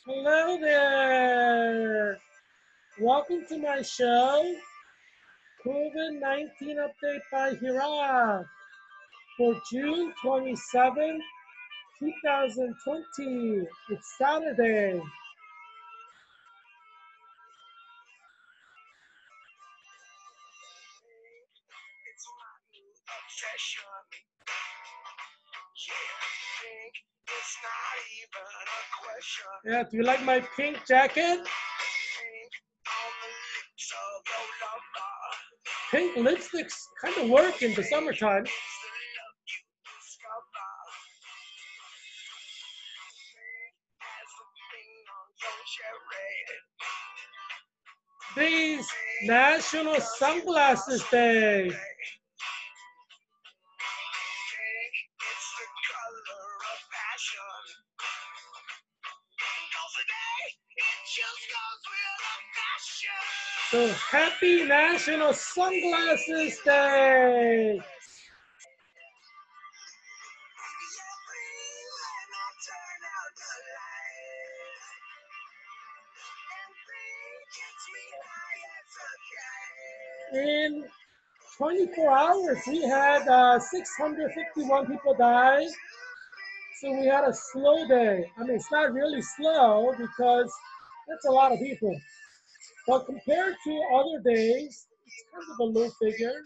Hello there. Welcome to my show, COVID-19 update by Heerak for June 27th, 2020. It's Saturday. Yeah, do you like my pink jacket? Pink lipsticks kind of work in the summertime. Today's National Sunglasses Day. So happy National Sunglasses Day! In 24 hours, we had 651 people die. So we had a slow day. I mean, it's not really slow because that's a lot of people. But compared to other days, it's kind of a low figure.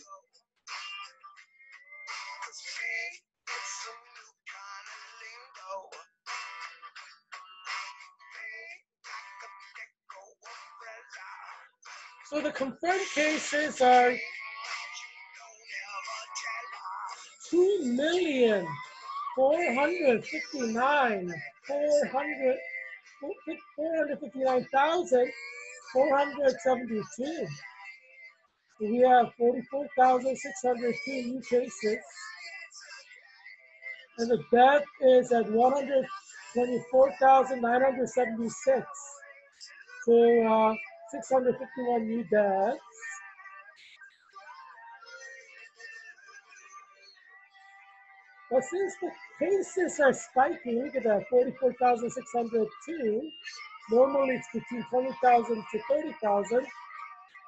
So the confirmed cases are 2,459,472. We have 44,602 new cases. And the death is at 124,976. So 651 new deaths. But since the cases are spiking, look at that, 44,602. Normally it's between 20,000 to 30,000.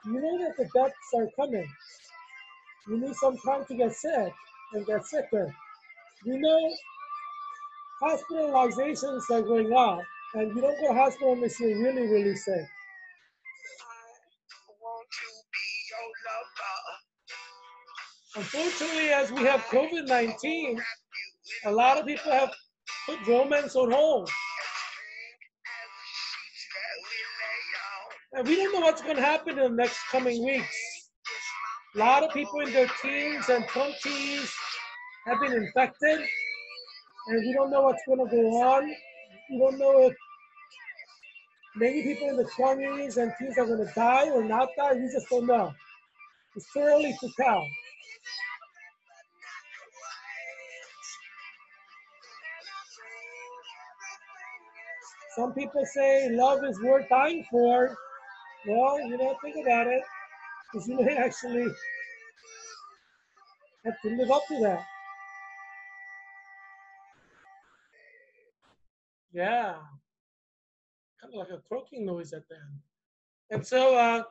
You know that the deaths are coming. You need some time to get sick and get sicker. We know hospitalizations are going up, and you don't go to hospital unless you're really, really sick. Unfortunately, as we have COVID-19, a lot of people have put romance on hold. And we don't know what's going to happen in the next coming weeks. A lot of people in their teens and 20s have been infected, and we don't know what's going to go on. We don't know if many people in the 20s and teens are going to die or not die. We just don't know. It's too early to tell. Some people say love is worth dying for. Well, think about it, because you may actually have to live up to that. Yeah, kind of like a croaking noise at the end. And so,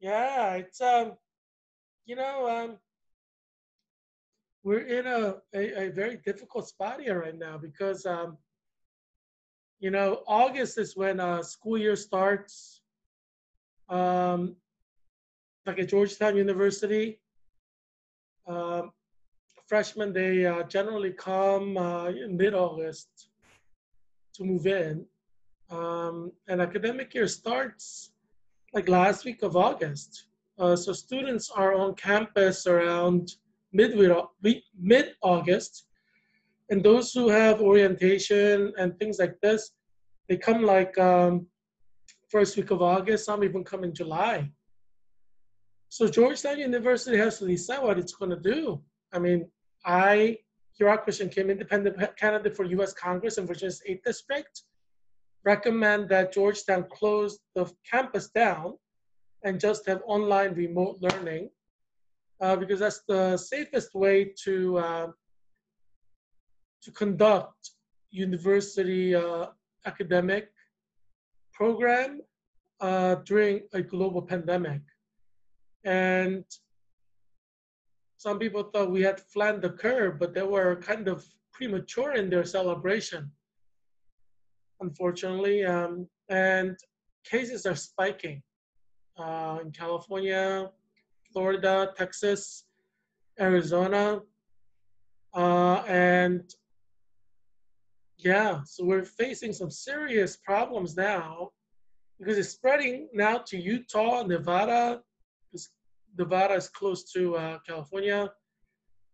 yeah, it's you know, we're in a very difficult spot here right now because August is when school year starts. Um, like at Georgetown University, um, freshmen they generally come in mid-August to move in, and academic year starts like last week of August. So students are on campus around mid-August, and those who have orientation and things like this, they come like first week of August. Some even come in July. So Georgetown University has to decide what it's going to do. I mean, Heerak Christian Kim, independent candidate for U.S. Congress in Virginia's 8th District, recommend that Georgetown close the campus down and just have online remote learning because that's the safest way to conduct university academic program during a global pandemic. And some people thought we had flattened the curve, but they were kind of premature in their celebration, unfortunately. And cases are spiking in California, Florida, Texas, Arizona. And yeah, so we're facing some serious problems now because it's spreading now to Utah, Nevada. Nevada is close to California.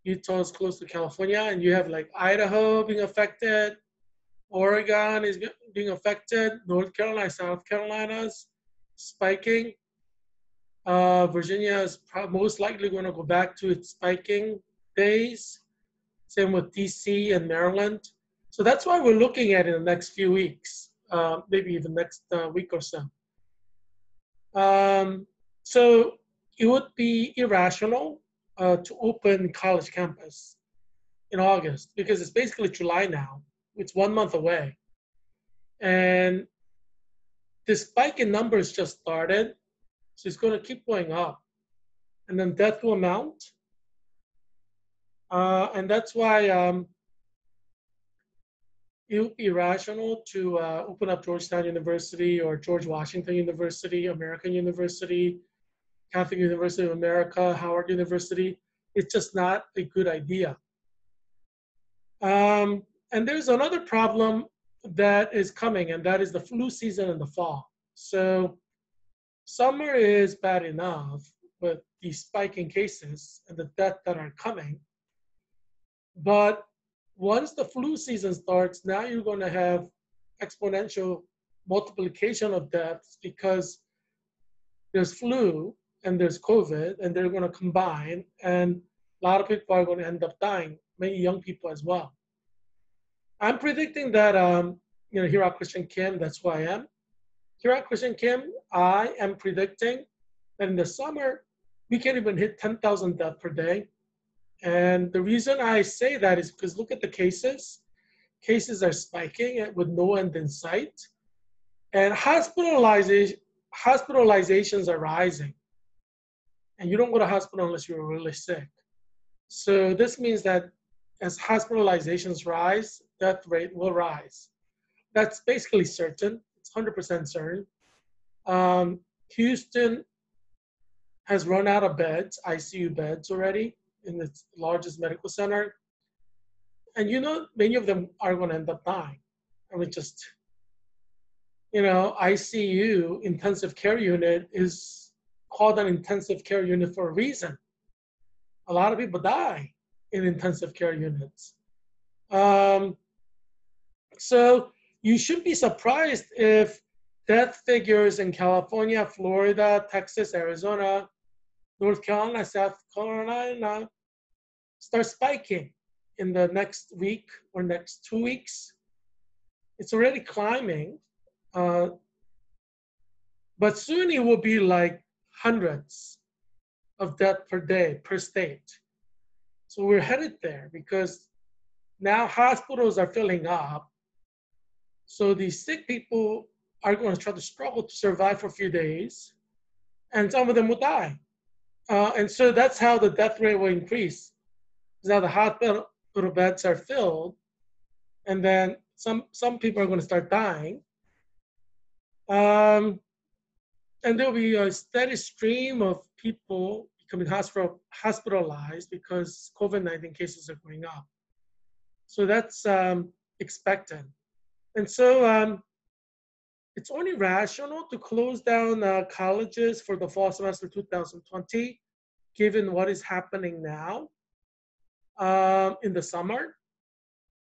Utah is close to California, and you have like Idaho being affected, Oregon is being affected, North Carolina, South Carolina's spiking. Virginia is most likely going to go back to its spiking days. Same with DC and Maryland. So that's why we're looking at in the next few weeks, maybe even next week or so. So it would be irrational to open college campus in August because it's basically July now. It's 1 month away. And the spike in numbers just started, so it's going to keep going up. And then death will mount. And that's why it would be irrational to open up Georgetown University or George Washington University, American University, Catholic University of America, Howard University. It's just not a good idea. And there's another problem that is coming, and that is the flu season in the fall. So summer is bad enough with the spike in cases and the deaths that are coming. But once the flu season starts, now you're going to have exponential multiplication of deaths because there's flu and there's COVID, and they're going to combine, and a lot of people are going to end up dying, many young people as well. I'm predicting that, Heerak Christian Kim, that's who I am. Heerak Christian Kim, I am predicting that in the summer, we can't even hit 10,000 deaths per day. And the reason I say that is because look at the cases. Cases are spiking with no end in sight. And hospitalizations are rising. And you don't go to hospital unless you're really sick. So this means that as hospitalizations rise, death rate will rise. That's basically certain. It's 100% certain. Houston has run out of beds, ICU beds already in its largest medical center. And many of them are going to end up dying. I mean, ICU, intensive care unit, is called an intensive care unit for a reason. A lot of people die in intensive care units. So you should be surprised if death figures in California, Florida, Texas, Arizona, North Carolina, South Carolina start spiking in the next week or next 2 weeks. It's already climbing, but soon it will be like hundreds of deaths per day per state. So we're headed there because now hospitals are filling up. So these sick people are going to try to struggle to survive for a few days, and some of them will die. And so that's how the death rate will increase. Now the hospital beds are filled, and then some people are going to start dying. And there'll be a steady stream of people becoming hospitalized because COVID-19 cases are going up. So that's expected. And so it's only rational to close down colleges for the fall semester 2020, given what is happening now in the summer.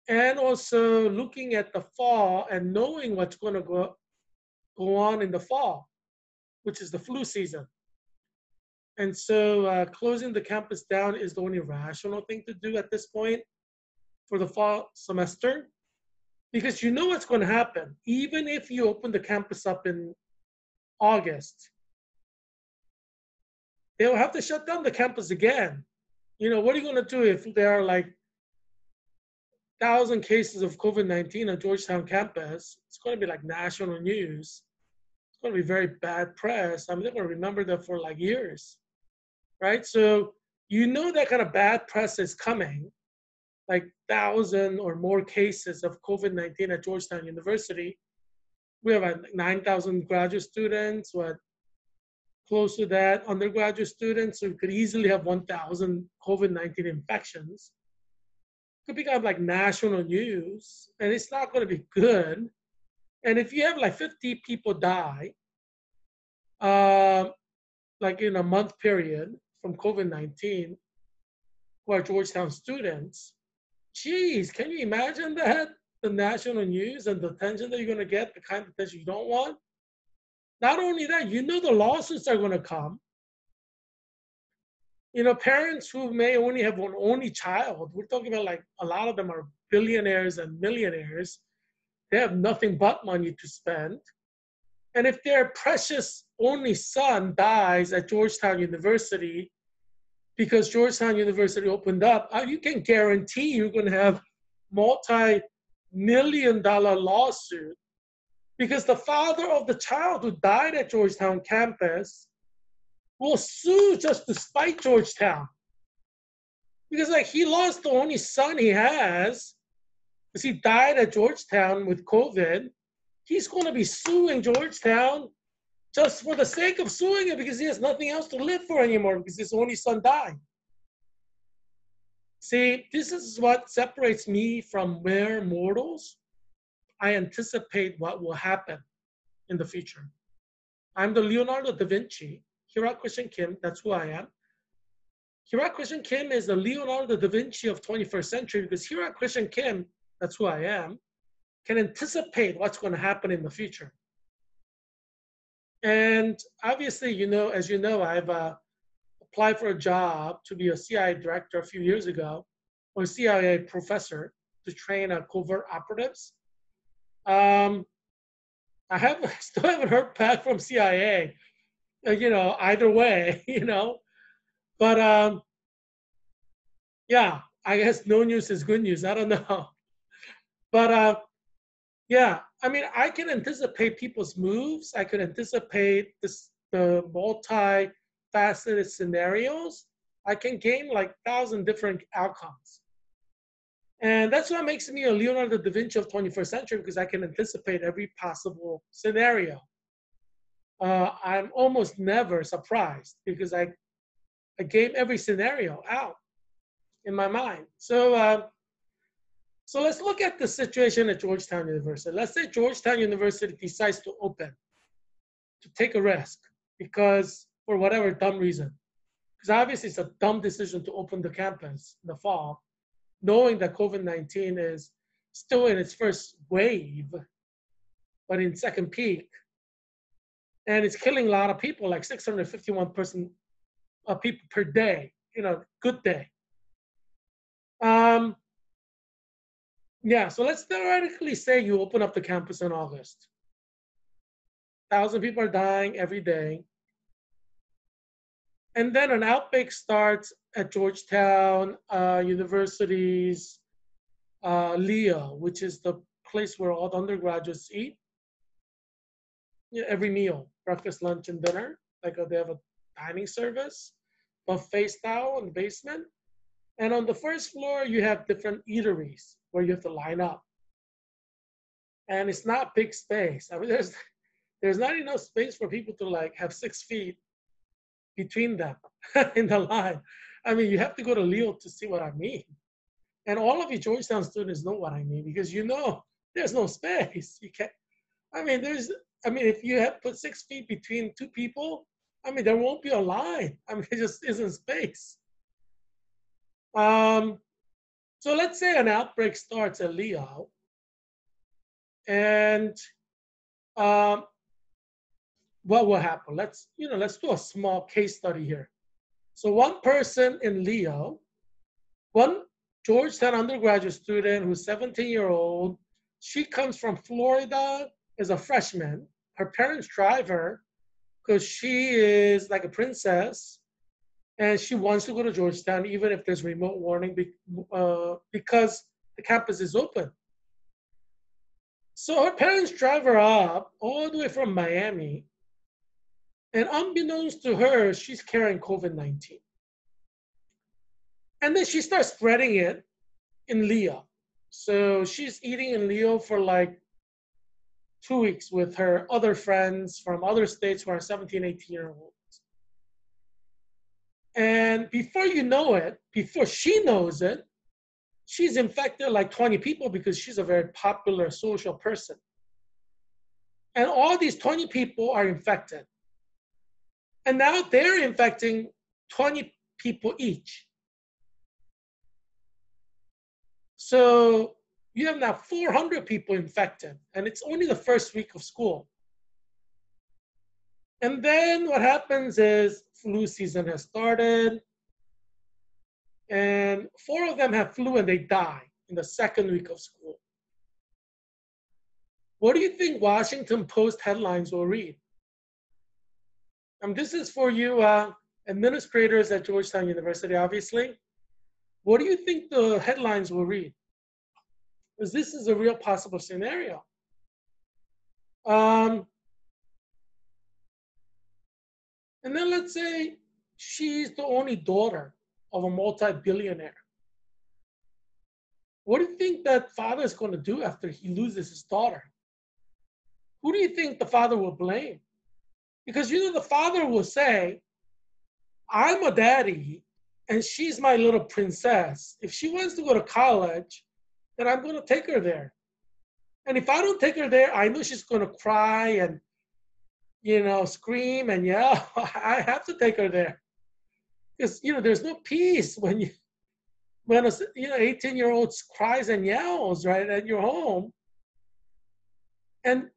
And also looking at the fall and knowing what's going to go on in the fall, which is the flu season. And so closing the campus down is the only rational thing to do at this point for the fall semester, because you know what's going to happen. Even if you open the campus up in August, they'll have to shut down the campus again. What are you going to do if there are like 1,000 cases of COVID-19 on Georgetown campus? It's going to be like national news. going to be very bad press. I mean, they're going to remember that for like years, right? So you know that kind of bad press is coming, like 1,000 or more cases of COVID-19 at Georgetown University. We have like 9,000 graduate students, what, close to that undergraduate students. So we could easily have 1,000 COVID-19 infections. Could become like national news, and it's not going to be good. And if you have like 50 people die, like in a month period from COVID-19, who are Georgetown students, geez, can you imagine that? The national news and the attention that you're going to get, the kind of attention you don't want. Not only that, you know the lawsuits are going to come. You know, parents who may only have one only child, we're talking about like a lot of them are billionaires and millionaires. They have nothing but money to spend. And if their precious only son dies at Georgetown University because Georgetown University opened up, you can guarantee you're going to have multi-million-dollar lawsuit because the father of the child who died at Georgetown campus will sue just to spite Georgetown. Because like he lost the only son he has because he died at Georgetown with COVID. He's going to be suing Georgetown just for the sake of suing it because he has nothing else to live for anymore because his only son died. See, this is what separates me from mere mortals. I anticipate what will happen in the future. I'm the Leonardo da Vinci. Heerak Christian Kim, that's who I am. Heerak Christian Kim is the Leonardo da Vinci of 21st century because Heerak Christian Kim, that's who I am, can anticipate what's going to happen in the future. And obviously, you know, as you know, I've applied for a job to be a CIA director a few years ago, or CIA professor to train covert operatives. I still haven't heard back from CIA, you know, either way, you know. But yeah, I guess no news is good news. I don't know. But yeah, I mean, I can anticipate people's moves. I can anticipate the multi-faceted scenarios. I can game like 1,000 different outcomes. And that's what makes me a Leonardo da Vinci of 21st century because I can anticipate every possible scenario. I'm almost never surprised because I game every scenario out in my mind. So let's look at the situation at Georgetown University. Let's say Georgetown University decides to open, to take a risk because for whatever dumb reason. Because obviously it's a dumb decision to open the campus in the fall, knowing that COVID-19 is still in its first wave, but in second peak. And it's killing a lot of people, like 651 people per day, you know, good day. Yeah, so let's theoretically say you open up the campus in August. 1,000 people are dying every day. And then an outbreak starts at Georgetown University's Leo, which is the place where all the undergraduates eat. You know, every meal, breakfast, lunch, and dinner. Like they have a dining service, buffet style in the basement. And on the first floor, you have different eateries where you have to line up. And it's not big space. I mean, there's not enough space for people to like have 6 feet between them in the line. I mean, you have to go to Leo to see what I mean. And all of you Georgetown students know what I mean because you know there's no space. You can't. I mean, if you have put 6 feet between 2 people, I mean, there won't be a line. I mean, it just isn't space. So let's say an outbreak starts at Leo, and what will happen? Let's do a small case study here. So one person in Leo, one Georgetown undergraduate student who's 17-year-old, she comes from Florida as a freshman. Her parents drive her because she is like a princess and she wants to go to Georgetown even if there's remote learning because the campus is open. So her parents drive her up all the way from Miami And unbeknownst to her, she's carrying COVID-19. And then she starts spreading it in Leo. So she's eating in Leo for like 2 weeks with her other friends from other states who are 17, 18-year-olds. And before you know it, before she knows it, she's infected like 20 people because she's a very popular social person. And all these 20 people are infected. And now they're infecting 20 people each. So you have now 400 people infected, and it's only the first week of school. And then what happens is flu season has started, and 4 of them have flu and they die in the second week of school. What do you think Washington Post headlines will read? This is for you administrators at Georgetown University, obviously. What do you think the headlines will read? Because this is a real possible scenario. And then let's say she's the only daughter of a multi-billionaire. What do you think that father is going to do after he loses his daughter? Who do you think the father will blame? Because the father will say, I'm a daddy and she's my little princess. If she wants to go to college, then I'm going to take her there. And if I don't take her there, I know she's going to cry and, scream and yell. I have to take her there. Because, there's no peace when a 18-year-old cries and yells, right, at your home. And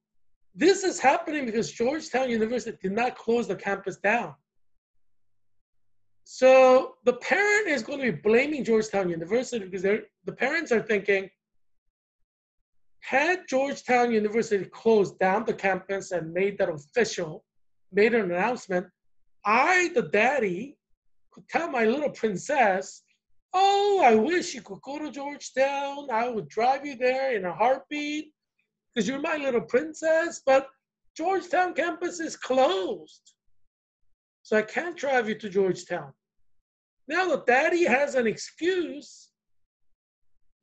this is happening because Georgetown University did not close the campus down. So the parent is going to be blaming Georgetown University because the parents are thinking, had Georgetown University closed down the campus and made that official, made an announcement, I, the daddy, could tell my little princess, oh, I wish you could go to Georgetown. I would drive you there in a heartbeat because you're my little princess, but Georgetown campus is closed. So I can't drive you to Georgetown. Now the daddy has an excuse,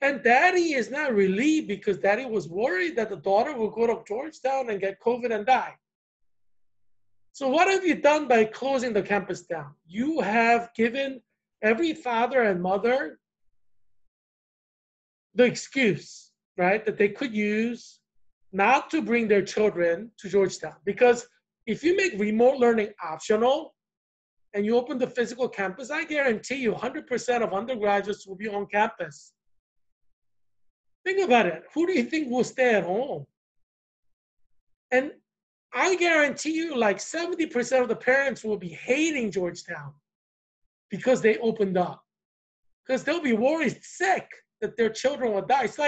and daddy is not relieved because daddy was worried that the daughter will go to Georgetown and get COVID and die. So what have you done by closing the campus down? You have given every father and mother the excuse, right, that they could use not to bring their children to Georgetown. Because if you make remote learning optional and you open the physical campus, I guarantee you 100% of undergraduates will be on campus. Think about it. Who do you think will stay at home? And I guarantee you like 70% of the parents will be hating Georgetown because they opened up. Because they'll be worried sick that their children will die. It's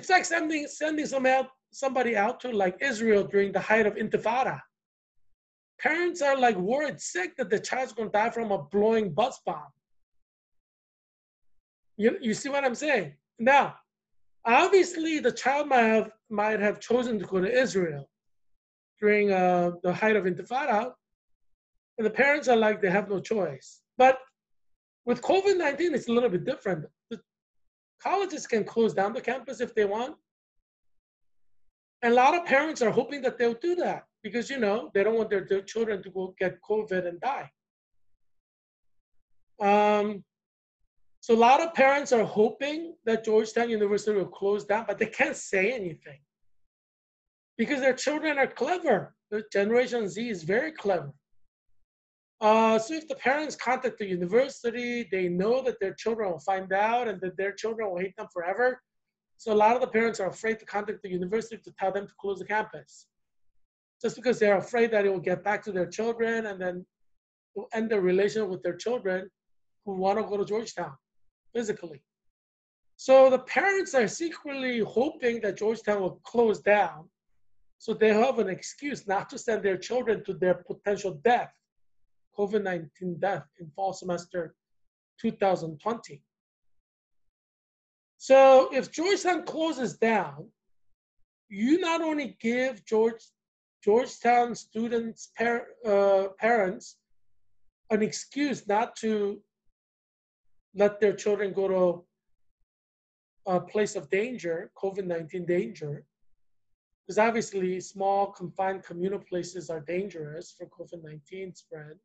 like sending somebody out to like Israel during the height of Intifada. Parents are like worried sick that the child's going to die from a blowing bus bomb. You see what I'm saying? Now, obviously, the child might have chosen to go to Israel during the height of Intifada, and the parents are like, they have no choice. But with COVID-19, it's a little bit different. The colleges can close down the campus if they want. And a lot of parents are hoping that they'll do that because, they don't want their children to go get COVID and die. So a lot of parents are hoping that Georgetown University will close down, but they can't say anything because their children are clever. The Generation Z is very clever. So if the parents contact the university, they know that their children will find out and that their children will hate them forever. So a lot of the parents are afraid to contact the university to tell them to close the campus. Just because they're afraid that it will get back to their children and then will end their relationship with their children who want to go to Georgetown physically. So the parents are secretly hoping that Georgetown will close down so they have an excuse not to send their children to their potential death, COVID-19 death in fall semester 2020. So if Georgetown closes down, you not only give Georgetown students' parents an excuse not to let their children go to a place of danger, COVID-19 danger, because obviously small confined communal places are dangerous for COVID-19 spread.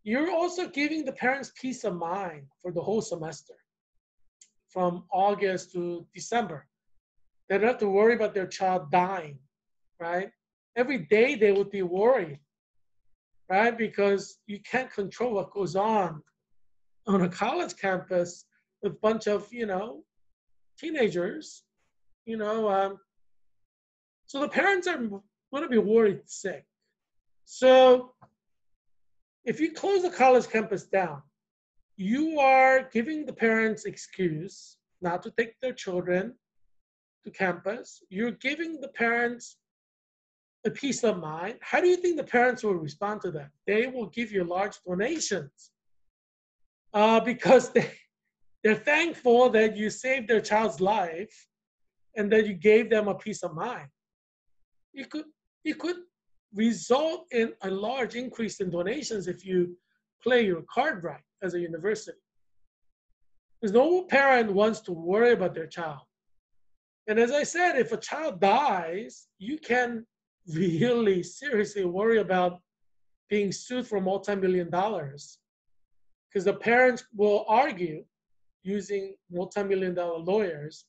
You're also giving the parents peace of mind for the whole semester from August to December. They don't have to worry about their child dying, right? Every day they would be worried, right? Because you can't control what goes on a college campus with a bunch of, teenagers, so the parents are going to be worried sick. So if you close the college campus down, you are giving the parents excuse not to take their children to campus. You're giving the parents a peace of mind. How do you think the parents will respond to that? They will give you large donations because they're thankful that you saved their child's life and that you gave them a peace of mind. It could result in a large increase in donations if you play your card right as a university. Because no parent wants to worry about their child. And as I said, if a child dies, you can really seriously worry about being sued for multi-million dollars. Because the parents will argue using multi-million-dollar lawyers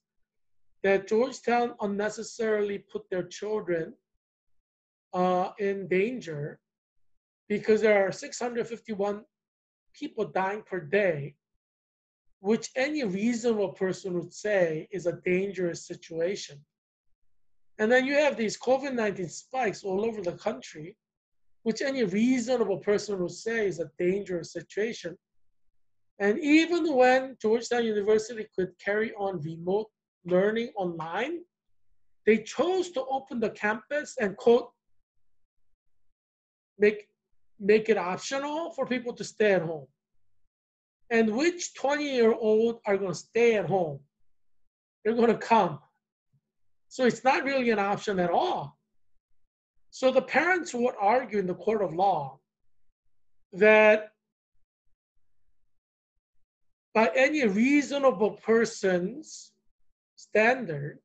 that Georgetown unnecessarily put their children in danger because there are 651 people dying per day, which any reasonable person would say is a dangerous situation. And then you have these COVID-19 spikes all over the country, which any reasonable person would say is a dangerous situation. And even when Georgetown University could carry on remote learning online, they chose to open the campus and, quote, make it optional for people to stay at home. And which 20-year-old are going to stay at home? They're going to come. So it's not really an option at all. So the parents would argue in the court of law that by any reasonable person's standard,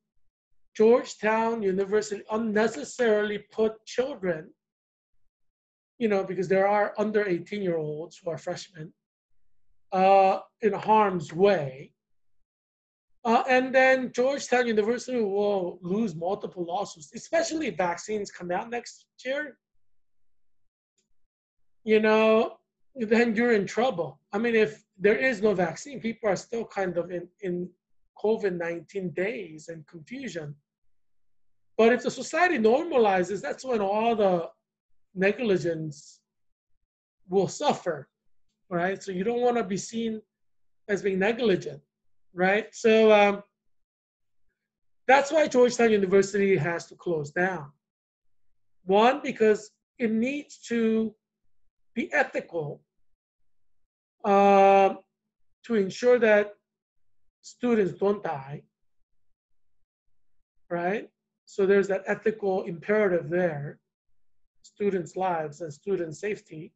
Georgetown University unnecessarily put children, because there are under 18-year-olds who are freshmen, in harm's way. And then Georgetown University will lose multiple lawsuits, especially if vaccines come out next year. Then you're in trouble. I mean, if there is no vaccine, people are still kind of in COVID-19 days and confusion. But if the society normalizes, that's when all the negligence will suffer, right? So you don't want to be seen as being negligent, right? So that's why Georgetown University has to close down. One, because it needs to be ethical to ensure that students don't die, right? So there's that ethical imperative there, students' lives and student safety.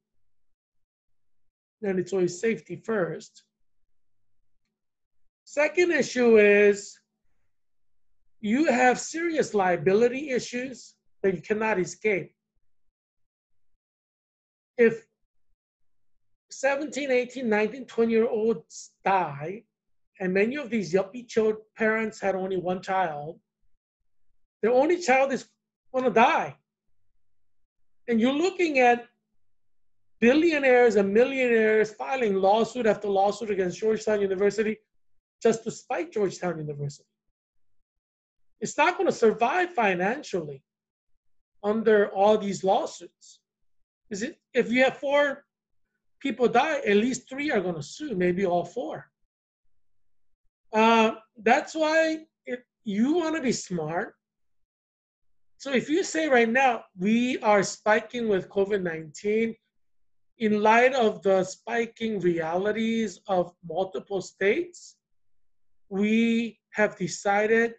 And it's always safety first. Second issue is you have serious liability issues that you cannot escape. If 17, 18, 19, 20-year-olds die, and many of these yuppie parents had only one child, their only child is going to die. And you're looking at billionaires and millionaires filing lawsuit after lawsuit against Georgetown University just to spite Georgetown University. It's not going to survive financially under all these lawsuits. If you have 4 people die, at least 3 are going to sue, maybe all 4. That's why if you want to be smart, so if you say right now, we are spiking with COVID-19, in light of the spiking realities of multiple states, we have decided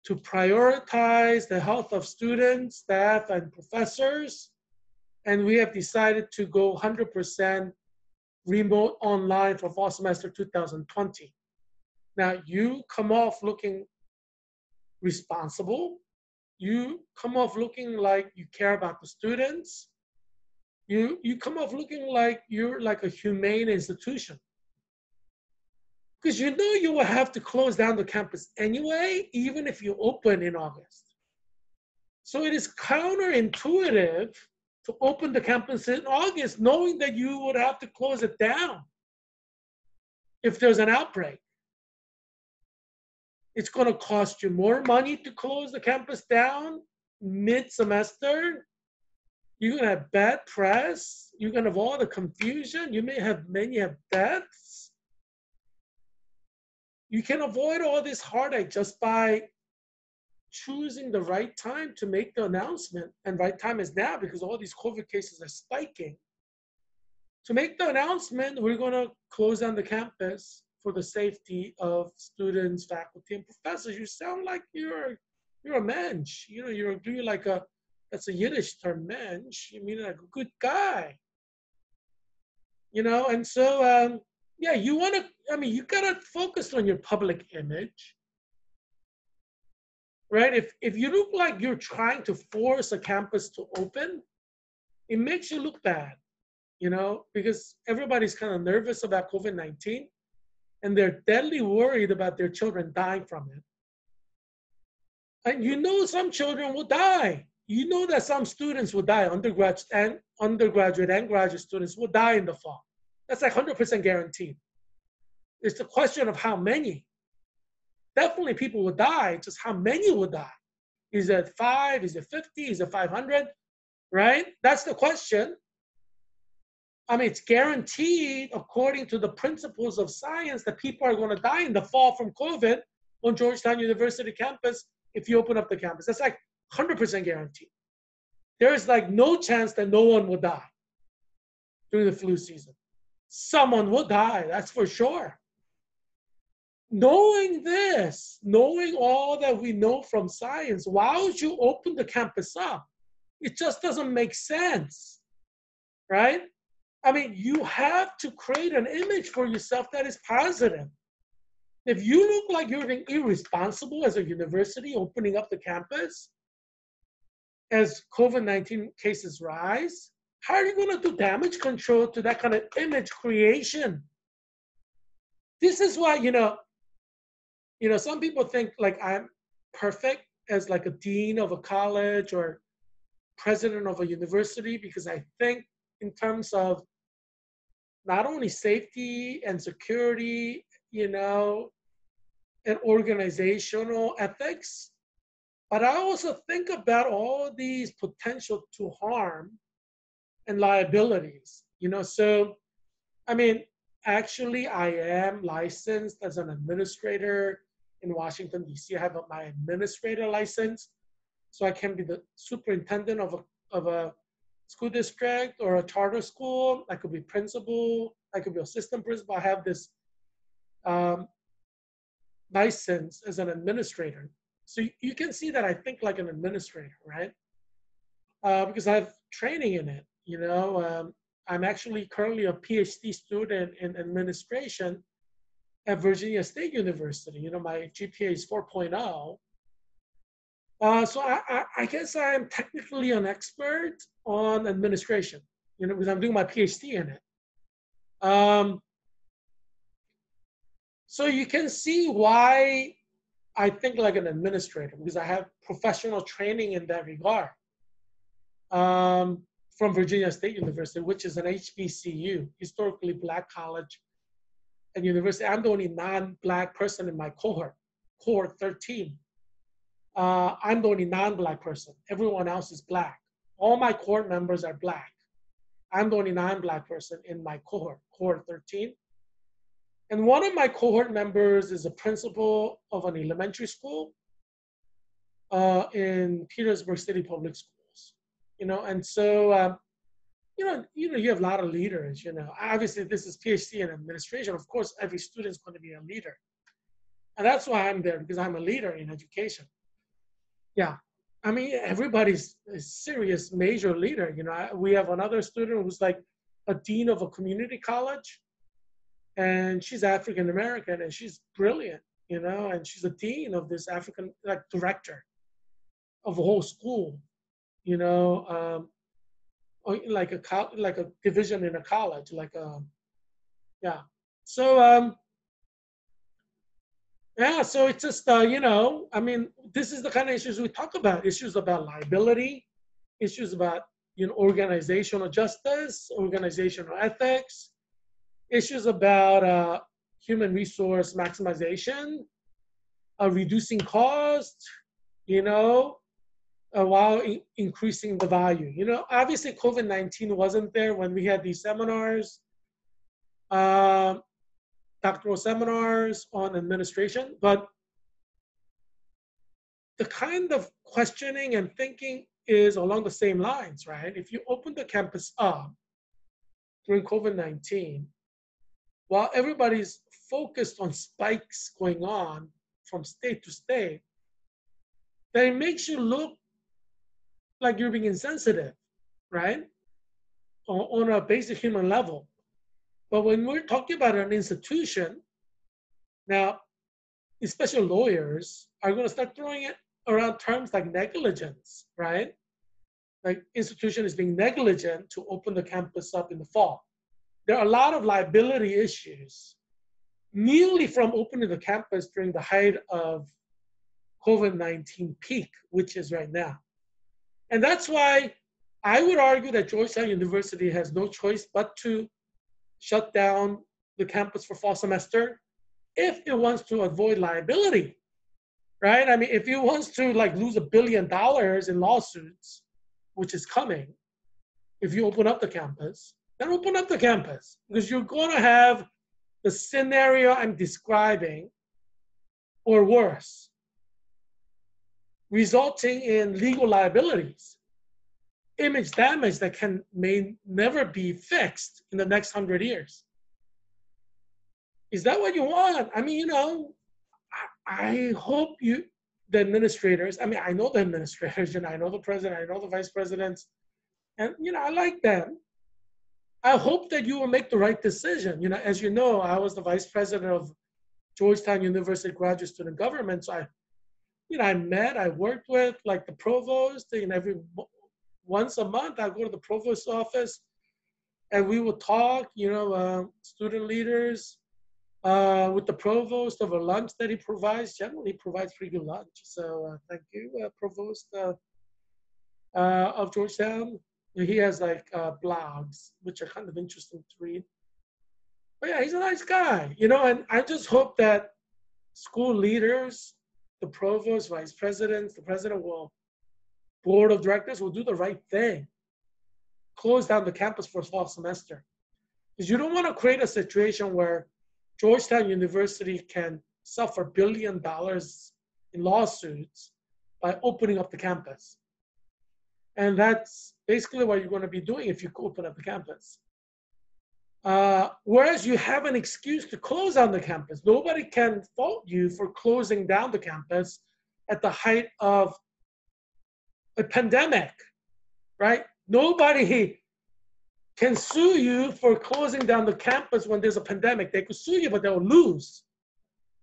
to prioritize the health of students, staff, and professors. And we have decided to go 100% remote online for fall semester 2020. Now, you come off looking responsible. You come off looking like you care about the students. You come off looking like you're like a humane institution. Because you know you will have to close down the campus anyway, even if you open in August. So it is counterintuitive to open the campus in August, knowing that you would have to close it down if there's an outbreak. It's going to cost you more money to close the campus down mid-semester. You're going to have bad press. You're going to have all the confusion. You may have many deaths. You can avoid all this heartache just by choosing the right time to make the announcement. And right time is now because all these COVID cases are spiking. To make the announcement, we're going to close down the campus for the safety of students, faculty, and professors. You sound like you're a mensch. You know, you're doing like a, that's a Yiddish term, mensch. You mean like a good guy. You know, and so, yeah, you want to, I mean, you got to focus on your public image, right? If you look like you're trying to force a campus to open, it makes you look bad, you know, because everybody's kind of nervous about COVID-19 and they're deadly worried about their children dying from it. And you know some children will die. You know that some students will die, undergraduate and graduate students will die in the fall. That's like 100% guaranteed. It's the question of how many. Definitely people will die, just how many will die. Is it 5? Is it 50? Is it 500? Right? That's the question. I mean, it's guaranteed according to the principles of science that people are going to die in the fall from COVID on Georgetown University campus if you open up the campus. That's like 100% guaranteed. There's like no chance that no one will die during the flu season. Someone will die, that's for sure. Knowing this, knowing all that we know from science, why would you open the campus up? It just doesn't make sense, right? I mean, you have to create an image for yourself that is positive. If you look like you're being irresponsible as a university opening up the campus, as COVID-19 cases rise, how are you going to do damage control to that kind of image creation? This is why, you know, some people think like I'm perfect as like a dean of a college or president of a university because I think in terms of not only safety and security, you know, and organizational ethics, but I also think about all these potential to harm and liabilities, you know. So, I mean, actually, I am licensed as an administrator in Washington, D.C. I have my administrator license, so I can be the superintendent of a school district or a charter school. I could be principal. I could be assistant principal. I have this license as an administrator. So you can see that I think like an administrator, right? Because I have training in it, you know. I'm actually currently a PhD student in administration at Virginia State University. You know, my GPA is 4.0. So I guess I'm technically an expert on administration, you know, because I'm doing my PhD in it. So you can see why I think like an administrator, because I have professional training in that regard. From Virginia State University, which is an HBCU, historically Black college and university. I'm the only non-Black person in my cohort 13. I'm the only non-Black person. Everyone else is Black. All my cohort members are Black. I'm the only non-Black person in my cohort 13. And one of my cohort members is a principal of an elementary school in Petersburg City Public Schools. You know, and so, you have a lot of leaders, you know. Obviously, this is PhD in administration. Of course, every student's going to be a leader. And that's why I'm there, because I'm a leader in education. Yeah. I mean, everybody's a serious major leader. We have another student who's like a dean of a community college, and she's African American, and she's brilliant, and she's a dean of this African, like, director of a whole school, you know, like a division in a college, yeah. So yeah, so it's just I mean, this is the kind of issues we talk about: issues about liability, issues about organizational justice, organizational ethics, issues about human resource maximization, reducing cost, you know, while increasing the value. Obviously COVID-19 wasn't there when we had these seminars, um, doctoral seminars on administration, but the kind of questioning and thinking is along the same lines, right? If you open the campus up during COVID-19, while everybody's focused on spikes going on from state to state, then it makes you look like you're being insensitive, right? On a basic human level. But when we're talking about an institution, now, especially lawyers are going to start throwing it around terms like negligence, right? Like, institution is being negligent to open the campus up in the fall. There are a lot of liability issues merely from opening the campus during the height of COVID-19 peak, which is right now. And that's why I would argue that Georgetown University has no choice but to shut down the campus for fall semester if it wants to avoid liability, right? I mean, if it wants to lose $1 billion in lawsuits, which is coming, if you open up the campus, then open up the campus, because you're going to have the scenario I'm describing or worse, resulting in legal liabilities, image damage that may never be fixed in the next 100 years. Is that what you want? I mean, I hope the administrators, I mean, I know the administrators, I know the president, I know the vice presidents, and, I like them. I hope that you will make the right decision. As you know, I was the vice president of Georgetown University Graduate Student Government. So I worked with the provost, once a month I go to the provost's office and we will talk, student leaders, with the provost over lunch that he provides. Generally, he provides pretty good lunch. So thank you, provost of Georgetown. He has blogs, which are kind of interesting to read. But yeah, he's a nice guy, and I just hope that school leaders, the provost, vice presidents, the president board of directors will do the right thing. Close down the campus for fall semester. Because you don't want to create a situation where Georgetown University can suffer $1 billion in lawsuits by opening up the campus. And that's basically what you're going to be doing if you open up the campus. Whereas you have an excuse to close down the campus. Nobody can fault you for closing down the campus at the height of a pandemic, right? Nobody can sue you for closing down the campus when there's a pandemic. They could sue you, but they'll lose,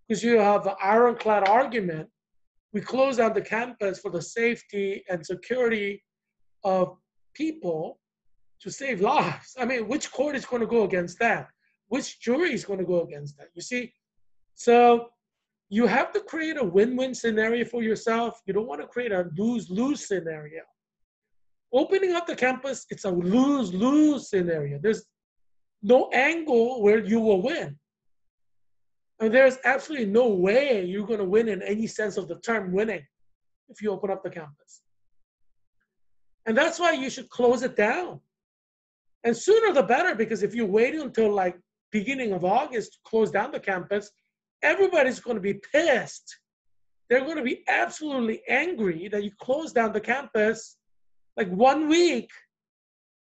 because you have the ironclad argument. We close down the campus for the safety and security of people to save lives. I mean, which court is going to go against that? Which jury is going to go against that? You see? So you have to create a win-win scenario for yourself. You don't want to create a lose-lose scenario. Opening up the campus, it's a lose-lose scenario. There's no angle where you will win. And there's absolutely no way you're going to win in any sense of the term winning if you open up the campus. And that's why you should close it down. And sooner the better, because if you wait until beginning of August to close down the campus, everybody's going to be pissed. They're going to be absolutely angry that you close down the campus 1 week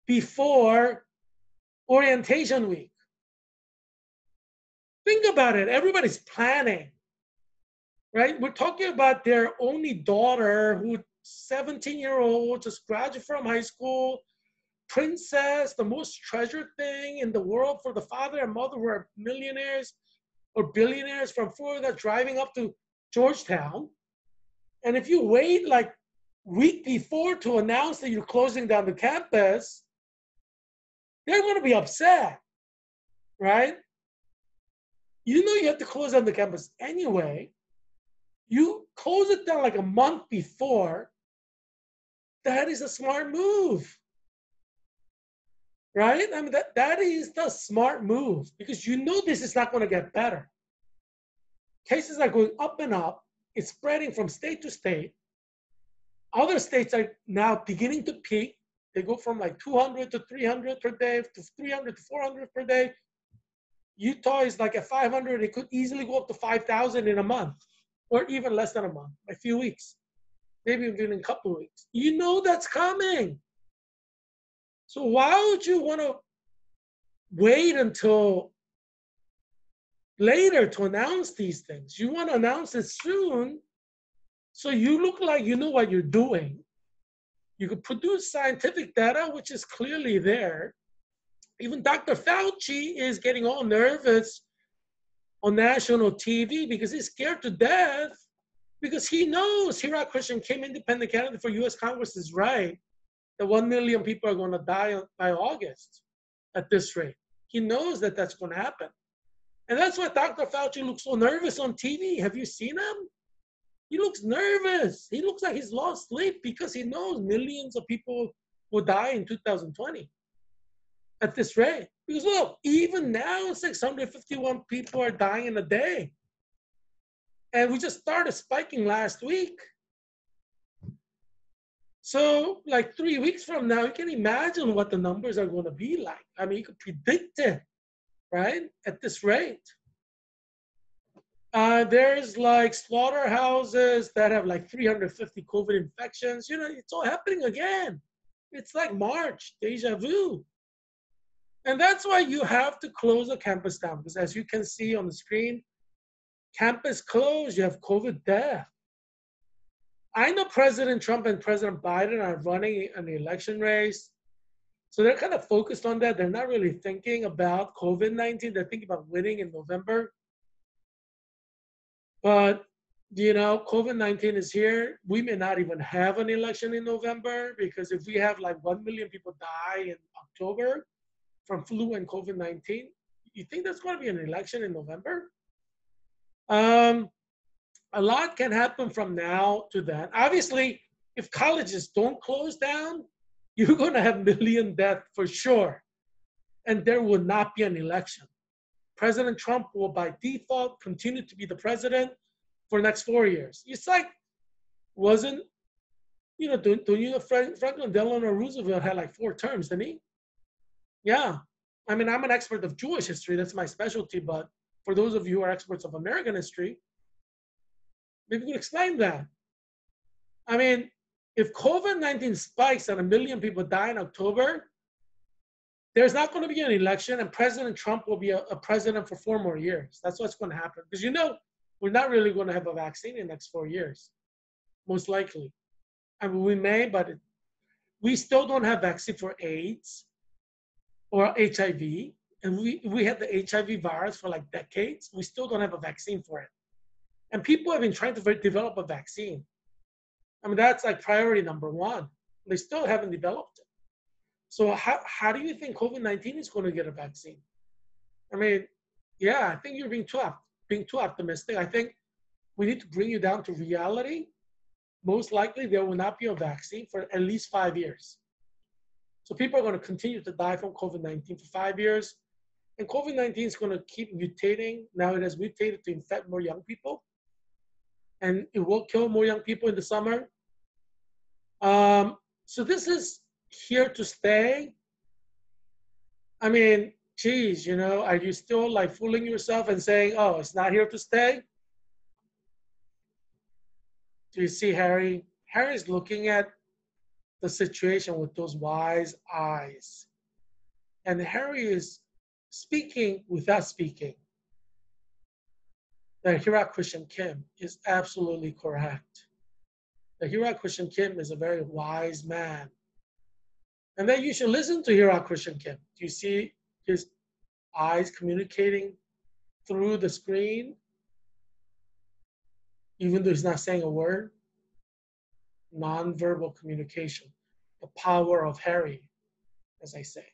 before orientation week. Think about it. Everybody's planning, right? We're talking about their only daughter who 17-year-old, just graduated from high school, princess, the most treasured thing in the world for the father and mother who are millionaires or billionaires from Florida driving up to Georgetown. And if you wait like week before to announce that you're closing down the campus, they're going to be upset, right? You know you have to close down the campus anyway. You close it down like a month before. That is a smart move, right? I mean, that is the smart move because you know this is not going to get better. Cases are going up and up. It's spreading from state to state. Other states are now beginning to peak. They go from like 200 to 300 per day to 300 to 400 per day. Utah is like at 500. It could easily go up to 5,000 in a month or even less than a month, a few weeks, maybe even a couple of weeks. You know that's coming. So why would you want to wait until later to announce these things? You want to announce it soon so you look like you know what you're doing. You could produce scientific data, which is clearly there. Even Dr. Fauci is getting all nervous on national TV because he's scared to death because he knows Heerak Christian Kim, independent candidate for U.S. Congress, is right that 1 million people are going to die by August at this rate. He knows that that's going to happen. And that's why Dr. Fauci looks so nervous on TV. Have you seen him? He looks nervous. He looks like he's lost sleep because he knows millions of people will die in 2020 at this rate. Because look, even now 651 people are dying in a day. And we just started spiking last week. So like 3 weeks from now, you can imagine what the numbers are going to be like. I mean, you could predict it, right? At this rate. There's like slaughterhouses that have like 350 COVID infections. You know, it's all happening again. It's like March, deja vu. And that's why you have to close the campus down because as you can see on the screen, campus closed, you have COVID death. I know President Trump and President Biden are running an election race. So they're kind of focused on that. They're not really thinking about COVID-19. They're thinking about winning in November. But, you know, COVID-19 is here. We may not even have an election in November because if we have like 1 million people die in October from flu and COVID-19, you think there's going to be an election in November? A lot can happen from now to then. Obviously, if colleges don't close down, you're going to have million deaths for sure. And there will not be an election. President Trump will, by default, continue to be the president for the next 4 years. It's like, don't you know Franklin Delano Roosevelt had like 4 terms, didn't he? Yeah. I mean, I'm an expert of Jewish history. That's my specialty. But for those of you who are experts of American history, maybe we could explain that. I mean, if COVID-19 spikes and 1 million people die in October, there's not going to be an election and President Trump will be a president for 4 more years. That's what's going to happen. Because you know, we're not really going to have a vaccine in the next 4 years, most likely. I mean, we may, but we still don't have vaccine for AIDS or HIV. And we had the HIV virus for like decades. We still don't have a vaccine for it. And people have been trying to develop a vaccine. I mean, that's like priority number 1. They still haven't developed it. So how do you think COVID-19 is going to get a vaccine? I mean, yeah, I think you're being too optimistic. I think we need to bring you down to reality. Most likely there will not be a vaccine for at least 5 years. So people are going to continue to die from COVID-19 for 5 years. And COVID-19 is going to keep mutating. Now it has mutated to infect more young people. And it will kill more young people in the summer. So this is here to stay. I mean, geez, you know, are you still like fooling yourself and saying, oh, it's not here to stay? Do you see Harry? Harry's looking at the situation with those wise eyes. And Harry is speaking without speaking. that Heerak Christian Kim is absolutely correct. That Heerak Christian Kim is a very wise man. And that you should listen to Heerak Christian Kim. Do you see his eyes communicating through the screen, even though he's not saying a word? Nonverbal communication, the power of Harry, as I say.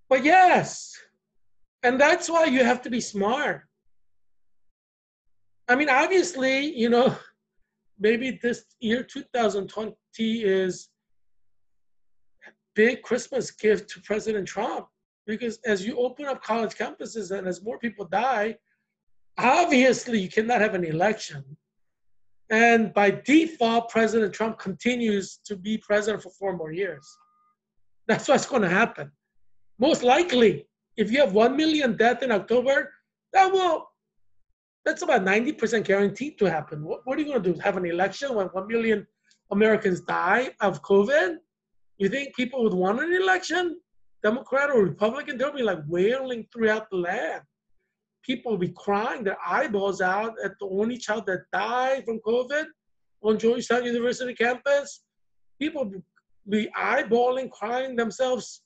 But yes, and that's why you have to be smart. I mean, obviously, maybe this year 2020 is big Christmas gift to President Trump, because as you open up college campuses and as more people die, obviously you cannot have an election. And by default, President Trump continues to be president for 4 more years. That's what's going to happen. Most likely, if you have 1 million deaths in October, that's about 90% guaranteed to happen. What are you going to do? Have an election when 1 million Americans die of COVID? You think people would want an election? Democrat or Republican? They'll be like wailing throughout the land. People will be crying their eyeballs out at the only child that died from COVID on Georgetown University campus. People will be eyeballing, crying themselves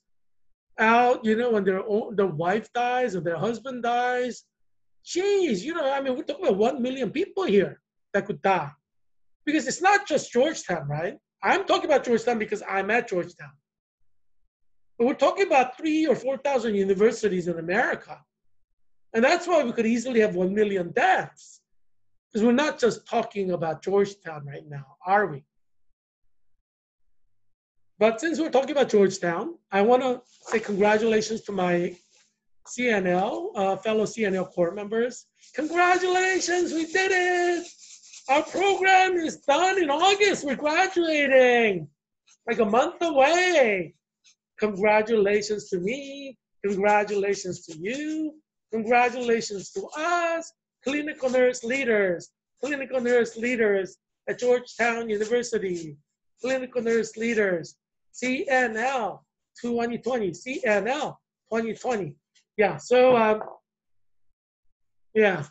out, when their wife dies or their husband dies. Jeez, we're talking about 1 million people here that could die. Because it's not just Georgetown, right? I'm talking about Georgetown because I'm at Georgetown. But we're talking about 3,000 or 4,000 universities in America. And that's why we could easily have 1 million deaths. Because we're not just talking about Georgetown right now, are we? But since we're talking about Georgetown, I want to say congratulations to my CNL, fellow CNL core members. Congratulations, we did it. Our program is done in August. We're graduating like a month away. Congratulations to me. Congratulations to you. Congratulations to us, clinical nurse leaders at Georgetown University, clinical nurse leaders, CNL 2020, CNL 2020. Yeah, so there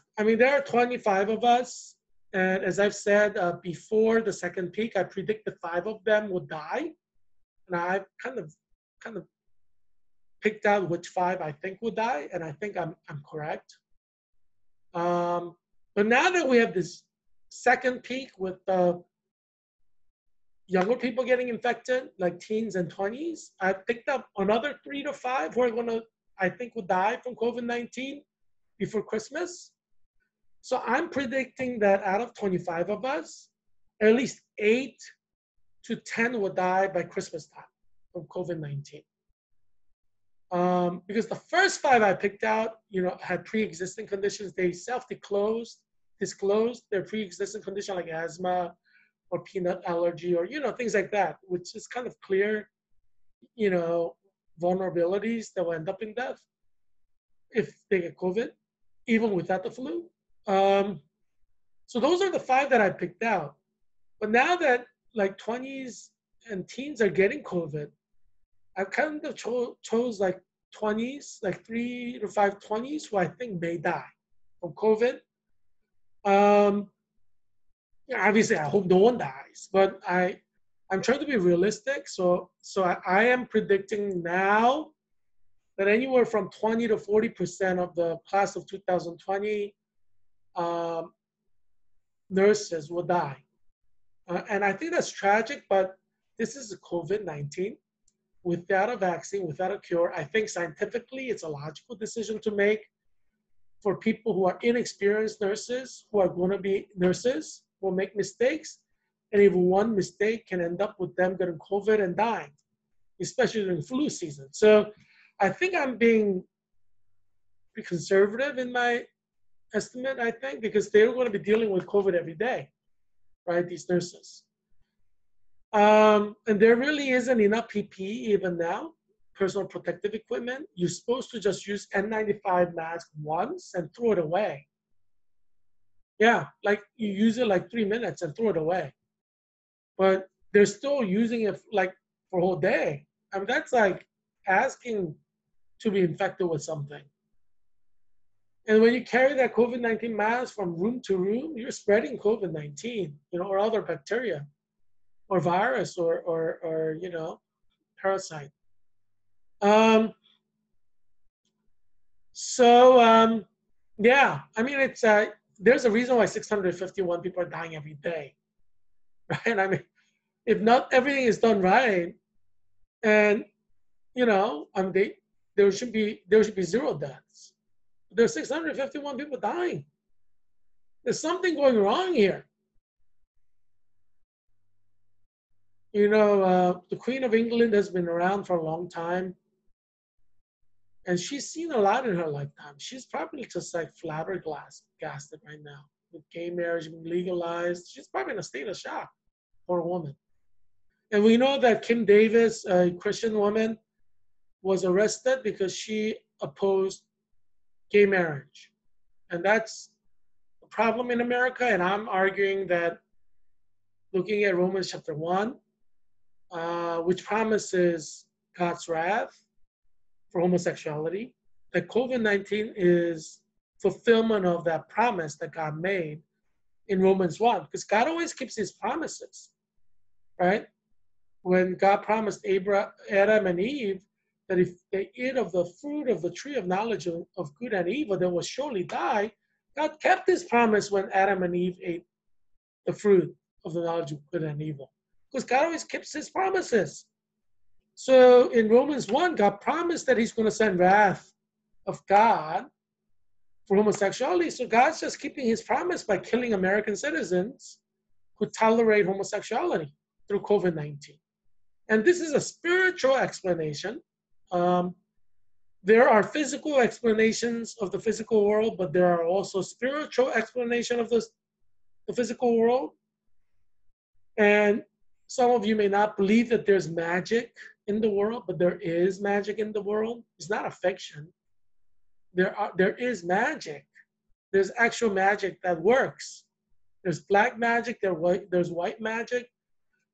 are 25 of us. And as I've said before the second peak, I predicted 5 of them would die. And I've kind of picked out which 5 I think would die, and I think I'm correct. But now that we have this second peak with younger people getting infected, like teens and 20s, I picked up another 3 to 5 who are I think will die from COVID-19 before Christmas. So I'm predicting that out of 25 of us, at least 8 to 10 will die by Christmas time from COVID-19. Because the first 5 I picked out, had pre-existing conditions. They disclosed their pre-existing condition like asthma or peanut allergy or, things like that, which is kind of clear, vulnerabilities that will end up in death if they get COVID, even without the flu. So those are the 5 that I picked out. But now that like 20s and teens are getting COVID, I kind of chose like 20s, like 3 to 5 20s who I think may die from COVID. Obviously, I hope no one dies, but I'm trying to be realistic. So I am predicting now that anywhere from 20 to 40% of the class of 2020 nurses will die. And I think that's tragic, but this is COVID-19. Without a vaccine, without a cure, I think scientifically it's a logical decision to make for people who are inexperienced nurses, who are going to be nurses, will make mistakes. And even one mistake can end up with them getting COVID and dying, especially during flu season. So I think I'm being pretty conservative in my estimate, I think, because they're going to be dealing with COVID every day, right, these nurses. And there really isn't enough PPE even now, personal protective equipment. You're supposed to just use N95 mask once and throw it away. Yeah, like you use it like 3 minutes and throw it away. But they're still using it like for a whole day. I mean, that's like asking to be infected with something. And when you carry that COVID-19 mask from room to room, you're spreading COVID-19, or other bacteria or virus or parasite. Um, so yeah, I mean, there's a reason why 651 people are dying every day, right? I mean, if not everything is done right, and there should be zero deaths. There's 651 people dying. There's something going wrong here. The Queen of England has been around for a long time, and she's seen a lot in her lifetime. She's probably just like flabbergasted right now with gay marriage being legalized. She's probably in a state of shock for a woman. And we know that Kim Davis, a Christian woman, was arrested because she opposed gay marriage. And that's a problem in America. And I'm arguing that looking at Romans chapter 1, which promises God's wrath for homosexuality, that COVID-19 is fulfillment of that promise that God made in Romans 1, because God always keeps his promises, right? When God promised Adam and Eve that if they eat of the fruit of the tree of knowledge of good and evil, they will surely die, God kept his promise when Adam and Eve ate the fruit of the knowledge of good and evil, because God always keeps his promises. So in Romans 1, God promised that he's going to send wrath of God for homosexuality. So God's just keeping his promise by killing American citizens who tolerate homosexuality through COVID-19. And this is a spiritual explanation. There are physical explanations of the physical world, but there are also spiritual explanations of the physical world. And some of you may not believe that there's magic in the world, but there is magic in the world. It's not a fiction. There is magic. There's actual magic that works. There's black magic, there's white magic.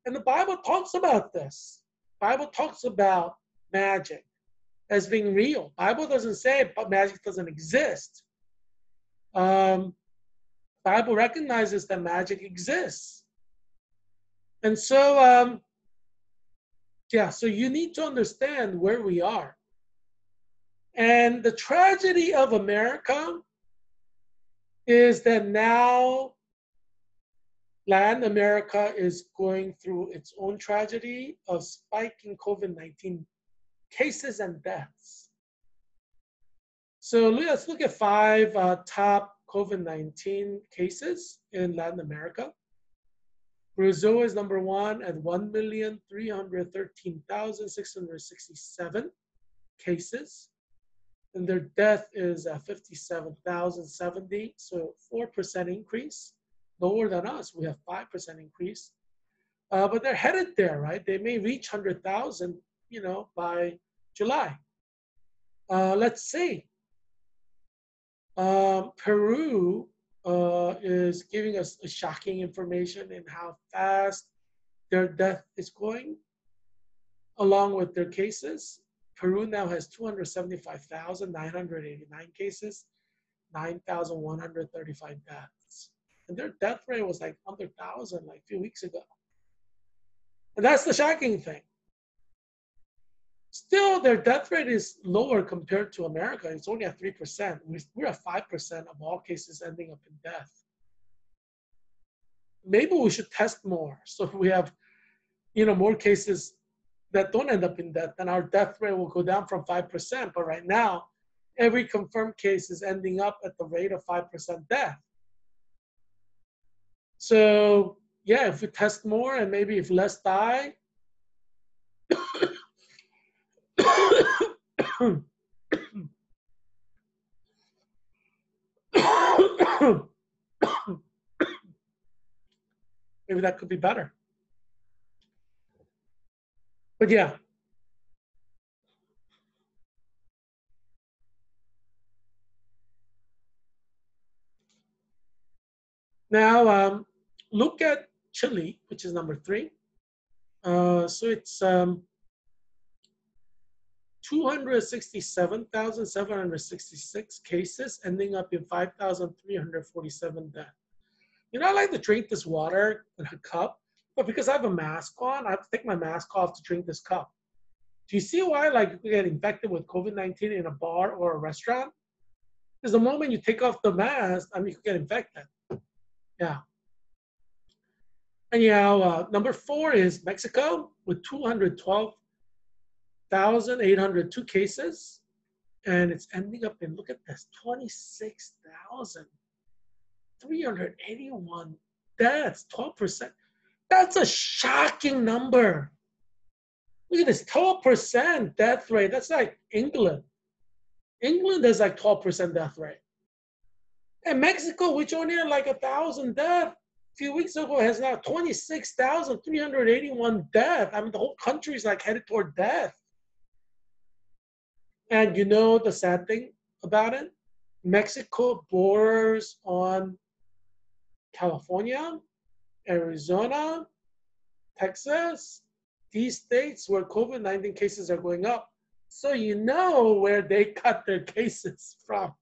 And the Bible talks about this. The Bible talks about magic as being real. The Bible doesn't say magic doesn't exist. The Bible recognizes that magic exists. And so, so you need to understand where we are. And the tragedy of America is that now Latin America is going through its own tragedy of spiking COVID-19 cases and deaths. So let's look at 5 top COVID-19 cases in Latin America. Brazil is number 1 at 1,313,667 cases. And their death is 57,070, so 4% increase. Lower than us, we have 5% increase. But they're headed there, right? They may reach 100,000, by July. Let's see. Peru is giving us a shocking information in how fast their death is going, along with their cases. Peru now has 275,989 cases, 9,135 deaths. And their death rate was like 100,000 like a few weeks ago. And that's the shocking thing. Still, their death rate is lower compared to America. It's only at 3%. We're at 5% of all cases ending up in death. Maybe we should test more so we have, more cases that don't end up in death, then our death rate will go down from 5%. But right now, every confirmed case is ending up at the rate of 5% death. So yeah, if we test more and maybe if less die, maybe that could be better. But yeah. Now, look at Chile, which is number 3. So it's 267,766 cases, ending up in 5,347 deaths. You know, I like to drink this water in a cup, but because I have a mask on, I have to take my mask off to drink this cup. Do you see why, like, you get infected with COVID-19 in a bar or a restaurant? Because the moment you take off the mask, I mean, you could get infected. Yeah. And number 4 is Mexico with 212,802 cases. And it's ending up in, look at this, 26,381 deaths, 12%. That's a shocking number. Look at this, 12% death rate. That's like England. England has like 12% death rate. And Mexico, which only had like 1,000 deaths a few weeks ago, has now 26,381 deaths. I mean, the whole country is like headed toward death. And you know the sad thing about it? Mexico borders on California, Arizona, Texas, these states where COVID-19 cases are going up. So you know where they cut their cases from.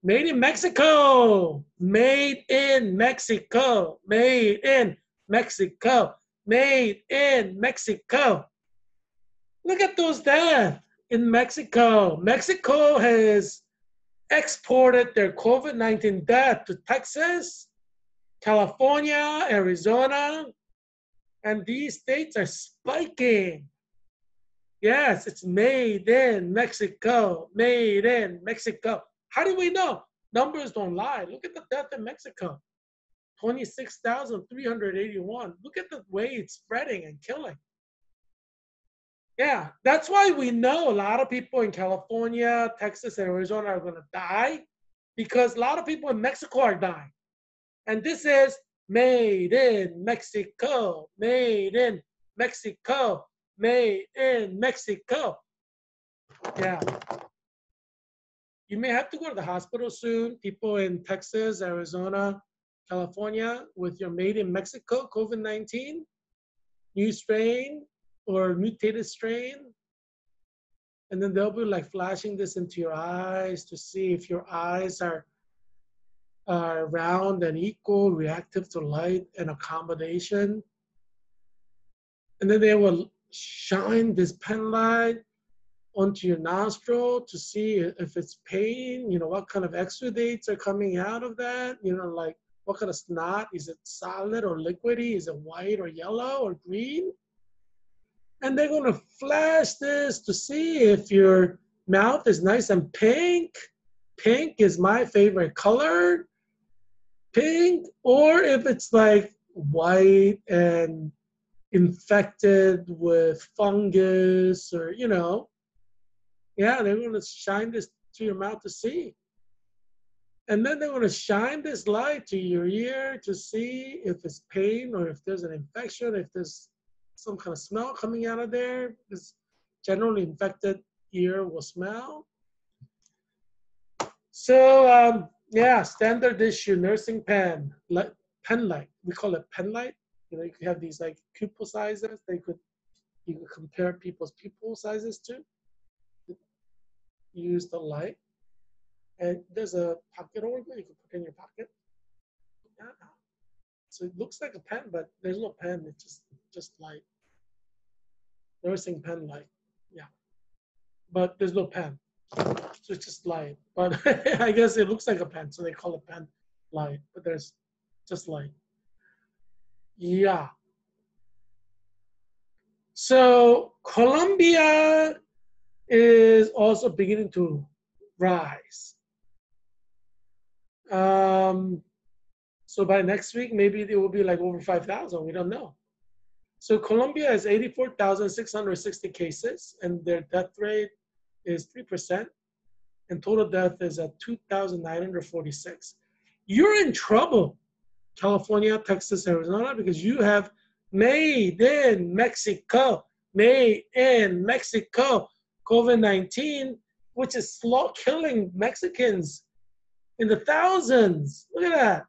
Made in Mexico, made in Mexico, made in Mexico, made in Mexico. Look at those deaths in Mexico. Mexico has exported their COVID-19 death to Texas, California, Arizona, and these states are spiking. Yes, it's made in Mexico, made in Mexico. How do we know? Numbers don't lie. Look at the death in Mexico, 26,381. Look at the way it's spreading and killing. Yeah, that's why we know a lot of people in California, Texas, and Arizona are going to die, because a lot of people in Mexico are dying. And this is made in Mexico, made in Mexico, made in Mexico. Yeah. You may have to go to the hospital soon, people in Texas, Arizona, California, with your made in Mexico COVID-19, new strain or mutated strain. And then they'll be like flashing this into your eyes to see if your eyes are round and equal, reactive to light and accommodation. And then they will shine this pen light onto your nostril to see if it's pain, you know, what kind of exudates are coming out of that, you know, like what kind of snot, is it solid or liquidy, is it white or yellow or green? And they're gonna flash this to see if your mouth is nice and pink. Pink is my favorite color, pink, or if it's like white and infected with fungus or, you know, yeah, they're going to shine this to your mouth to see. And then they're going to shine this light to your ear to see if it's pain or if there's an infection, if there's some kind of smell coming out of there. Because generally infected ear will smell. So, yeah, standard issue, nursing pen light. We call it pen light. You know, you could have these like pupil sizes. You could compare people's pupil sizes to. Use the light, and there's a pocket over there you can put in your pocket. Yeah. So it looks like a pen, but there's no pen. It's just light. Nursing pen light. Yeah, but there's no pen, so it's just light. But I guess it looks like a pen, so they call it pen light. But there's just light. Yeah. So Colombia is also beginning to rise. So by next week, maybe it will be like over 5,000. We don't know. So Colombia has 84,660 cases, and their death rate is 3%, and total death is at 2,946. You're in trouble, California, Texas, Arizona, because you have made in Mexico, made in Mexico COVID-19, which is killing Mexicans in the thousands. Look at that.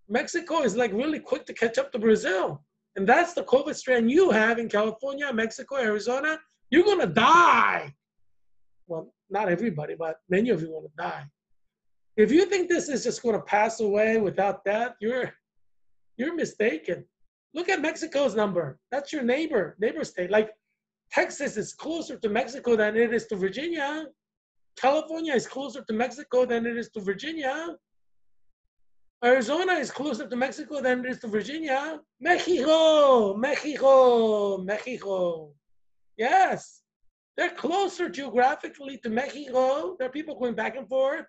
Mexico is like really quick to catch up to Brazil. And that's the COVID strain you have in California, Mexico, Arizona, You're gonna die. Well, not everybody, but many of you are gonna die. If you think this is just gonna pass away without that, you're mistaken. Look at Mexico's number. That's your neighbor state. Like Texas is closer to Mexico than it is to Virginia. California is closer to Mexico than it is to Virginia. Arizona is closer to Mexico than it is to Virginia. Mexico, Mexico, Mexico. Yes, they're closer geographically to Mexico. There are people going back and forth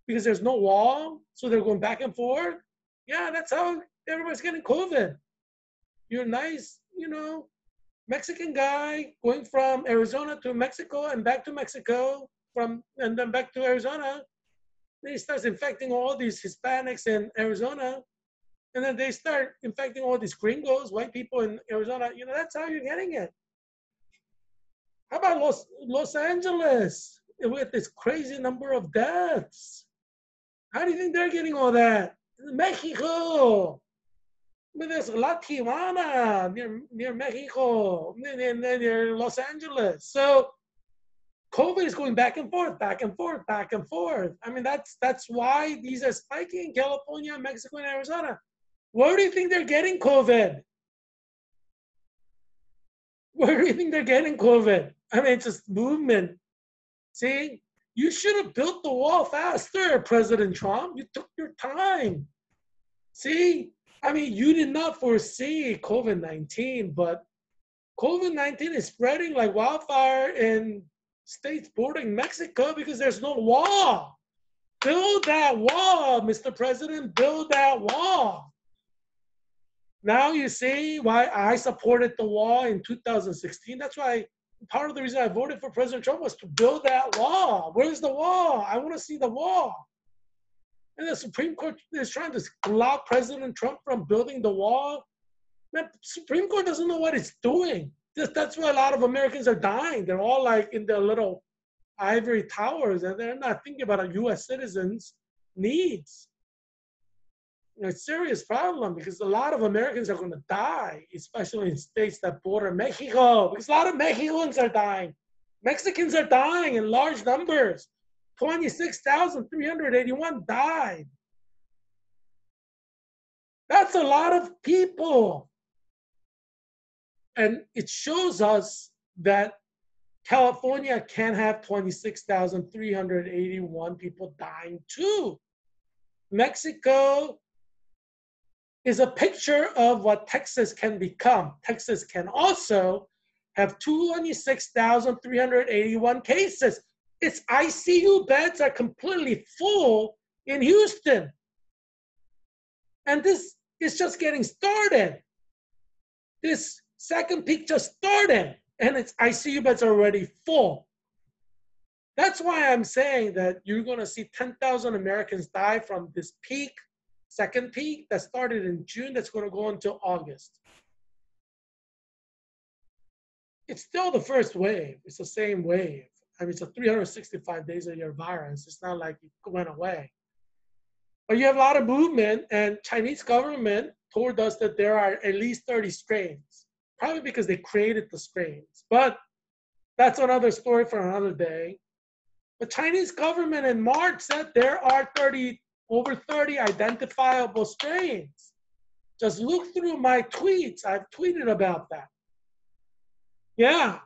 because there's no wall, so they're going back and forth. Yeah, that's how everybody's getting COVID. You're nice, Mexican guy going from Arizona to Mexico and back to Mexico, and then back to Arizona. Then he starts infecting all these Hispanics in Arizona, and then they start infecting all these gringos, white people in Arizona. That's how you're getting it. How about Los Angeles with this crazy number of deaths? How do you think they're getting all that? Mexico, with this La Tijuana near Mexico, near Los Angeles. So COVID is going back and forth, back and forth, back and forth. I mean, that's why these are spiking in California, Mexico, and Arizona. Where do you think they're getting COVID? Where do you think they're getting COVID? I mean, it's just movement. See, you should have built the wall faster, President Trump. You took your time. See, I mean, you did not foresee COVID-19, but COVID-19 is spreading like wildfire in states bordering Mexico because there's no wall. Build that wall, Mr. President, build that wall. Now you see why I supported the wall in 2016. That's why part of the reason I voted for President Trump was to build that wall. Where's the wall? I want to see the wall. And the Supreme Court is trying to block President Trump from building the wall. Man, Supreme Court doesn't know what it's doing. That's why a lot of Americans are dying. They're all like in their little ivory towers, and they're not thinking about a U.S. citizens' needs. It's a serious problem because a lot of Americans are going to die, especially in states that border Mexico, because a lot of Mexicans are dying. Mexicans are dying in large numbers. 26,381 died. That's a lot of people. And it shows us that California can have 26,381 people dying too. Mexico is a picture of what Texas can become. Texas can also have 26,381 cases. Its ICU beds are completely full in Houston. And this is just getting started. This second peak just started, and its ICU beds are already full. That's why I'm saying that you're going to see 10,000 Americans die from this peak, second peak that started in June that's going to go until August. It's still the first wave. It's the same wave. I mean, it's a 365 days a year virus. It's not like it went away. But you have a lot of movement, and Chinese government told us that there are at least 30 strains, probably because they created the strains. But that's another story for another day. The Chinese government in March said there are over 30 identifiable strains. Just look through my tweets. I've tweeted about that. Yeah.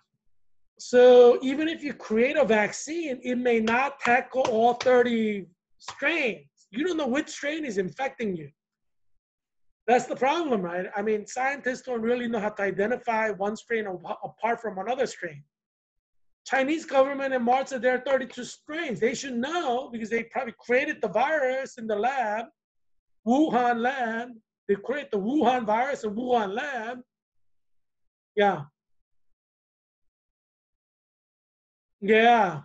So even if you create a vaccine, it may not tackle all 30 strains. You don't know which strain is infecting you. That's the problem, right? I mean, scientists don't really know how to identify one strain apart from another strain. Chinese government in March said there are 32 strains. They should know because they probably created the virus in the lab, Wuhan lab. They create the Wuhan virus in Wuhan lab. Yeah. Yeah.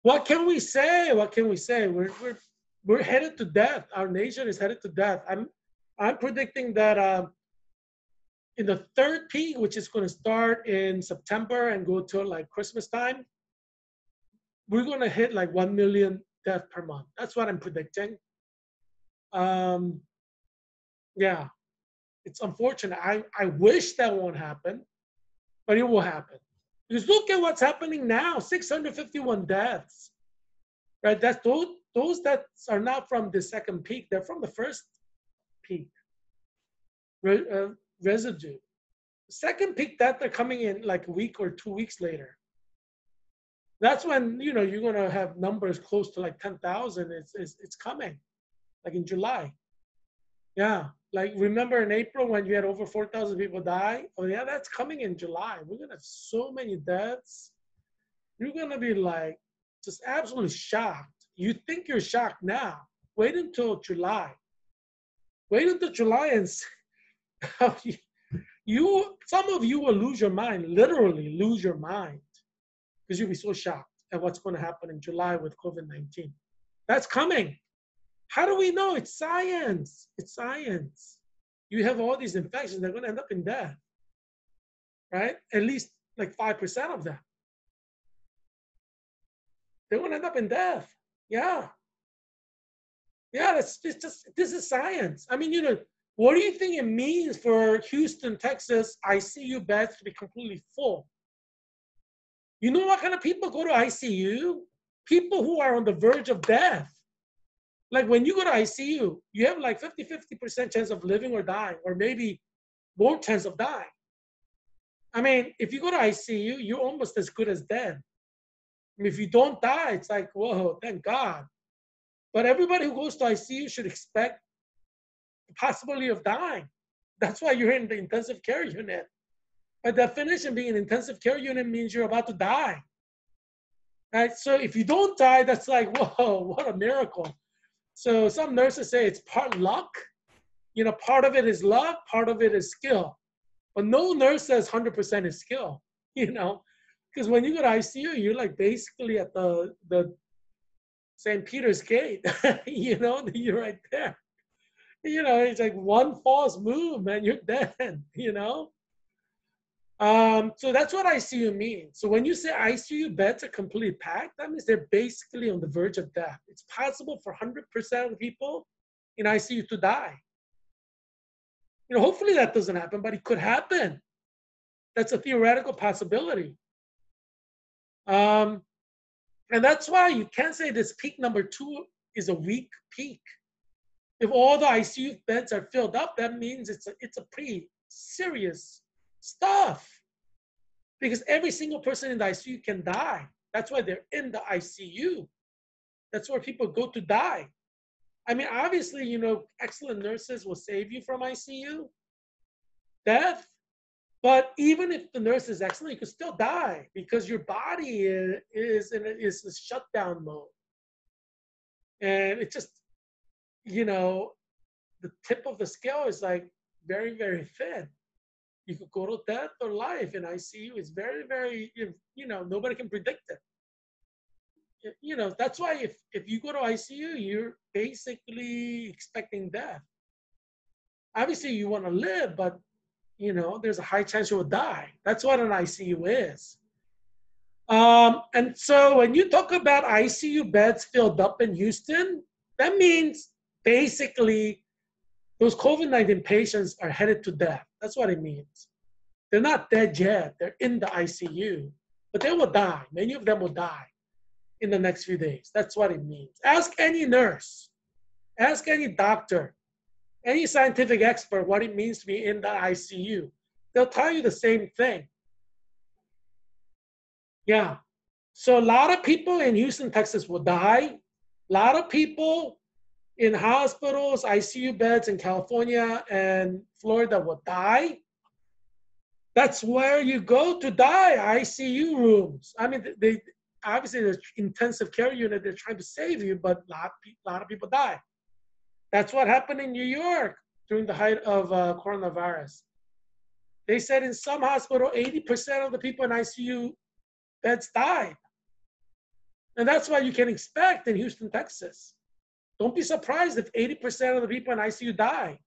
What can we say? What can we say? We're headed to death. Our nation is headed to death. I'm predicting that in the third peak, which is going to start in September and go till like Christmas time, we're going to hit like 1 million deaths per month. That's what I'm predicting. Yeah, it's unfortunate. I wish that won't happen. but it will happen. Because look at what's happening now, 651 deaths, right? That's those deaths are not from the second peak, they're from the first peak residue. Second peak death are coming in like a week or 2 weeks later. That's when, you know, you're gonna have numbers close to like 10,000. It's coming, like in July. Yeah, like remember in April when you had over 4,000 people die? Oh yeah, that's coming in July. We're gonna have so many deaths. You're gonna be like just absolutely shocked. You think you're shocked now. Wait until July. Wait until July and see how some of you will lose your mind, literally lose your mind, because you'll be so shocked at what's going to happen in July with COVID-19. That's coming. How do we know? It's science. It's science. You have all these infections, they're going to end up in death, right? At least like 5% of them. They're going to end up in death. Yeah. Yeah, this is science. I mean, you know, what do you think it means for Houston, Texas, ICU beds to be completely full? You know what kind of people go to ICU? People who are on the verge of death. Like when you go to ICU, you have like 50% chance of living or dying, or maybe more chance of dying. I mean, if you go to ICU, you're almost as good as dead. I mean, if you don't die, it's like, whoa, thank God. But everybody who goes to ICU should expect the possibility of dying. That's why you're in the intensive care unit. By definition, being an intensive care unit means you're about to die. Right? So if you don't die, that's like, whoa, what a miracle. So some nurses say it's part luck. You know, part of it is luck, part of it is skill. But no nurse says 100% is skill, you know, because when you go to ICU, you're like basically at the St. Peter's Gate, you know, you're right there. You know, it's like one false move, man, you're dead, you know? So that's what ICU means. So when you say ICU beds are completely packed, that means they're basically on the verge of death. It's possible for 100% of people in ICU to die. You know, hopefully that doesn't happen, but it could happen. That's a theoretical possibility. And that's why you can't say this peak number 2 is a weak peak. If all the ICU beds are filled up, that means it's a pretty serious stuff. Because every single person in the ICU can die. That's why they're in the ICU. That's where people go to die. I mean, obviously, you know, excellent nurses will save you from ICU death. But even if the nurse is excellent, you could still die because your body is in a shutdown mode. And it just, you know, the tip of the scale is like very, very thin. You could go to death or life in ICU. It's very, very, you know, nobody can predict it. You know, that's why if you go to ICU, you're basically expecting death. Obviously, you want to live, but, you know, there's a high chance you will die. That's what an ICU is. And so when you talk about ICU beds filled up in Houston, that means basically those COVID-19 patients are headed to death. That's what it means. They're not dead yet. They're in the ICU, but they will die. Many of them will die in the next few days. That's what it means. Ask any nurse, ask any doctor, any scientific expert what it means to be in the ICU. They'll tell you the same thing. Yeah. So a lot of people in Houston, Texas will die. A lot of people in hospitals, ICU beds in California and Florida will die. That's where you go to die, ICU rooms. I mean, they obviously the intensive care unit, they're trying to save you, but a lot of people die. That's what happened in New York during the height of coronavirus. They said in some hospital, 80% of the people in ICU beds died. And that's what you can expect in Houston, Texas. Don't be surprised if 80% of the people in ICU die.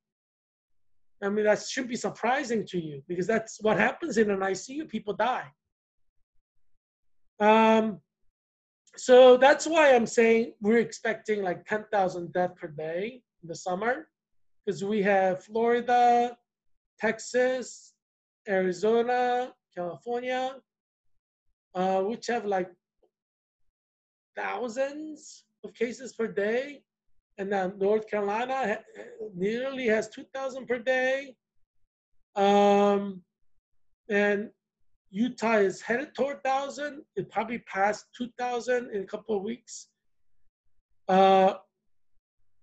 I mean, that shouldn't be surprising to you because that's what happens in an ICU, people die. So that's why I'm saying we're expecting like 10,000 deaths per day in the summer because we have Florida, Texas, Arizona, California, which have like thousands of cases per day. And then North Carolina nearly has 2,000 per day. And Utah is headed toward 1,000. It probably passed 2,000 in a couple of weeks.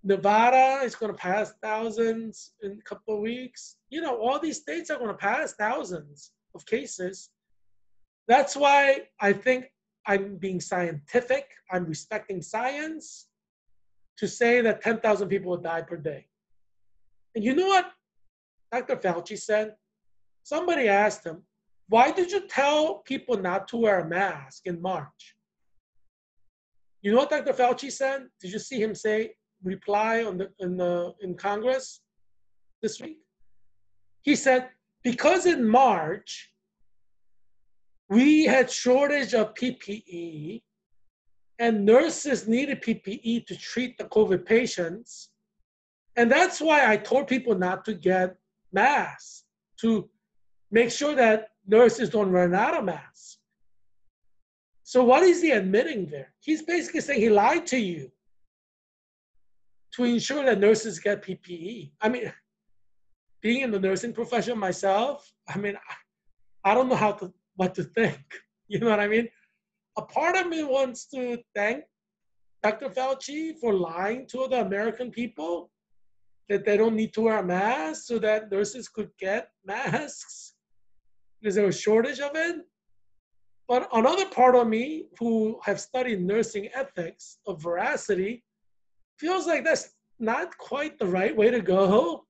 Nevada is going to pass thousands in a couple of weeks. You know, all these states are going to pass thousands of cases. That's why I think I'm being scientific. I'm respecting science to say that 10,000 people will die per day. And you know what Dr. Fauci said? Somebody asked him, why did you tell people not to wear a mask in March? You know what Dr. Fauci said? Did you see him reply in Congress this week? He said, because in March, we had shortage of PPE and nurses needed PPE to treat the COVID patients. And that's why I told people not to get masks, to make sure that nurses don't run out of masks. So what is he admitting there? He's basically saying he lied to you to ensure that nurses get PPE. I mean, being in the nursing profession myself, I mean, I don't know what to think. You know what I mean? A part of me wants to thank Dr. Fauci for lying to the American people that they don't need to wear a mask so that nurses could get masks because there was a shortage of it. But another part of me who have studied nursing ethics of veracity feels like that's not quite the right way to go,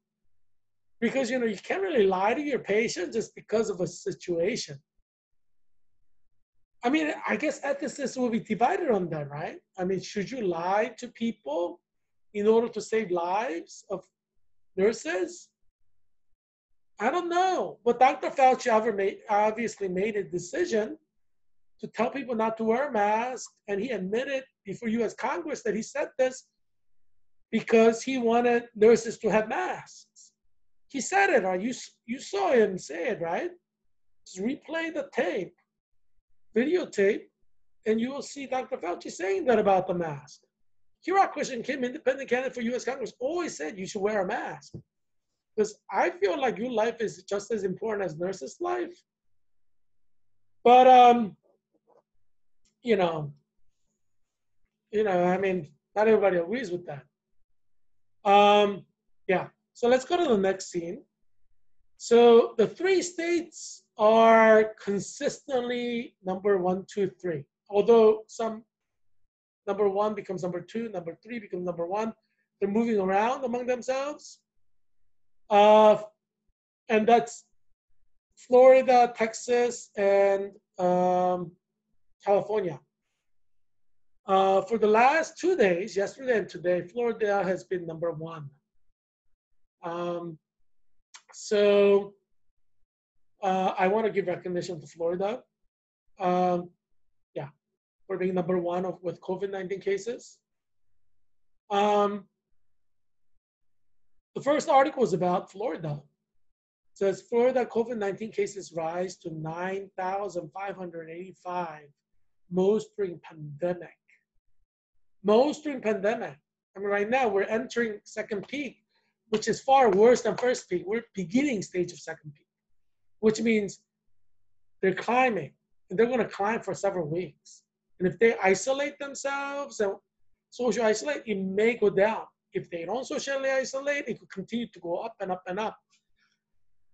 because you can't really lie to your patient just because of a situation. I mean, I guess ethicists will be divided on that, right? I mean, should you lie to people in order to save lives of nurses? I don't know. But Dr. Fauci obviously made a decision to tell people not to wear a mask, and he admitted before U.S. Congress that he said this because he wanted nurses to have masks. He said it, or you saw him say it, right? Just replay the tape, videotape, and you will see Dr. Fauci saying that about the mask. Heerak Christian Kim, independent candidate for U.S. Congress, always said you should wear a mask. Because I feel like your life is just as important as nurses' life. But, I mean, not everybody agrees with that. Yeah, so let's go to the next scene. So the 3 states are consistently number 1, 2, 3. Although some number 1 becomes number 2, number 3 becomes number 1. They're moving around among themselves. And that's Florida, Texas, and California. For the last 2 days, yesterday and today, Florida has been number 1. So I want to give recognition to Florida. Yeah, for being number 1 with COVID-19 cases. The first article was about Florida. It says Florida COVID-19 cases rise to 9,585, most during pandemic. Most during pandemic. I mean, right now we're entering second peak, which is far worse than first peak. We're beginning stage of second peak, which means they're climbing, and they're going to climb for several weeks. And if they isolate themselves and social isolate, it may go down. If they don't socially isolate, it could continue to go up and up and up.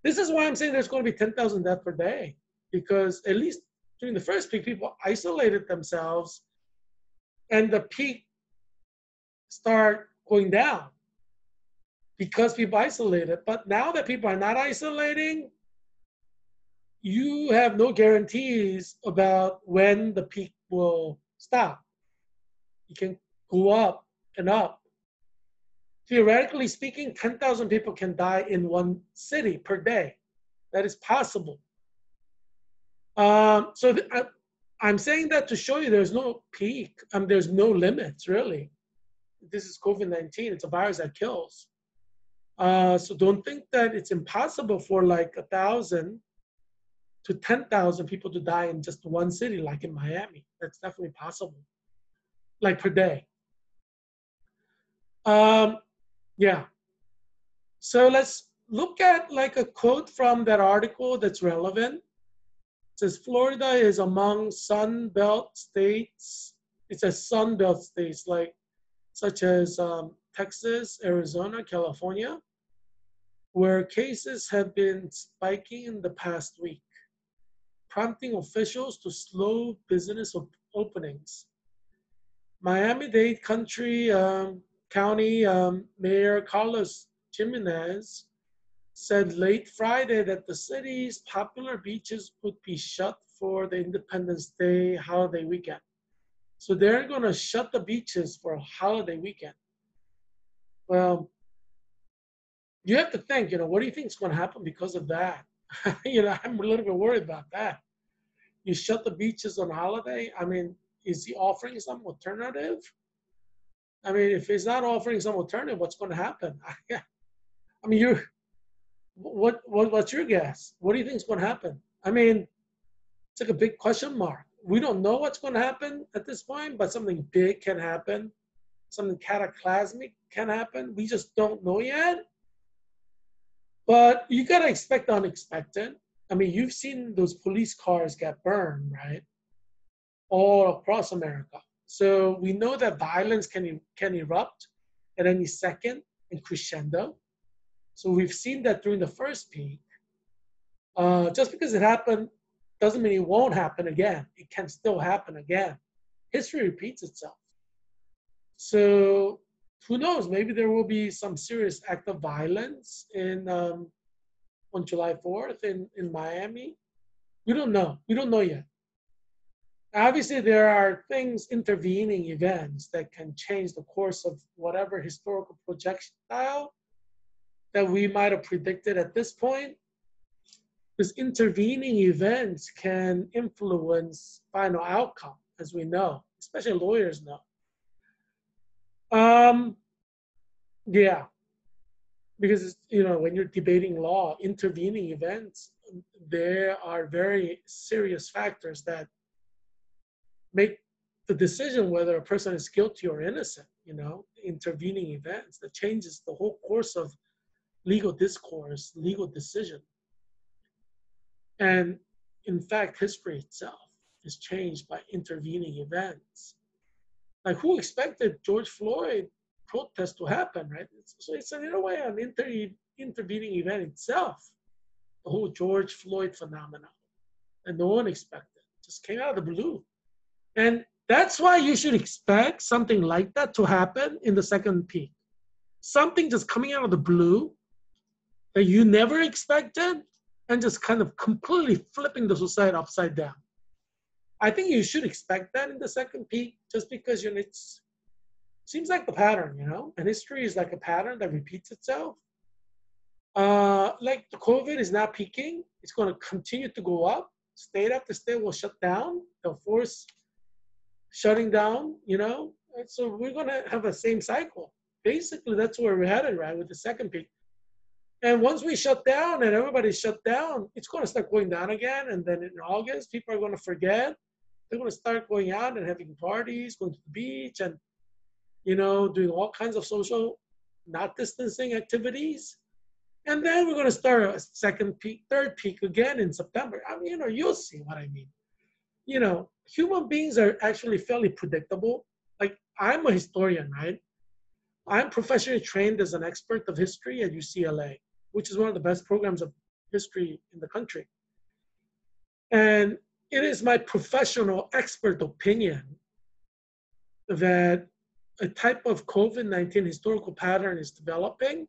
This is why I'm saying there's going to be 10,000 deaths per day, because at least during the first peak, people isolated themselves, and the peak start going down because people isolated. But now that people are not isolating, you have no guarantees about when the peak will stop. It can go up and up. Theoretically speaking, 10,000 people can die in one city per day. That is possible. I'm saying that to show you there's no peak. There's no limits, really. This is COVID-19. It's a virus that kills. So don't think that it's impossible for like 1,000 to 10,000 people to die in just one city, like in Miami. That's definitely possible, like per day. Um, yeah. So let's look at like a quote from that article that's relevant. It says Florida is among Sun Belt states. It says Sun Belt states like such as Texas, Arizona, California, where cases have been spiking in the past week, prompting officials to slow business openings. Miami-Dade County Mayor Carlos Jimenez said late Friday that the city's popular beaches would be shut for the Independence Day holiday weekend. So they're going to shut the beaches for a holiday weekend. Well, you have to think, what do you think is going to happen because of that? I'm a little bit worried about that. You shut the beaches on holiday. I mean, is he offering some alternative? I mean, if he's not offering some alternative, what's going to happen? I mean, what's your guess? What do you think is going to happen? I mean, it's like a big question mark. We don't know what's going to happen at this point, but something big can happen. Something cataclysmic can happen. We just don't know yet. But you got to expect the unexpected. I mean, you've seen those police cars get burned, right? All across America. So we know that violence can erupt at any second and crescendo. So we've seen that during the first peak. Just because it happened doesn't mean it won't happen again. It can still happen again. History repeats itself. So who knows? Maybe there will be some serious act of violence on July 4th in Miami. We don't know. We don't know yet. Obviously, there are things, intervening events that can change the course of whatever historical projectile that we might have predicted at this point. Because intervening events can influence final outcome, as we know, especially lawyers know. Yeah, because when you're debating law, intervening events, there are very serious factors that make the decision whether a person is guilty or innocent. Intervening events that changes the whole course of legal discourse, legal decision. And in fact, history itself is changed by intervening events. Like, who expected George Floyd protest to happen, right? So it's in a way an intervening event itself, the whole George Floyd phenomenon that no one expected, just came out of the blue. And that's why you should expect something like that to happen in the second peak. Something just coming out of the blue that you never expected and just kind of completely flipping the society upside down. I think you should expect that in the second peak, just because it seems like the pattern, and history is like a pattern that repeats itself. Like the COVID is now peaking. It's going to continue to go up. State after state will shut down. They'll force shutting down, And so we're going to have the same cycle. Basically, that's where we're headed, right, with the second peak. And once we shut down and everybody's shut down, it's going to start going down again. And then in August, people are going to forget. They're going to start going out and having parties, going to the beach, and, doing all kinds of social, not distancing activities. And then we're going to start a second peak, third peak again in September. I mean, you'll see what I mean. Human beings are actually fairly predictable. Like, I'm a historian, right? I'm professionally trained as an expert of history at UCLA, which is one of the best programs of history in the country. And it is my professional expert opinion that a type of COVID-19 historical pattern is developing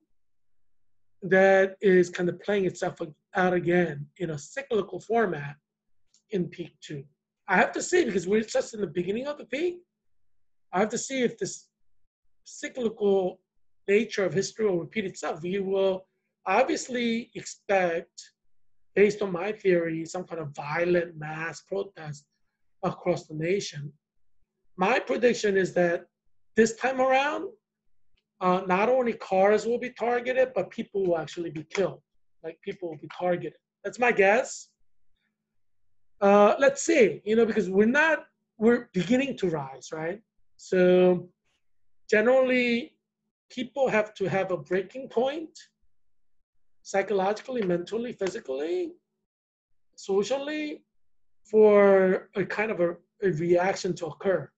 that is kind of playing itself out again in a cyclical format in peak 2. I have to see, because we're just in the beginning of the peak. I have to see if this cyclical nature of history will repeat itself. We will obviously expect, based on my theory, some kind of violent mass protest across the nation. My prediction is that this time around, not only cars will be targeted, but people will actually be killed. Like, people will be targeted. That's my guess. let's say, because we're beginning to rise, right? So generally, people have to have a breaking point psychologically, mentally, physically, socially, for a kind of a reaction to occur.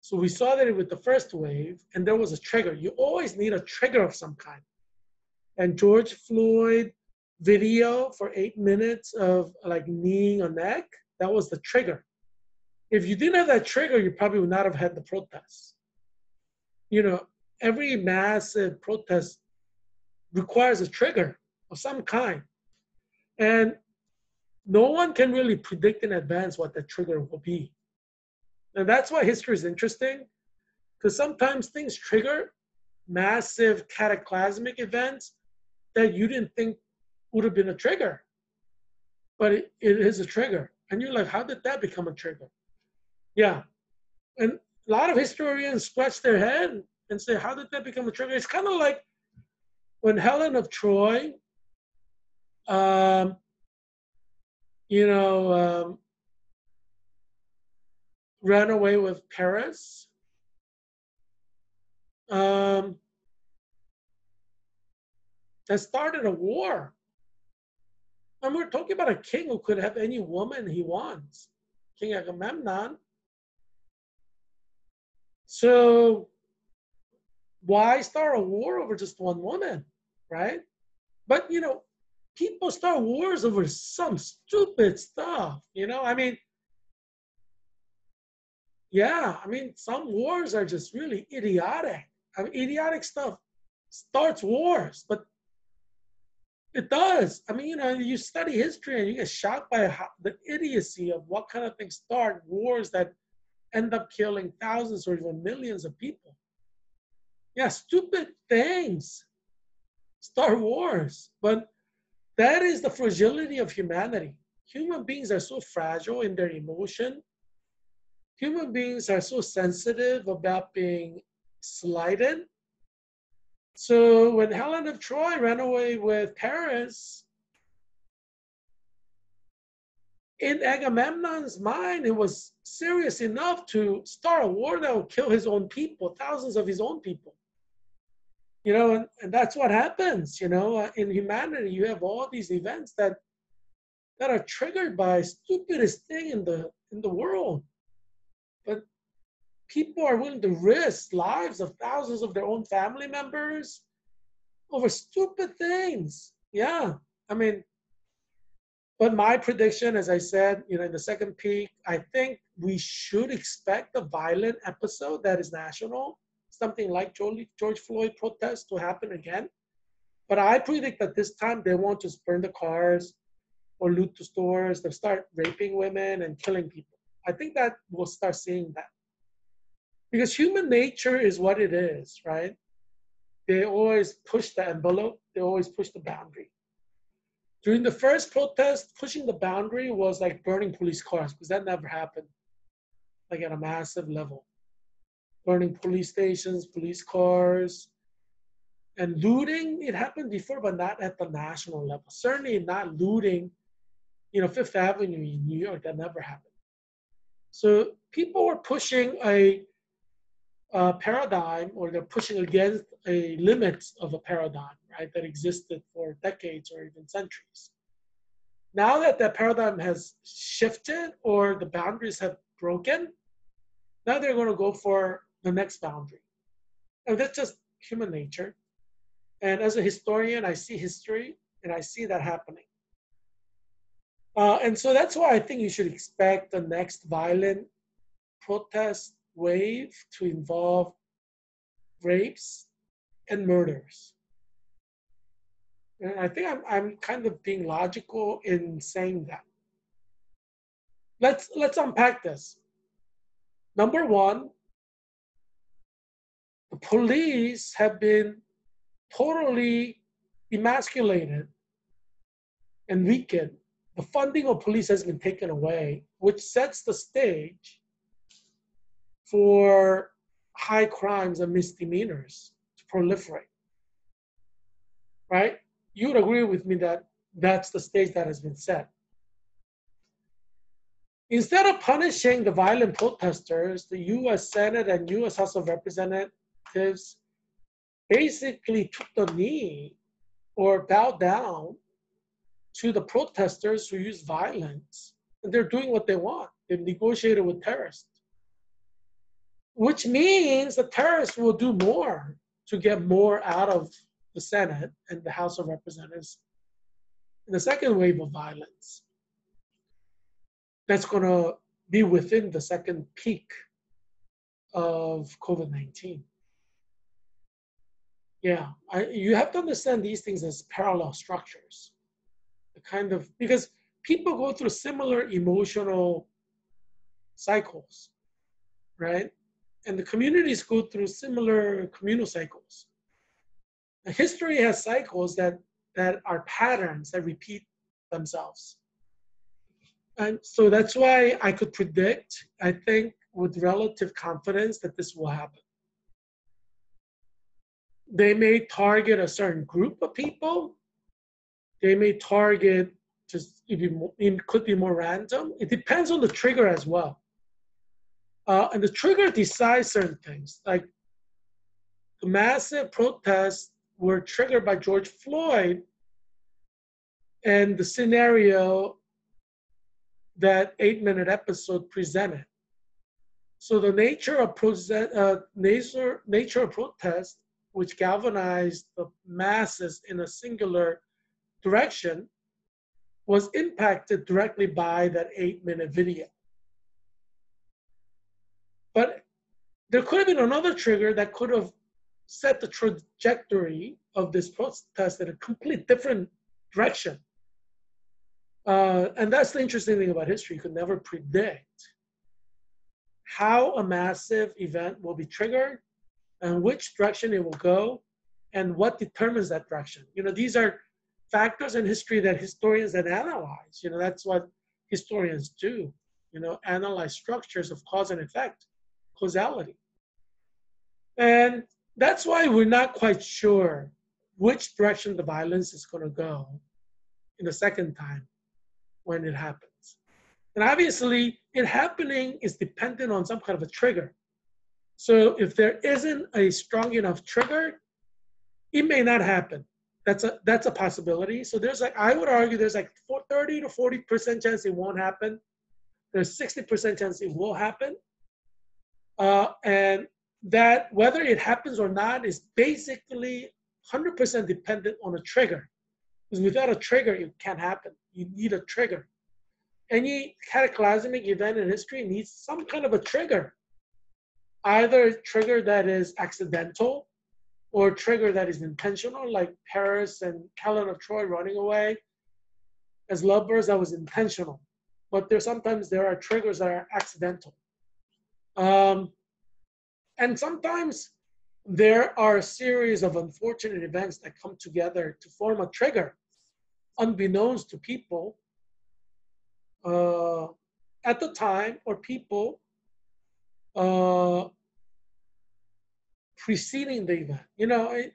So we saw that with the first wave, and there was a trigger. You always need a trigger of some kind. And George Floyd video for 8 minutes of like kneeing a neck, that was the trigger. If you didn't have that trigger, you probably would not have had the protests. Every massive protest requires a trigger of some kind. And no one can really predict in advance what the trigger will be. And that's why history is interesting, because sometimes things trigger massive cataclysmic events that you didn't think would have been a trigger. But it is a trigger. And you're like, how did that become a trigger? Yeah. And a lot of historians scratch their head and say, how did that become a trigger? It's kind of like when Helen of Troy, you know, ran away with Paris. That started a war. And we're talking about a king who could have any woman he wants, King Agamemnon. So why start a war over just one woman, right? But, people start wars over some stupid stuff, I mean, yeah, I mean, some wars are just really idiotic. I mean, idiotic stuff starts wars, but it does. I mean, you study history and you get shocked by the idiocy of what kind of things start wars that end up killing thousands or even millions of people. Yeah, stupid things start wars, but that is the fragility of humanity. Human beings are so fragile in their emotion. Human beings are so sensitive about being slighted. So when Helen of Troy ran away with Paris, in Agamemnon's mind, it was serious enough to start a war that would kill his own people, thousands of his own people. And that's what happens, in humanity. You have all these events that are triggered by stupidest thing in the world. But people are willing to risk lives of thousands of their own family members over stupid things. Yeah. I mean, but my prediction, as I said, in the second peak, I think we should expect a violent episode that is national, something like George Floyd protests to happen again. But I predict that this time they won't just burn the cars or loot the stores. They'll start raping women and killing people. I think that we'll start seeing that. Because human nature is what it is, right? They always push the envelope. They always push the boundary. During the first protest, pushing the boundary was like burning police cars, because that never happened, like at a massive level. Burning police stations, police cars, and looting, it happened before, but not at the national level. Certainly not looting, Fifth Avenue in New York, that never happened. So people were pushing a paradigm, or they're pushing against a limits of a paradigm, right, that existed for decades or even centuries. Now that that paradigm has shifted or the boundaries have broken, now they're going to go for the next boundary. And that's just human nature. And as a historian, I see history and I see that happening. And so that's why I think you should expect the next violent protest wave to involve rapes and murders. And I think I'm kind of being logical in saying that. Let's unpack this. Number one, the police have been totally emasculated and weakened. The funding of police has been taken away, which sets the stage for high crimes and misdemeanors to proliferate. Right? You would agree with me that that's the stage that has been set. Instead of punishing the violent protesters, the US Senate and US House of Representatives basically took the knee or bowed down to the protesters who used violence. And they're doing what they want. They've negotiated with terrorists, which means the terrorists will do more to get more out of the Senate and the House of Representatives in the second wave of violence. That's going to be within the second peak of COVID-19. Yeah, you have to understand these things as parallel structures. The kind of, because people go through similar emotional cycles, right? And the communities go through similar communal cycles. History has cycles that are patterns that repeat themselves. And so that's why I could predict, I think, with relative confidence that this will happen. They may target a certain group of people. They may target just, it could be more random. It depends on the trigger as well. And the trigger decides certain things. Like the massive protests were triggered by George Floyd and the scenario that 8-minute episode presented. So the nature of protest, which galvanized the masses in a singular direction, was impacted directly by that 8-minute video. But there could have been another trigger that could have set the trajectory of this protest in a complete different direction. And that's the interesting thing about history. You could never predict how a massive event will be triggered and which direction it will go and what determines that direction. These are factors in history that historians then analyze. That's what historians do, analyze structures of cause and effect, causality. And that's why we're not quite sure which direction the violence is going to go in the second time when it happens. And obviously, it happening is dependent on some kind of a trigger. So if there isn't a strong enough trigger, it may not happen. That's a possibility. So I would argue there's 30 to 40% chance it won't happen. There's 60% chance it will happen. And that whether it happens or not is basically 100% dependent on a trigger. Because without a trigger, it can't happen. You need a trigger. Any cataclysmic event in history needs some kind of a trigger. Either a trigger that is accidental or a trigger that is intentional, like Paris and Helen of Troy running away as lovebirds. That was intentional. But sometimes there are triggers that are accidental. And sometimes there are a series of unfortunate events that come together to form a trigger, unbeknownst to people at the time, or people preceding the event.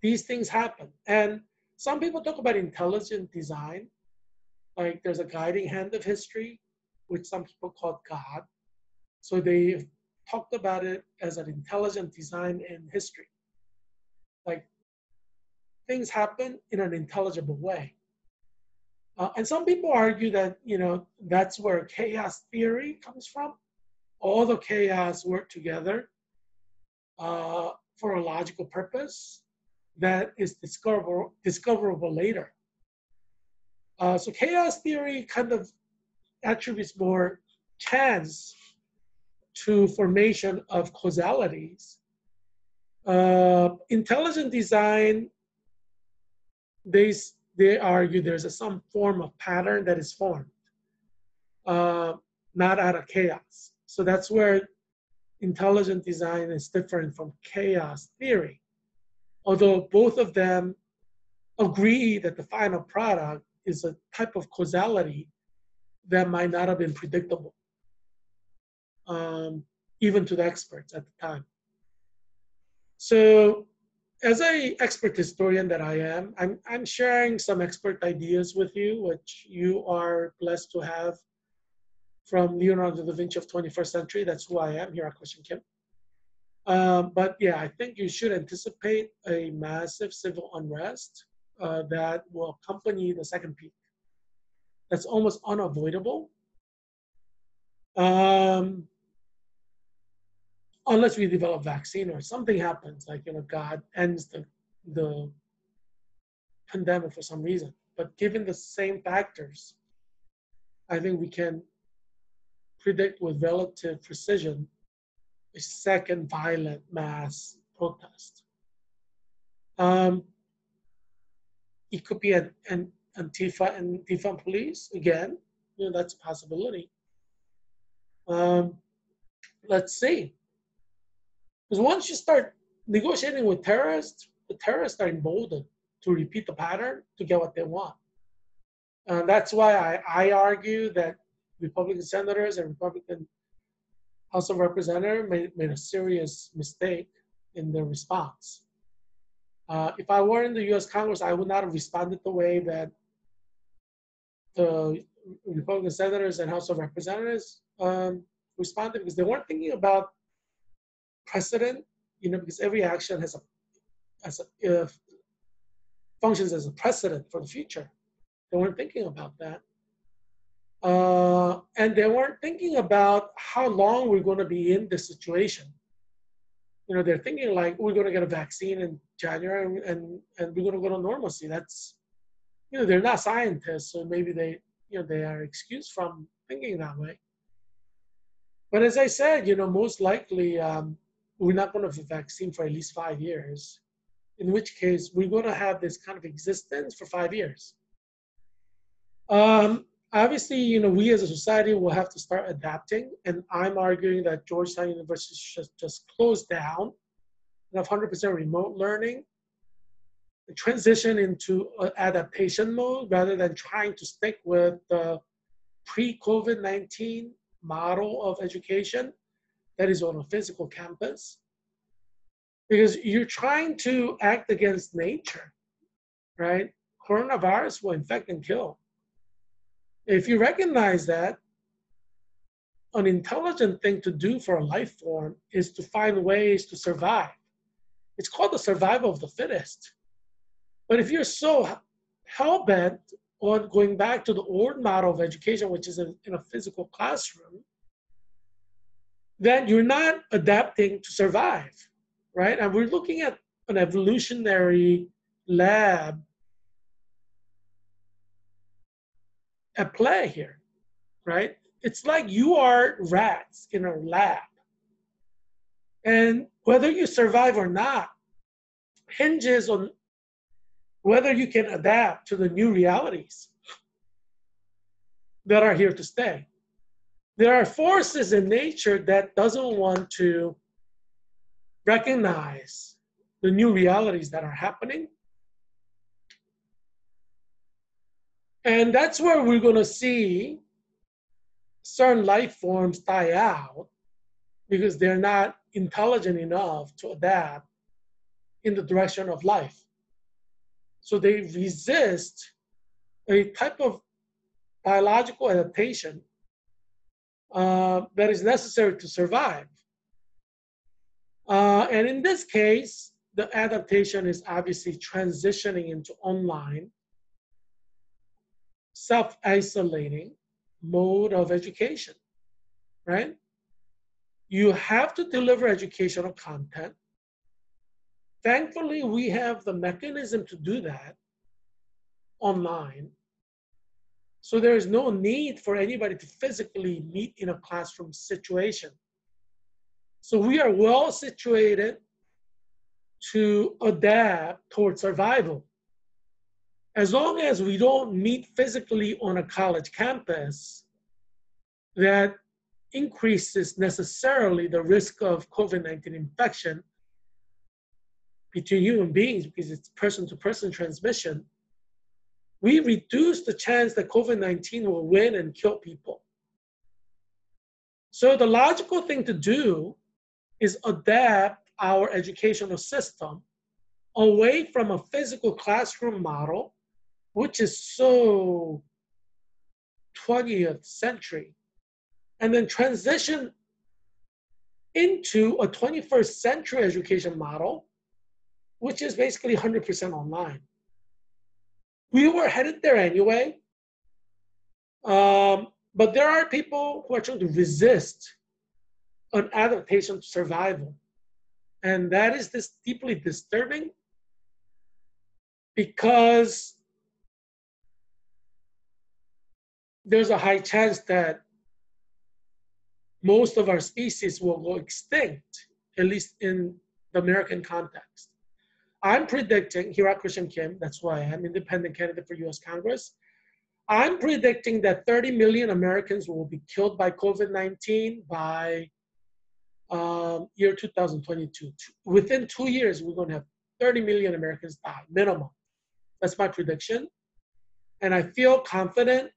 These things happen. And some people talk about intelligent design, like there's a guiding hand of history, which some people call God. So they talked about it as an intelligent design in history. Like things happen in an intelligible way. And some people argue that, that's where chaos theory comes from. All the chaos work together for a logical purpose that is discoverable later. So chaos theory kind of attributes more chance to formation of causalities. Intelligent design, they argue there's some form of pattern that is formed, not out of chaos. So that's where intelligent design is different from chaos theory. Although both of them agree that the final product is a type of causality that might not have been predictable, even to the experts at the time. So as a expert historian that I am, I'm sharing some expert ideas with you, which you are blessed to have from Leonardo da Vinci of 21st century. That's who I am, Heerak Kim. But yeah, I think you should anticipate a massive civil unrest that will accompany the second peak. That's almost unavoidable, um, unless we develop vaccine or something happens, like God ends the pandemic for some reason. But given the same factors, I think we can predict with relative precision a second violent mass protest. Um, it could be an Antifa and defund police again. That's a possibility. Um, let's see. Because once you start negotiating with terrorists, the terrorists are emboldened to repeat the pattern to get what they want. And that's why I argue that Republican senators and Republican House of Representatives made a serious mistake in their response. If I were in the US Congress, I would not have responded the way that the Republican senators and House of Representatives responded, because they weren't thinking about precedent, because every action functions as a precedent for the future. They weren't thinking about that. And they weren't thinking about how long we're going to be in this situation. They're thinking like we're going to get a vaccine in January and we're going to go to normalcy. That's, they're not scientists, so maybe they are excused from thinking that way. But as I said, most likely we're not going to have a vaccine for at least 5 years, in which case we're going to have this kind of existence for 5 years. Obviously, we as a society will have to start adapting, and I'm arguing that Georgetown University should just close down and have 100% remote learning, and transition into adaptation mode rather than trying to stick with the pre-COVID-19 model of education that is on a physical campus. Because you're trying to act against nature, right? Coronavirus will infect and kill. If you recognize that, an intelligent thing to do for a life form is to find ways to survive. It's called the survival of the fittest. But if you're so hell-bent on going back to the old model of education, which is in a physical classroom, then you're not adapting to survive, right? And we're looking at an evolutionary lab at play here, right? It's like you are rats in a lab. And whether you survive or not hinges on whether you can adapt to the new realities that are here to stay. There are forces in nature that doesn't want to recognize the new realities that are happening. And that's where we're going to see certain life forms die out because they're not intelligent enough to adapt in the direction of life. So they resist a type of biological adaptation that is necessary to survive. And in this case, the adaptation is obviously transitioning into online, self-isolating mode of education, right? You have to deliver educational content. Thankfully, we have the mechanism to do that online. So there is no need for anybody to physically meet in a classroom situation. So we are well situated to adapt towards survival. As long as we don't meet physically on a college campus, that increases necessarily the risk of COVID-19 infection between human beings because it's person-to-person transmission. We reduce the chance that COVID-19 will win and kill people. So the logical thing to do is adapt our educational system away from a physical classroom model, which is so 20th century, and then transition into a 21st century education model, which is basically 100% online. We were headed there anyway, but there are people who are trying to resist an adaptation to survival. And that is this deeply disturbing because there's a high chance that most of our species will go extinct, at least in the American context. I'm predicting, Heerak Christian Kim, that's why I'm independent candidate for US Congress. I'm predicting that 30 million Americans will be killed by COVID-19 by year 2022. Within 2 years, we're going to have 30 million Americans die, minimum. That's my prediction. And I feel confident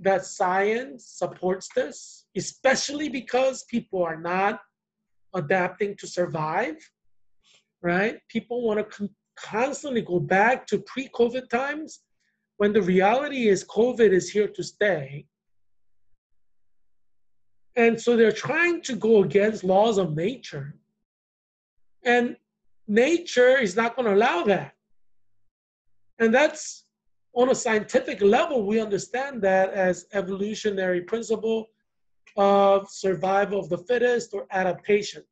that science supports this, especially because people are not adapting to survive, right? People want to constantly go back to pre-COVID times when the reality is COVID is here to stay. And so they're trying to go against laws of nature. And nature is not going to allow that. And that's on a scientific level, we understand that as evolutionary principle of survival of the fittest or adaptation.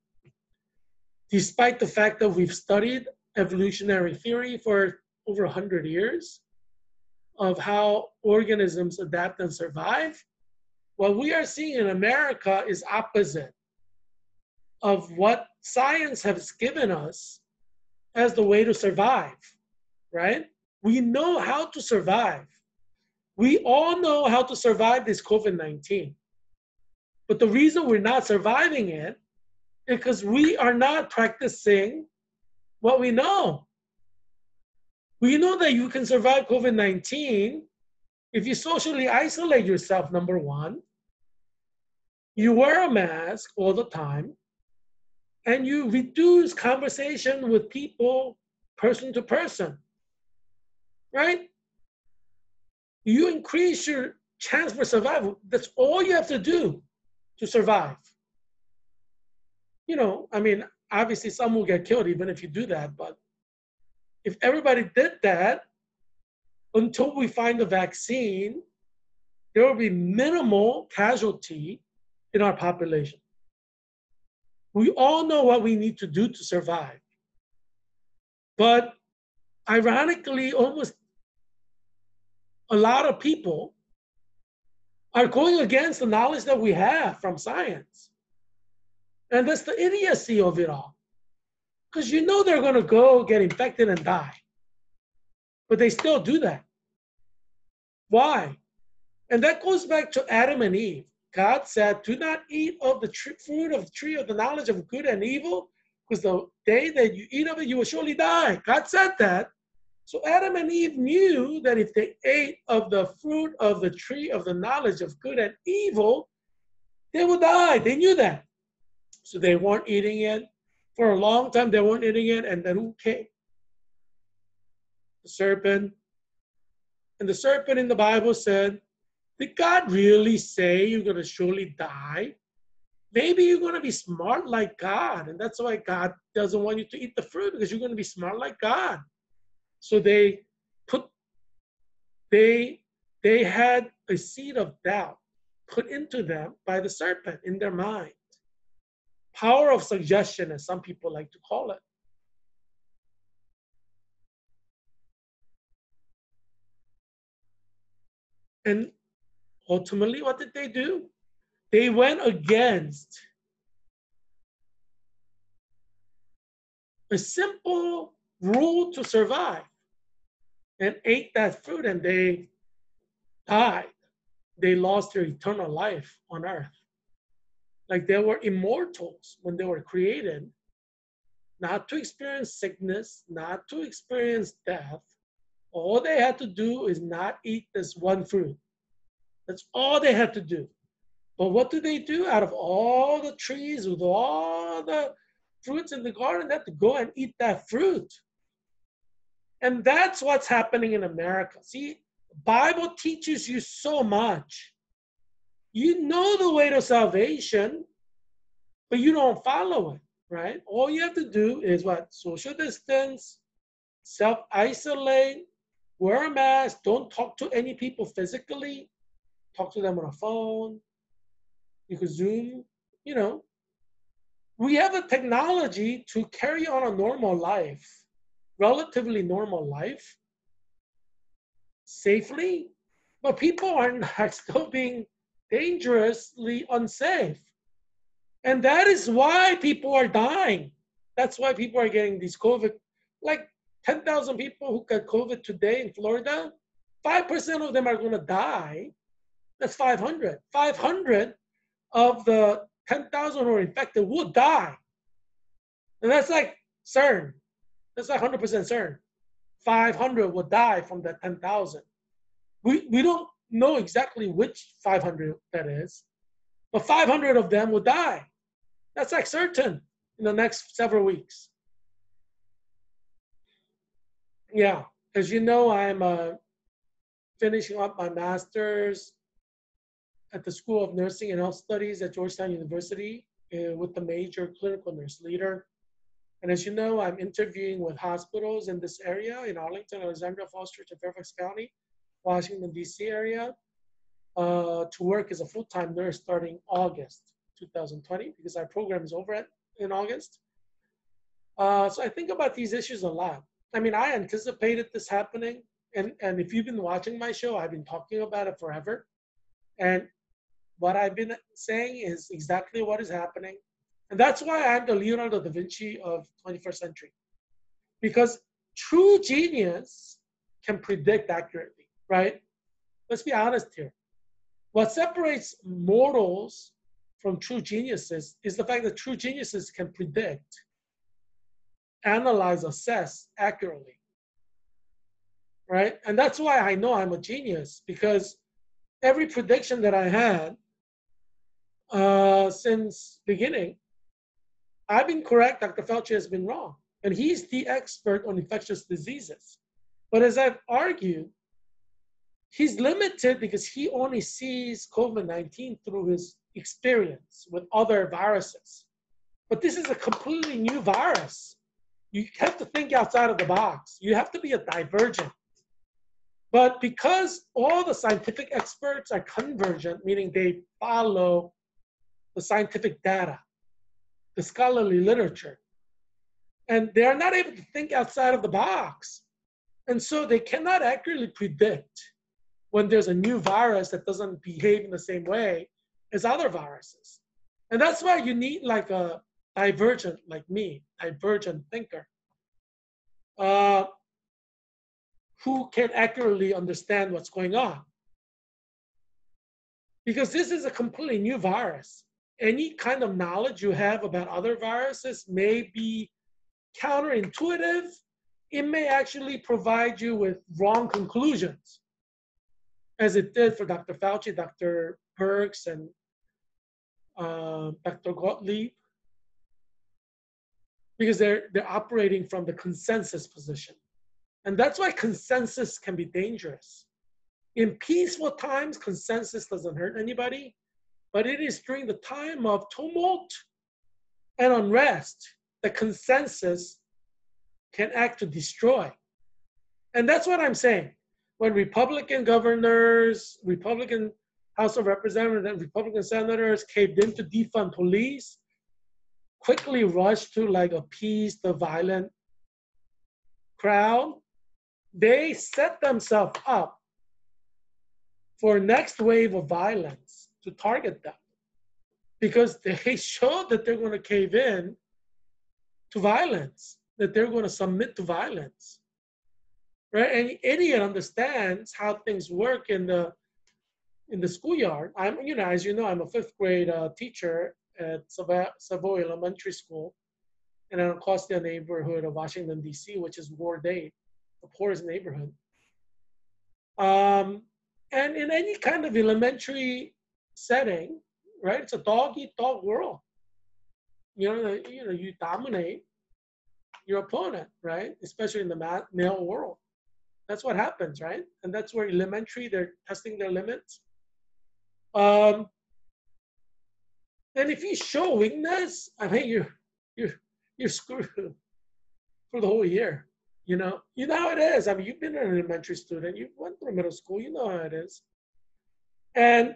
Despite the fact that we've studied evolutionary theory for over 100 years of how organisms adapt and survive, what we are seeing in America is opposite of what science has given us as the way to survive, right? We know how to survive. We all know how to survive this COVID-19. But the reason we're not surviving it is because we are not practicing what we know. We know that you can survive COVID-19 if you socially isolate yourself, number one. You wear a mask all the time, and you reduce conversation with people person to person, right? You increase your chance for survival. That's all you have to do to survive. You know, I mean, obviously some will get killed even if you do that, but if everybody did that, until we find a vaccine, there will be minimal casualty in our population. We all know what we need to do to survive. But ironically, almost a lot of people are going against the knowledge that we have from science. And that's the idiocy of it all. Because you know they're going to go get infected and die. But they still do that. Why? And that goes back to Adam and Eve. God said, do not eat of the fruit of the tree of the knowledge of good and evil, because the day that you eat of it, you will surely die. God said that. So Adam and Eve knew that if they ate of the fruit of the tree of the knowledge of good and evil, they would die. They knew that. So they weren't eating it. For a long time, they weren't eating it. And then who came? The serpent. And the serpent in the Bible said, did God really say you're going to surely die? Maybe you're going to be smart like God. And that's why God doesn't want you to eat the fruit, because you're going to be smart like God. So they had a seed of doubt put into them by the serpent in their mind. Power of suggestion, as some people like to call it. And ultimately, what did they do? They went against a simple rule to survive and ate that fruit, and they died. They lost their eternal life on earth. Like they were immortals when they were created, not to experience sickness, not to experience death. All they had to do is not eat this one fruit. That's all they had to do. But what do they do? Out of all the trees, with all the fruits in the garden, they have to go and eat that fruit. And that's what's happening in America. See, Bible teaches you so much. You know the way to salvation, but you don't follow it, right? All you have to do is what? Social distance, self-isolate, wear a mask, don't talk to any people physically, talk to them on a phone, you could Zoom, you know. We have the technology to carry on a normal life, relatively normal life, safely, but people are still being dangerously unsafe. And that is why people are dying. That's why people are getting these COVID. Like 10,000 people who got COVID today in Florida, 5% of them are going to die. That's 500. 500 of the 10,000 who are infected will die. And that's like CERN. That's like 100% CERN. 500 will die from that 10,000. We don't know exactly which 500 that is, but 500 of them will die. That's like certain in the next several weeks. Yeah, as you know, I'm finishing up my master's at the School of Nursing and Health Studies at Georgetown University with the major clinical nurse leader. And as you know, I'm interviewing with hospitals in this area in Arlington, Alexandria, Falls Church, and Fairfax County, Washington, D.C. area to work as a full-time nurse starting August 2020 because our program is over in August. So I think about these issues a lot. I mean, I anticipated this happening. And if you've been watching my show, I've been talking about it forever. And what I've been saying is exactly what is happening. And that's why I'm the Leonardo da Vinci of 21st century. Because true genius can predict accurately, right? Let's be honest here. What separates mortals from true geniuses is the fact that true geniuses can predict, analyze, assess accurately, right? And that's why I know I'm a genius, because every prediction that I had since beginning, I've been correct, Dr. Fauci has been wrong. And he's the expert on infectious diseases. But as I've argued, he's limited because he only sees COVID-19 through his experience with other viruses. But this is a completely new virus. You have to think outside of the box. You have to be a divergent. But because all the scientific experts are convergent, meaning they follow the scientific data, the scholarly literature, and they are not able to think outside of the box. And so they cannot accurately predict when there's a new virus that doesn't behave in the same way as other viruses. And that's why you need like a divergent, like me, divergent thinker, who can accurately understand what's going on. Because this is a completely new virus. Any kind of knowledge you have about other viruses may be counterintuitive. It may actually provide you with wrong conclusions, as it did for Dr. Fauci, Dr. Birx, and Dr. Gottlieb, because they're operating from the consensus position. And that's why consensus can be dangerous. In peaceful times, consensus doesn't hurt anybody, but it is during the time of tumult and unrest that consensus can act to destroy. And that's what I'm saying. When Republican governors, Republican House of Representatives, and Republican senators caved in to defund police, quickly rushed to like appease the violent crowd, they set themselves up for next wave of violence to target them, because they showed that they're going to cave in to violence, that they're going to submit to violence. Right? Any idiot understands how things work in the schoolyard. I'm, as you know, I'm a fifth grade teacher at Savoy Elementary School in an Anacostia neighborhood of Washington, D.C., which is Ward 8, the poorest neighborhood. And in any kind of elementary setting, right? It's a dog-eat-dog world. You dominate. your opponent, right? Especially in the male world. That's what happens, right? And that's where elementary, they're testing their limits. Um, and if you show weakness, I mean, you're you're screwed for the whole year. You know how it is. I mean, you've been an elementary student, you went through middle school, you know how it is. And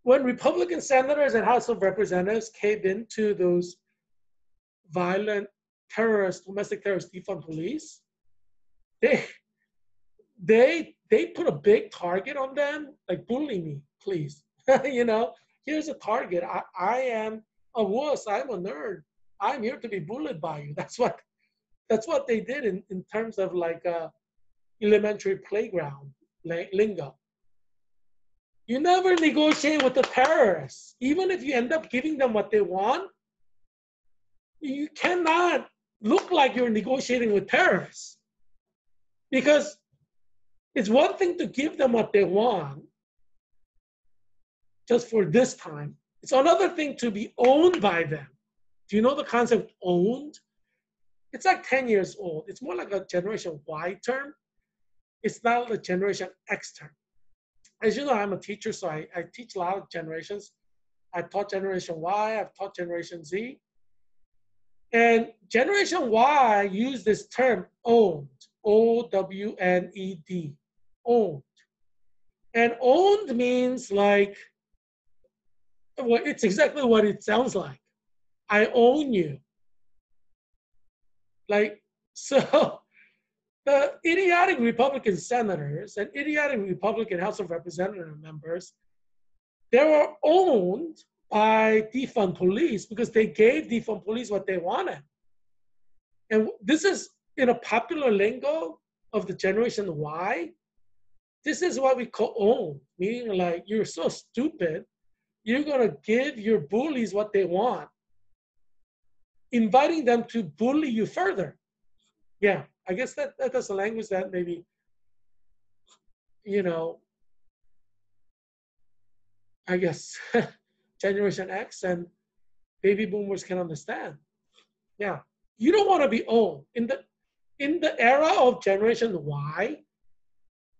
when Republican senators and House of Representatives caved into those violent terrorist, domestic terrorist defund police, they they put a big target on them, like bully me, please. Here's a target. I am a wuss. I'm a nerd. I'm here to be bullied by you. That's what they did in terms of like elementary playground lingo. You never negotiate with the terrorists. Even if you end up giving them what they want, you cannot look like you're negotiating with terrorists. Because it's one thing to give them what they want just for this time. It's another thing to be owned by them. Do you know the concept owned? It's like 10 years old. It's more like a Generation Y term. It's not a Generation X term. As you know, I'm a teacher, so I teach a lot of generations. I've taught Generation Y, I've taught Generation Z. And Generation Y used this term owned, O-W-N-E-D, owned. And owned means like, well, it's exactly what it sounds like. I own you. Like, so the idiotic Republican senators and idiotic Republican House of Representative members, they were owned by defund police because they gave defund police what they wanted. And this is in a popular lingo of the Generation Y. This is what we call own, meaning like you're so stupid, you're gonna give your bullies what they want, inviting them to bully you further. Yeah, I guess that's a language that maybe, I guess Generation X and baby boomers can understand. Yeah, you don't want to be owned. In the era of Generation Y,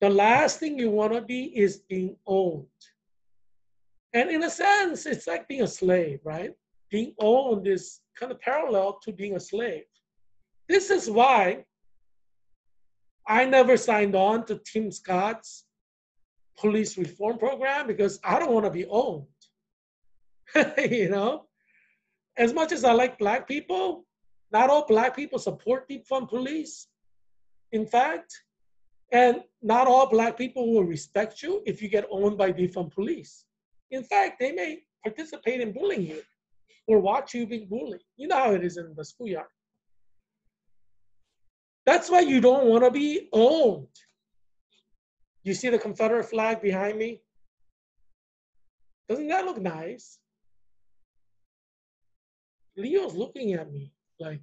the last thing you want to be is being owned. And in a sense, it's like being a slave, right? Being owned is kind of parallel to being a slave. This is why I never signed on to Tim Scott's police reform program, because I don't want to be owned. As much as I like Black people, not all Black people support defund police. In fact, and not all Black people will respect you if you get owned by defund police. In fact, they may participate in bullying you or watch you being bullied. You know how it is in the schoolyard. That's why you don't want to be owned. You see the Confederate flag behind me? Doesn't that look nice? Leo's looking at me like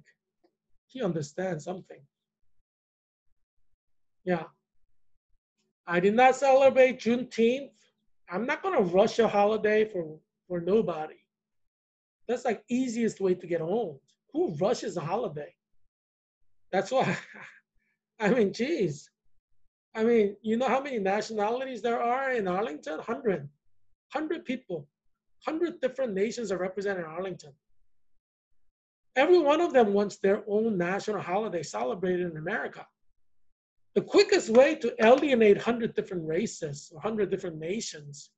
he understands something. Yeah. I did not celebrate Juneteenth. I'm not going to rush a holiday for nobody. That's like easiest way to get owned. Who rushes a holiday? That's why, I mean, geez. I mean, you know how many nationalities there are in Arlington? 100 people. 100 different nations are represented in Arlington. Every one of them wants their own national holiday celebrated in America. The quickest way to alienate 100 different races, 100 different nations,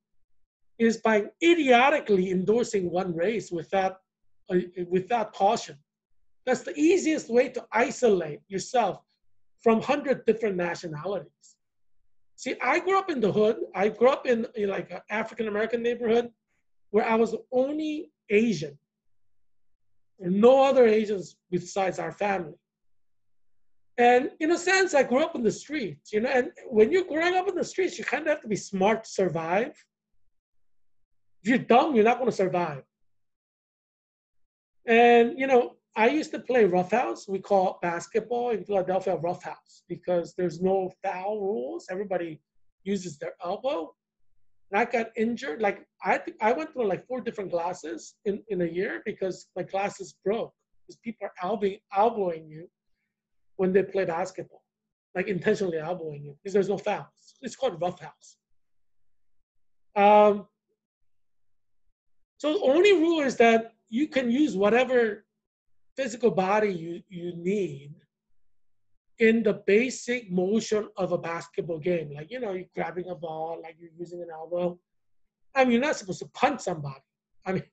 is by idiotically endorsing one race without caution. That's the easiest way to isolate yourself from 100 different nationalities. See, I grew up in the hood. I grew up in like an African-American neighborhood where I was the only Asian. There were no other Asians besides our family. And in a sense, I grew up in the streets, and when you're growing up in the streets, you kind of have to be smart to survive. If you're dumb, you're not going to survive. And, I used to play roughhouse. We call basketball in Philadelphia roughhouse because there's no foul rules. Everybody uses their elbow. And I got injured. Like I went through like 4 different glasses in a year because my glasses broke because people are elbowing you. when they play basketball, like intentionally elbowing you because there's no fouls. It's called roughhouse. Um, so the only rule is that you can use whatever physical body you need in the basic motion of a basketball game. Like, you're grabbing a ball, like you're using an elbow. I mean, you're not supposed to punch somebody. I mean,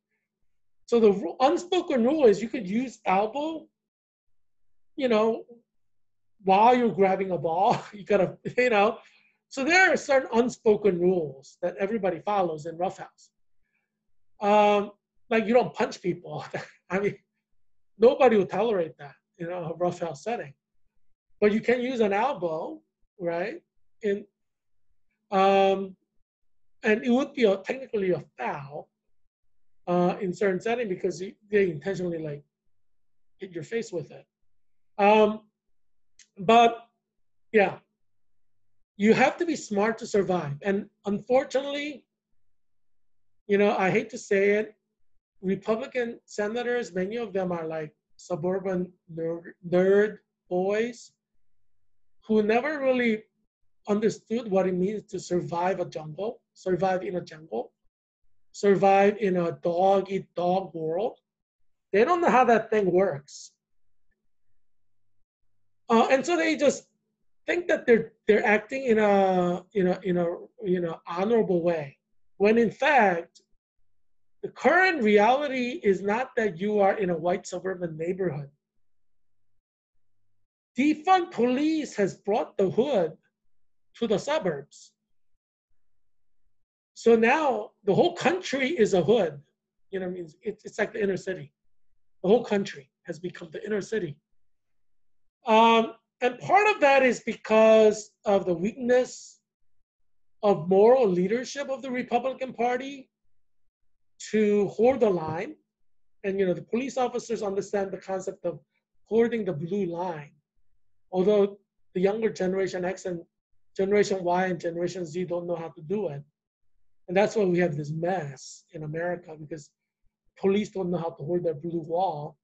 so the unspoken rule is you could use elbow, you know, while you're grabbing a ball. You gotta, So there are certain unspoken rules that everybody follows in roughhouse. Like you don't punch people. I mean, nobody will tolerate that, a roughhouse setting. But you can use an elbow, right? In and it would be technically a foul in certain setting because they intentionally like hit your face with it. But yeah, you have to be smart to survive. And unfortunately, I hate to say it, Republican senators, many of them are like suburban nerd boys who never really understood what it means to survive survive in a jungle, survive in a dog eat dog world. They don't know how that thing works. And so they just think that they're acting in a honorable way, when in fact the current reality is not that you are in a white suburban neighborhood. Defund police has brought the hood to the suburbs. So now the whole country is a hood. What I mean? It's like the inner city. The whole country has become the inner city. And part of that is because of the weakness of moral leadership of the Republican Party to hold the line. And the police officers understand the concept of holding the blue line. Although the younger Generation X and Generation Y and Generation Z don't know how to do it. And that's why we have this mess in America, because police don't know how to hold their blue wall.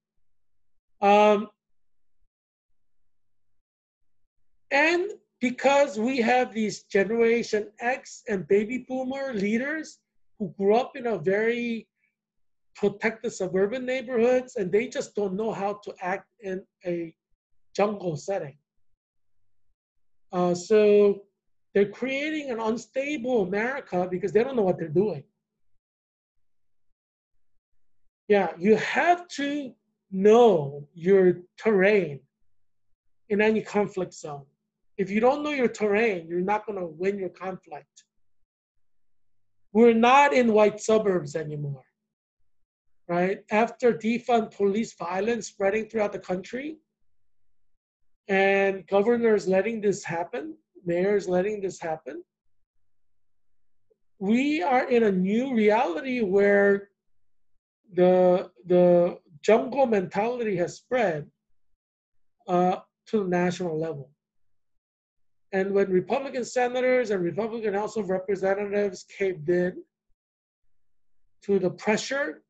And because we have these Generation X and baby boomer leaders who grew up in a very protected suburban neighborhoods, and they just don't know how to act in a jungle setting. So they're creating an unstable America because they don't know what they're doing. Yeah, you have to know your terrain in any conflict zone. If you don't know your terrain, you're not going to win your conflict. We're not in white suburbs anymore, right? After defund police violence spreading throughout the country and governors letting this happen, mayors letting this happen, we are in a new reality where the jungle mentality has spread to the national level. And when Republican senators and Republican House of Representatives caved in to the pressure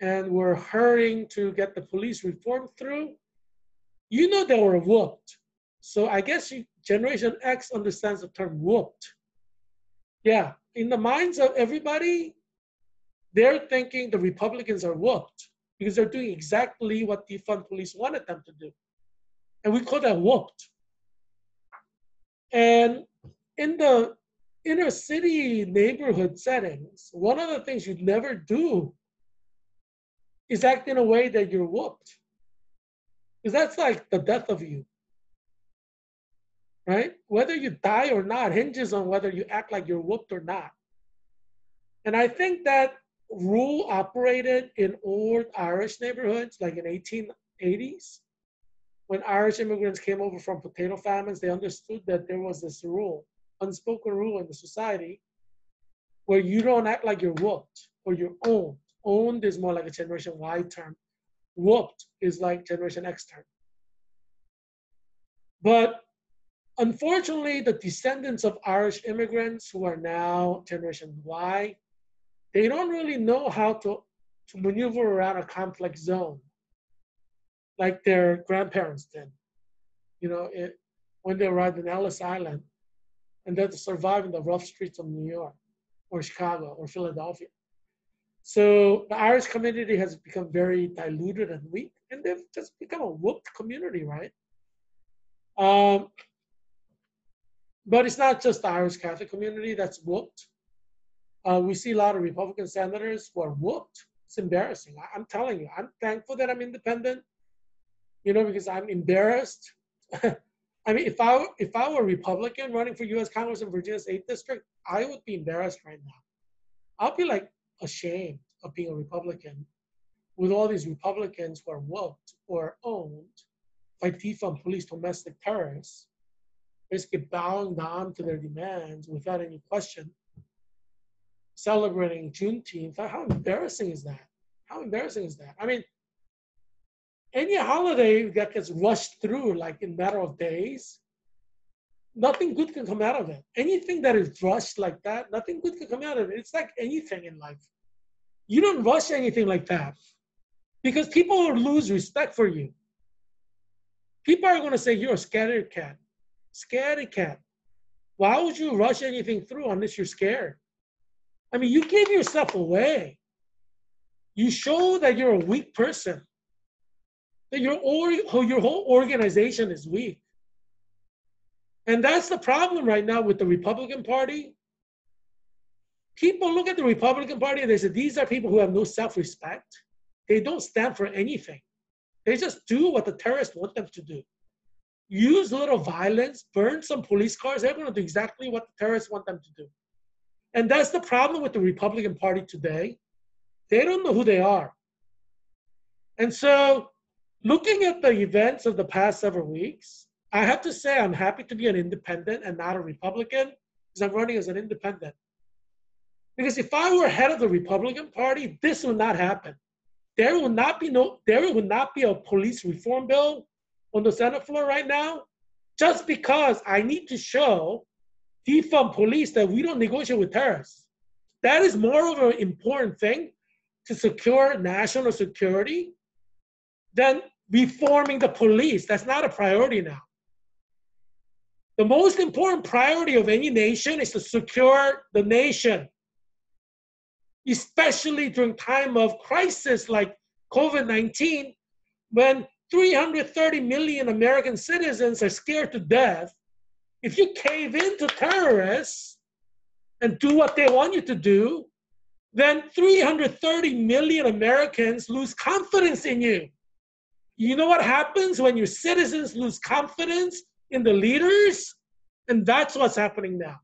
and were hurrying to get the police reform through, they were whooped. So I guess Generation X understands the term whooped. Yeah, in the minds of everybody, they're thinking the Republicans are whooped because they're doing exactly what defund police wanted them to do. And we call that whooped. And in the inner city neighborhood settings, one of the things you'd never do is act in a way that you're whooped. Because that's like the death of you, right? Whether you die or not hinges on whether you act like you're whooped or not. And I think that rule operated in old Irish neighborhoods, like in 1880s. When Irish immigrants came over from potato famines, they understood that there was this rule, unspoken rule in the society, where you don't act like you're whooped or you're owned. Owned is more like a Generation Y term. Whooped is like Generation X term. But unfortunately, the descendants of Irish immigrants who are now Generation Y, they don't really know how to maneuver around a conflict zone like their grandparents did. when they arrived in Ellis Island, and they had to survive in the rough streets of New York or Chicago or Philadelphia. So the Irish community has become very diluted and weak, and they've just become a whooped community, right? But it's not just the Irish Catholic community that's whooped. We see a lot of Republican senators who are whooped. It's embarrassing. I'm telling you, I'm thankful that I'm independent, because I'm embarrassed. I mean, if I were a Republican running for U.S. Congress in Virginia's 8th District, I would be embarrassed right now. I'll be like ashamed of being a Republican with all these Republicans who are whooped or owned by defund police domestic terrorists, basically bowing down to their demands without any question, celebrating Juneteenth. How embarrassing is that? How embarrassing is that? I mean, any holiday that gets rushed through like in a matter of days, nothing good can come out of it. Anything that is rushed like that, nothing good can come out of it. It's like anything in life. You don't rush anything like that because people will lose respect for you. People are going to say you're a scaredy cat. Scaredy cat. Why would you rush anything through unless you're scared? I mean, you give yourself away. You show that you're a weak person, that your whole organization is weak. And that's the problem right now with the Republican Party. People look at the Republican Party and they say, these are people who have no self-respect. They don't stand for anything. They just do what the terrorists want them to do. Use a little violence, burn some police cars. They're going to do exactly what the terrorists want them to do. And that's the problem with the Republican Party today. They don't know who they are. And so looking at the events of the past several weeks, I have to say I'm happy to be an independent and not a Republican because I'm running as an independent. Because if I were head of the Republican Party, this would not happen. There would not be a police reform bill on the Senate floor right now, just because I need to show defund police that we don't negotiate with terrorists. That is more of an important thing to secure national security than reforming the police. That's not a priority now. The most important priority of any nation is to secure the nation, especially during time of crisis like COVID-19, when 330 million American citizens are scared to death. If you cave into terrorists and do what they want you to do, then 330 million Americans lose confidence in you. You know what happens when your citizens lose confidence in the leaders? And that's what's happening now.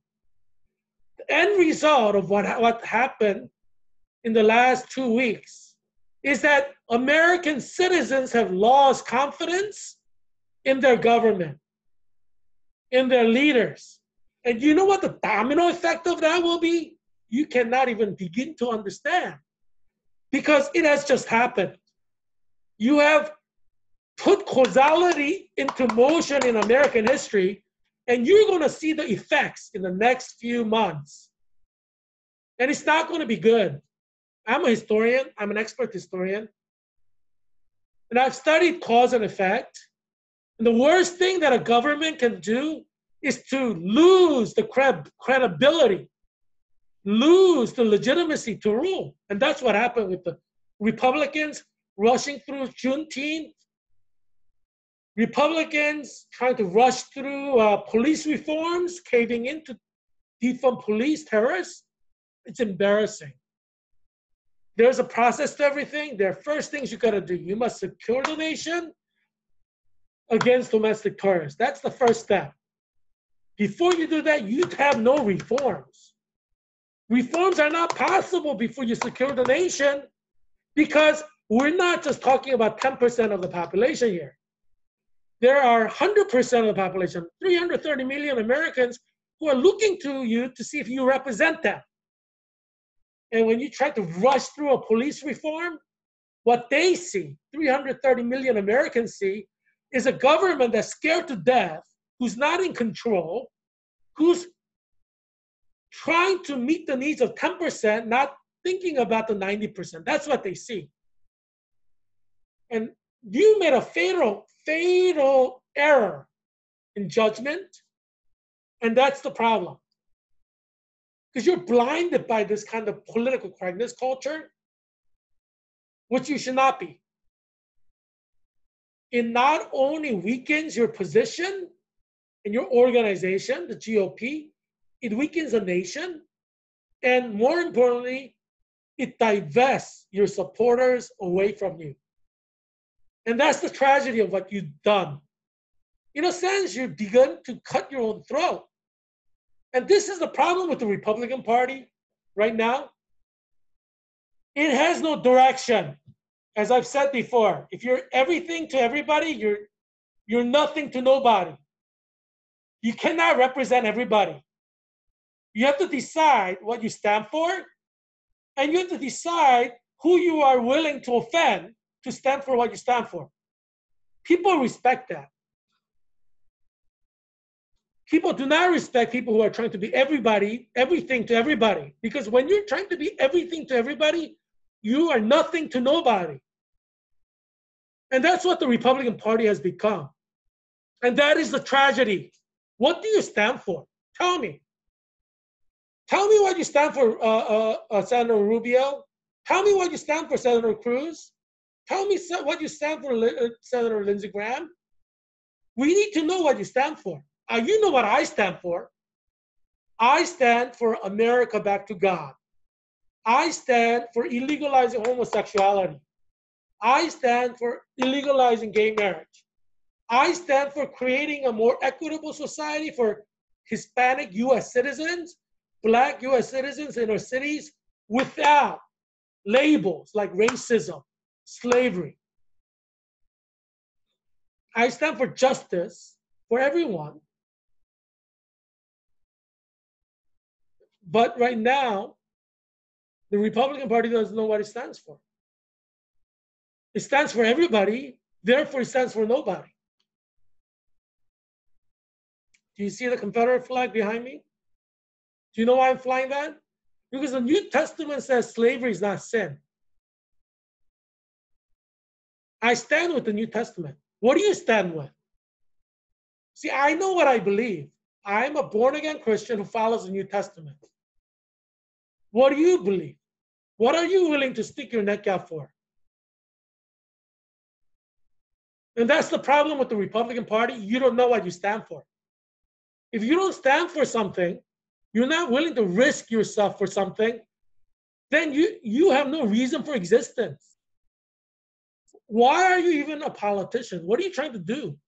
The end result of what happened in the last 2 weeks is that American citizens have lost confidence in their government, in their leaders. And you know what the domino effect of that will be? You cannot even begin to understand because it has just happened. You have put causality into motion in American history, and you're going to see the effects in the next few months. And it's not going to be good. I'm a historian. I'm an expert historian. And I've studied cause and effect. And the worst thing that a government can do is to lose the credibility, lose the legitimacy to rule. And that's what happened with the Republicans rushing through Juneteenth, Republicans trying to rush through police reforms, caving into defund police terrorists. It's embarrassing. There's a process to everything. There are first things you gotta do. You must secure the nation against domestic terrorists. That's the first step. Before you do that, you have no reforms. Reforms are not possible before you secure the nation because we're not just talking about 10% of the population here. There are 100% of the population, 330 million Americans who are looking to you to see if you represent them. And when you try to rush through a police reform, what they see, 330 million Americans see, is a government that's scared to death, who's not in control, who's trying to meet the needs of 10%, not thinking about the 90%. That's what they see. And you made a fatal error in judgment. And that's the problem. Because you're blinded by this kind of political correctness culture, which you should not be. It not only weakens your position in your organization, the GOP, it weakens a nation, and more importantly, it divests your supporters away from you. And that's the tragedy of what you've done. In a sense, you've begun to cut your own throat. And this is the problem with the Republican Party right now. It has no direction. As I've said before, if you're everything to everybody, you're nothing to nobody. You cannot represent everybody. You have to decide what you stand for, and you have to decide who you are willing to offend to stand for what you stand for. People respect that. People do not respect people who are trying to be everybody, everything to everybody. Because when you're trying to be everything to everybody, you are nothing to nobody. And that's what the Republican Party has become. And that is the tragedy. What do you stand for? Tell me. Tell me what you stand for, Senator Rubio. Tell me what you stand for, Senator Cruz. Tell me what you stand for, Senator Lindsey Graham. We need to know what you stand for. You know what I stand for. I stand for America back to God. I stand for illegalizing homosexuality. I stand for illegalizing gay marriage. I stand for creating a more equitable society for Hispanic U.S. citizens, Black U.S. citizens in our cities without labels like racism, slavery. I stand for justice for everyone. But right now, the Republican Party doesn't know what it stands for. It stands for everybody, therefore it stands for nobody. Do you see the Confederate flag behind me? Do you know why I'm flying that? Because the New Testament says slavery is not sin. I stand with the New Testament. What do you stand with? See, I know what I believe. I'm a born-again Christian who follows the New Testament. What do you believe? What are you willing to stick your neck out for? And that's the problem with the Republican Party. You don't know what you stand for. If you don't stand for something, you're not willing to risk yourself for something, then you have no reason for existence. Why are you even a politician? What are you trying to do?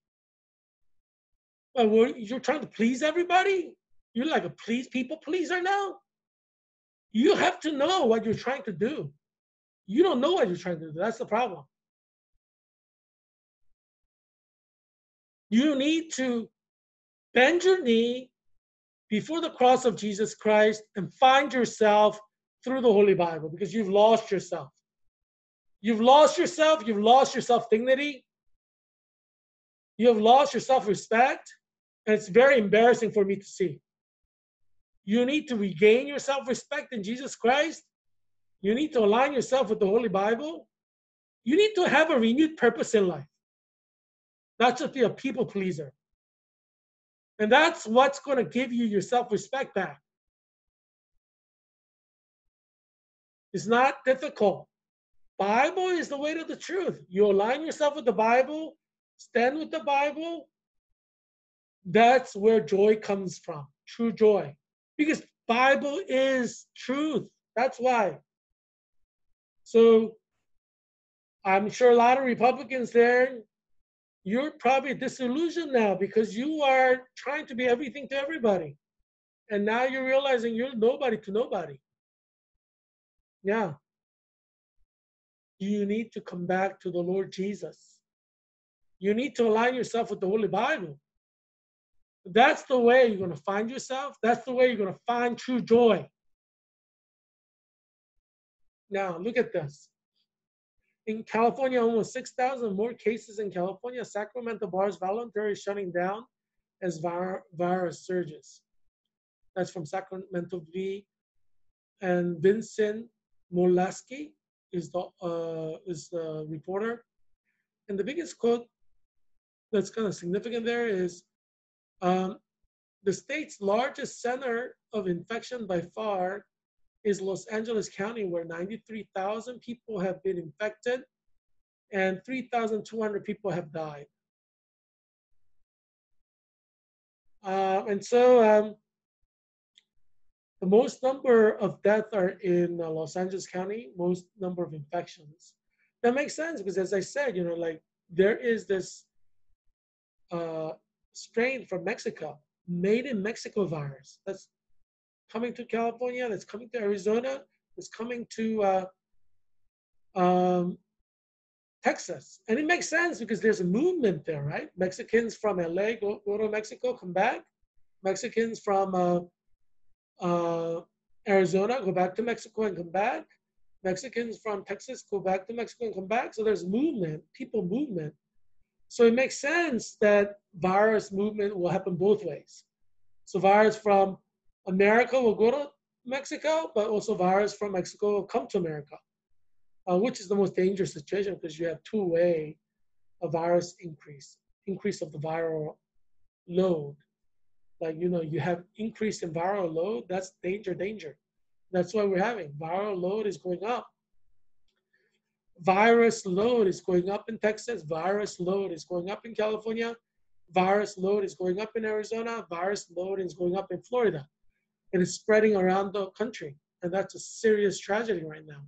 You're trying to please everybody? You're like a people pleaser now? You have to know what you're trying to do. You don't know what you're trying to do. That's the problem. You need to bend your knee before the cross of Jesus Christ and find yourself through the Holy Bible, because you've lost yourself. You've lost yourself. You've lost your self-dignity. You have lost your self-respect. And it's very embarrassing for me to see. You need to regain your self-respect in Jesus Christ. You need to align yourself with the Holy Bible. You need to have a renewed purpose in life, not just be a people pleaser. And that's what's going to give you your self-respect back. It's not difficult. Bible is the way to the truth. You align yourself with the Bible, stand with the Bible. That's where joy comes from, true joy. Because Bible is truth. That's why. So I'm sure a lot of Republicans there, you're probably disillusioned now because you are trying to be everything to everybody. And now you're realizing you're nobody to nobody. Yeah. You need to come back to the Lord Jesus. You need to align yourself with the Holy Bible. That's the way you're going to find yourself. That's the way you're going to find true joy. Now, look at this. In California, almost 6,000 more cases in California. Sacramento bars voluntarily shutting down as virus surges. That's from Sacramento V. And Vincent Molaski is the reporter. And the biggest quote that's kind of significant there is, Um, the state's largest center of infection by far is Los Angeles County, where 93,000 people have been infected and 3,200 people have died. And so the most number of deaths are in Los Angeles County, most number of infections. That makes sense because, as I said, like there is this uh, strain from Mexico, made in Mexico virus that's coming to California, that's coming to Arizona, that's coming to um, Texas. And it makes sense because there's a movement there, right? Mexicans from LA go to Mexico, come back. Mexicans from uh, Arizona go back to Mexico and come back. Mexicans from Texas go back to Mexico and come back. So there's movement, people movement. So it makes sense that virus movement will happen both ways. So virus from America will go to Mexico, but also virus from Mexico will come to America, which is the most dangerous situation because you have two-way virus increase of the viral load. Like, you have increase in viral load, that's danger. That's why we're having viral load is going up. Virus load is going up in Texas. Virus load is going up in California. Virus load is going up in Arizona. Virus load is going up in Florida. It is spreading around the country. And that's a serious tragedy right now.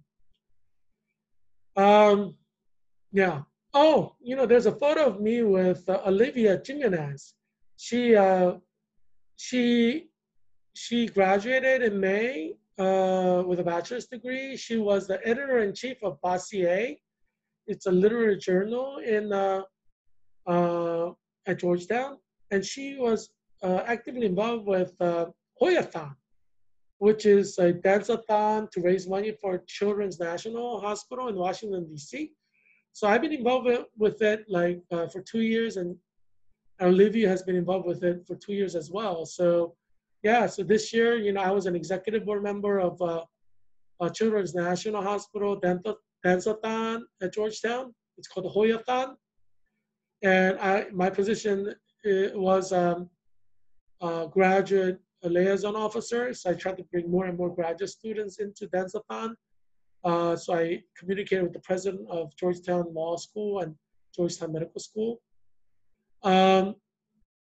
Yeah. Oh, there's a photo of me with Olivia Jimenez. She she she graduated in May with a bachelor's degree. She was the editor-in-chief of Dossier. It's a literary journal in at Georgetown, and she was actively involved with Hoyathon, which is a dance-a-thon to raise money for Children's National Hospital in Washington, D.C. So I've been involved with it like for 2 years, and Olivia has been involved with it for 2 years as well. So yeah, so this year, I was an executive board member of Children's National Hospital Dance-a-thon at Georgetown. It's called the Hoyathon. And my position was graduate liaison officer. So I tried to bring more and more graduate students into Dance-a-thon. So I communicated with the president of Georgetown Law School and Georgetown Medical School.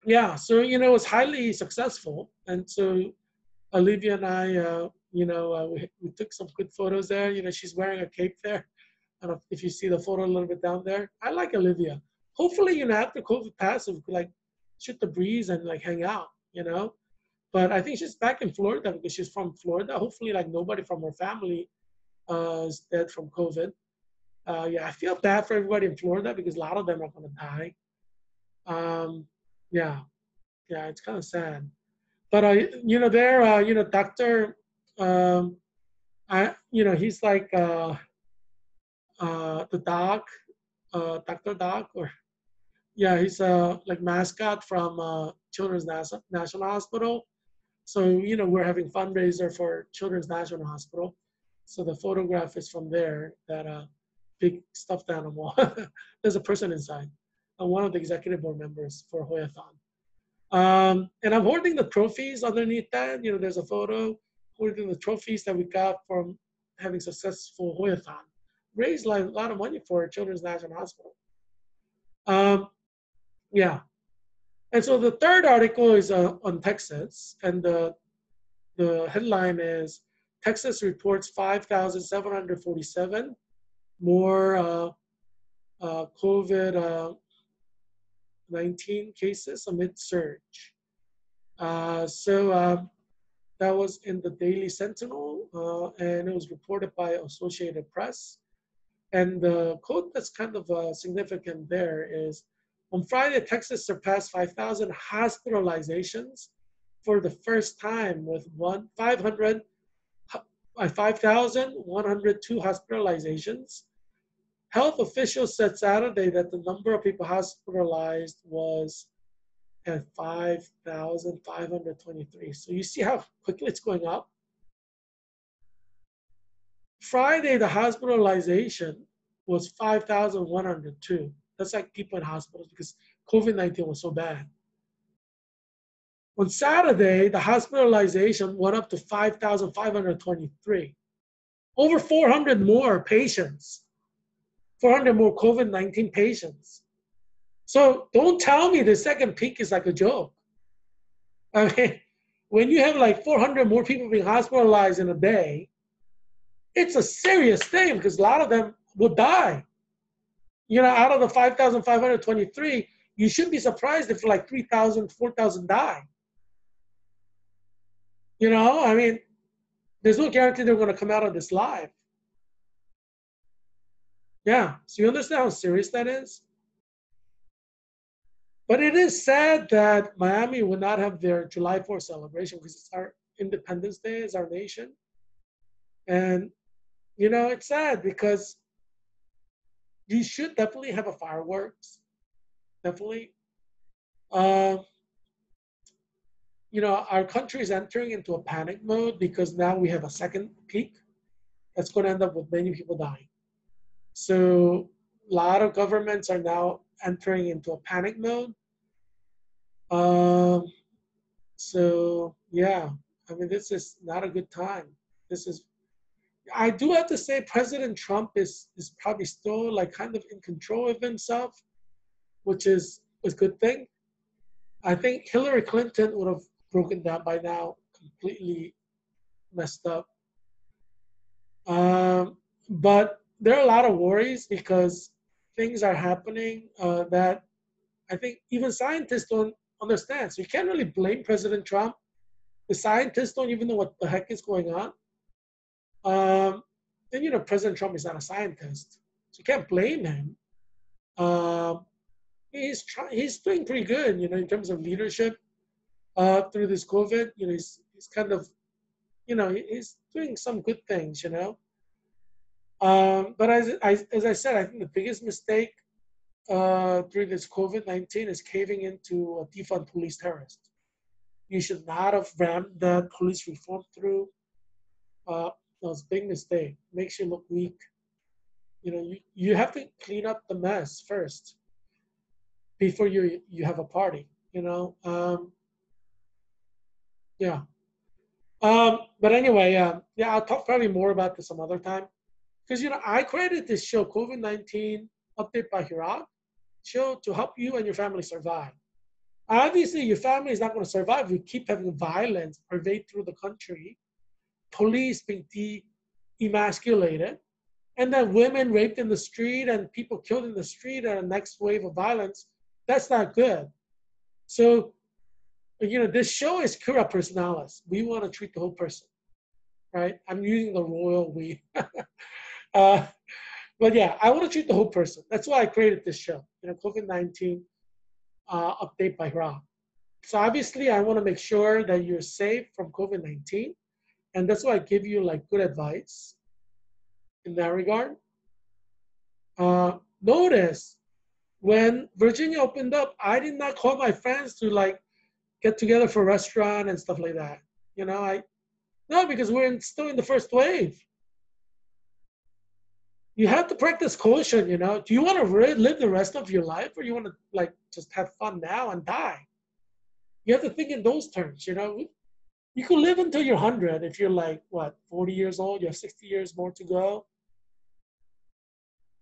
Yeah, so it was highly successful, and so Olivia and I, we took some good photos there. She's wearing a cape there. I don't know if you see the photo a little bit down there. I like Olivia. Hopefully, after COVID passes, we could like shoot the breeze and like hang out. But I think she's back in Florida because she's from Florida. Hopefully, like nobody from her family is dead from COVID. Yeah, I feel bad for everybody in Florida because a lot of them are going to die. Yeah, yeah, it's kind of sad. But there, Doctor, um, he's like the doc, Doctor Doc, or yeah, he's like mascot from Children's National Hospital. So we're having fundraiser for Children's National Hospital. So the photograph is from there. That big stuffed animal. There's a person inside. One of the executive board members for Hoyathon. And I'm holding the trophies underneath that. There's a photo holding the trophies that we got from having successful Hoyathon. Raised like a lot of money for Children's National Hospital. Yeah. And so the third article is on Texas, and the headline is Texas reports 5,747 more COVID-19 cases amid surge. So that was in the Daily Sentinel, and it was reported by Associated Press. And the quote that's kind of significant there is, on Friday, Texas surpassed 5,000 hospitalizations for the first time with 5,102 hospitalizations. Health officials said Saturday that the number of people hospitalized was at 5,523. So you see how quickly it's going up? Friday, the hospitalization was 5,102. That's like people in hospitals because COVID-19 was so bad. On Saturday, the hospitalization went up to 5,523. Over 400 more patients, 400 more COVID-19 patients. So don't tell me the second peak is like a joke. I mean, when you have like 400 more people being hospitalized in a day, it's a serious thing because a lot of them will die. Out of the 5,523, you shouldn't be surprised if like 3,000, 4,000 die. I mean, there's no guarantee they're going to come out of this live. Yeah, so you understand how serious that is? But it is sad that Miami will not have their July 4th celebration because it's our Independence Day, it's our nation. And, it's sad because you should definitely have a fireworks, definitely. Uh, our country is entering into a panic mode because now we have a second peak that's going to end up with many people dying. So a lot of governments are now entering into a panic mode. So yeah, I mean, this is not a good time. I do have to say President Trump is probably still like kind of in control of himself, which is a good thing. I think Hillary Clinton would have broken down by now, completely messed up. But there are a lot of worries because things are happening that I think even scientists don't understand. So you can't really blame President Trump. The scientists don't even know what the heck is going on. And President Trump is not a scientist, so you can't blame him. He's doing pretty good, in terms of leadership through this COVID. He's kind of, he's doing some good things. But as I said, I think the biggest mistake during this COVID-19 is caving into a defund police terrorist. You should not have rammed that police reform through. That was a big mistake. Makes you look weak. You have to clean up the mess first before you have a party. Yeah. But anyway, yeah, I'll talk probably more about this some other time. Because I created this show, COVID-19 Update by Heerak, show to help you and your family survive. Obviously, your family is not going to survive if you keep having violence pervade through the country, police being emasculated, and then women raped in the street and people killed in the street and a next wave of violence. That's not good. So, this show is cura personalis. We want to treat the whole person, right? I'm using the royal we. But yeah, I want to treat the whole person. That's why I created this show, COVID-19 Update by Heerak. So obviously, I want to make sure that you're safe from COVID-19. And that's why I give you like good advice in that regard. Notice when Virginia opened up, I did not call my friends to like get together for a restaurant and stuff like that. No, because we're still in the first wave. You have to practice caution. Do you want to live the rest of your life, or you want to like just have fun now and die? You have to think in those terms. You can live until you're 100 if you're like, 40 years old, you have 60 years more to go.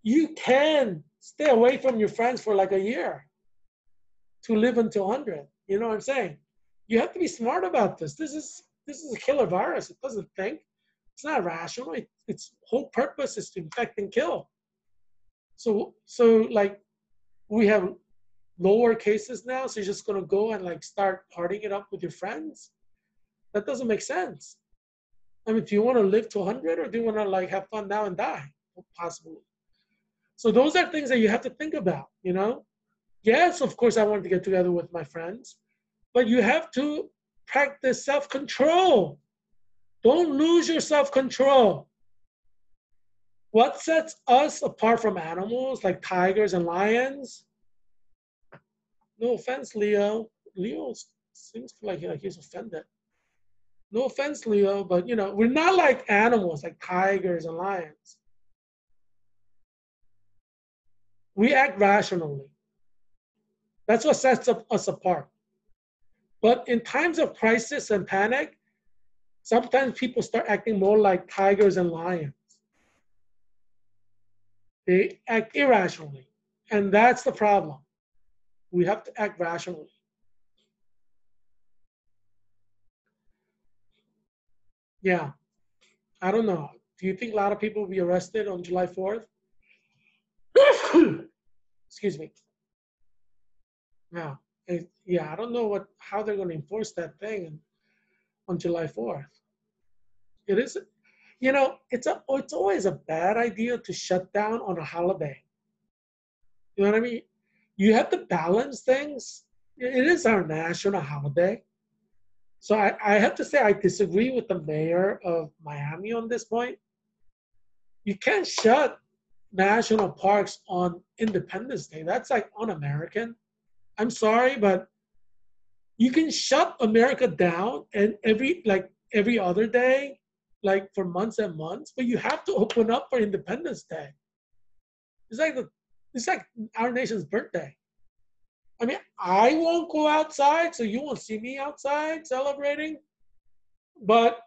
You can stay away from your friends for like a year to live until 100. You know what I'm saying? You have to be smart about this. This is a killer virus. It doesn't think. It's not rational. Its whole purpose is to infect and kill. So like we have lower cases now, so you're just gonna go and like start partying it up with your friends? That doesn't make sense. I mean, do you want to live to 100 or do you want to like have fun now and die? Possibly. So those are things that you have to think about, Yes, of course, I wanted to get together with my friends, but you have to practice self-control. Don't lose your self-control. What sets us apart from animals like tigers and lions? No offense, Leo. Leo seems like he's offended. No offense, Leo, but we're not like animals, like tigers and lions. We act rationally. That's what sets us apart. But in times of crisis and panic, sometimes people start acting more like tigers and lions. They act irrationally. And that's the problem. We have to act rationally. Yeah, I don't know. Do you think a lot of people will be arrested on July 4th? Excuse me. Yeah. Yeah, I don't know how they're going to enforce that thing on July 4th. It is, it's always a bad idea to shut down on a holiday. You know what I mean? You have to balance things. It is our national holiday. So I have to say I disagree with the mayor of Miami on this point. You can't shut national parks on Independence Day. That's like un-American. I'm sorry, but you can shut America down and every other day, like for months and months, but you have to open up for Independence Day. It's like it's like our nation's birthday. I mean, I won't go outside, so you won't see me outside celebrating. But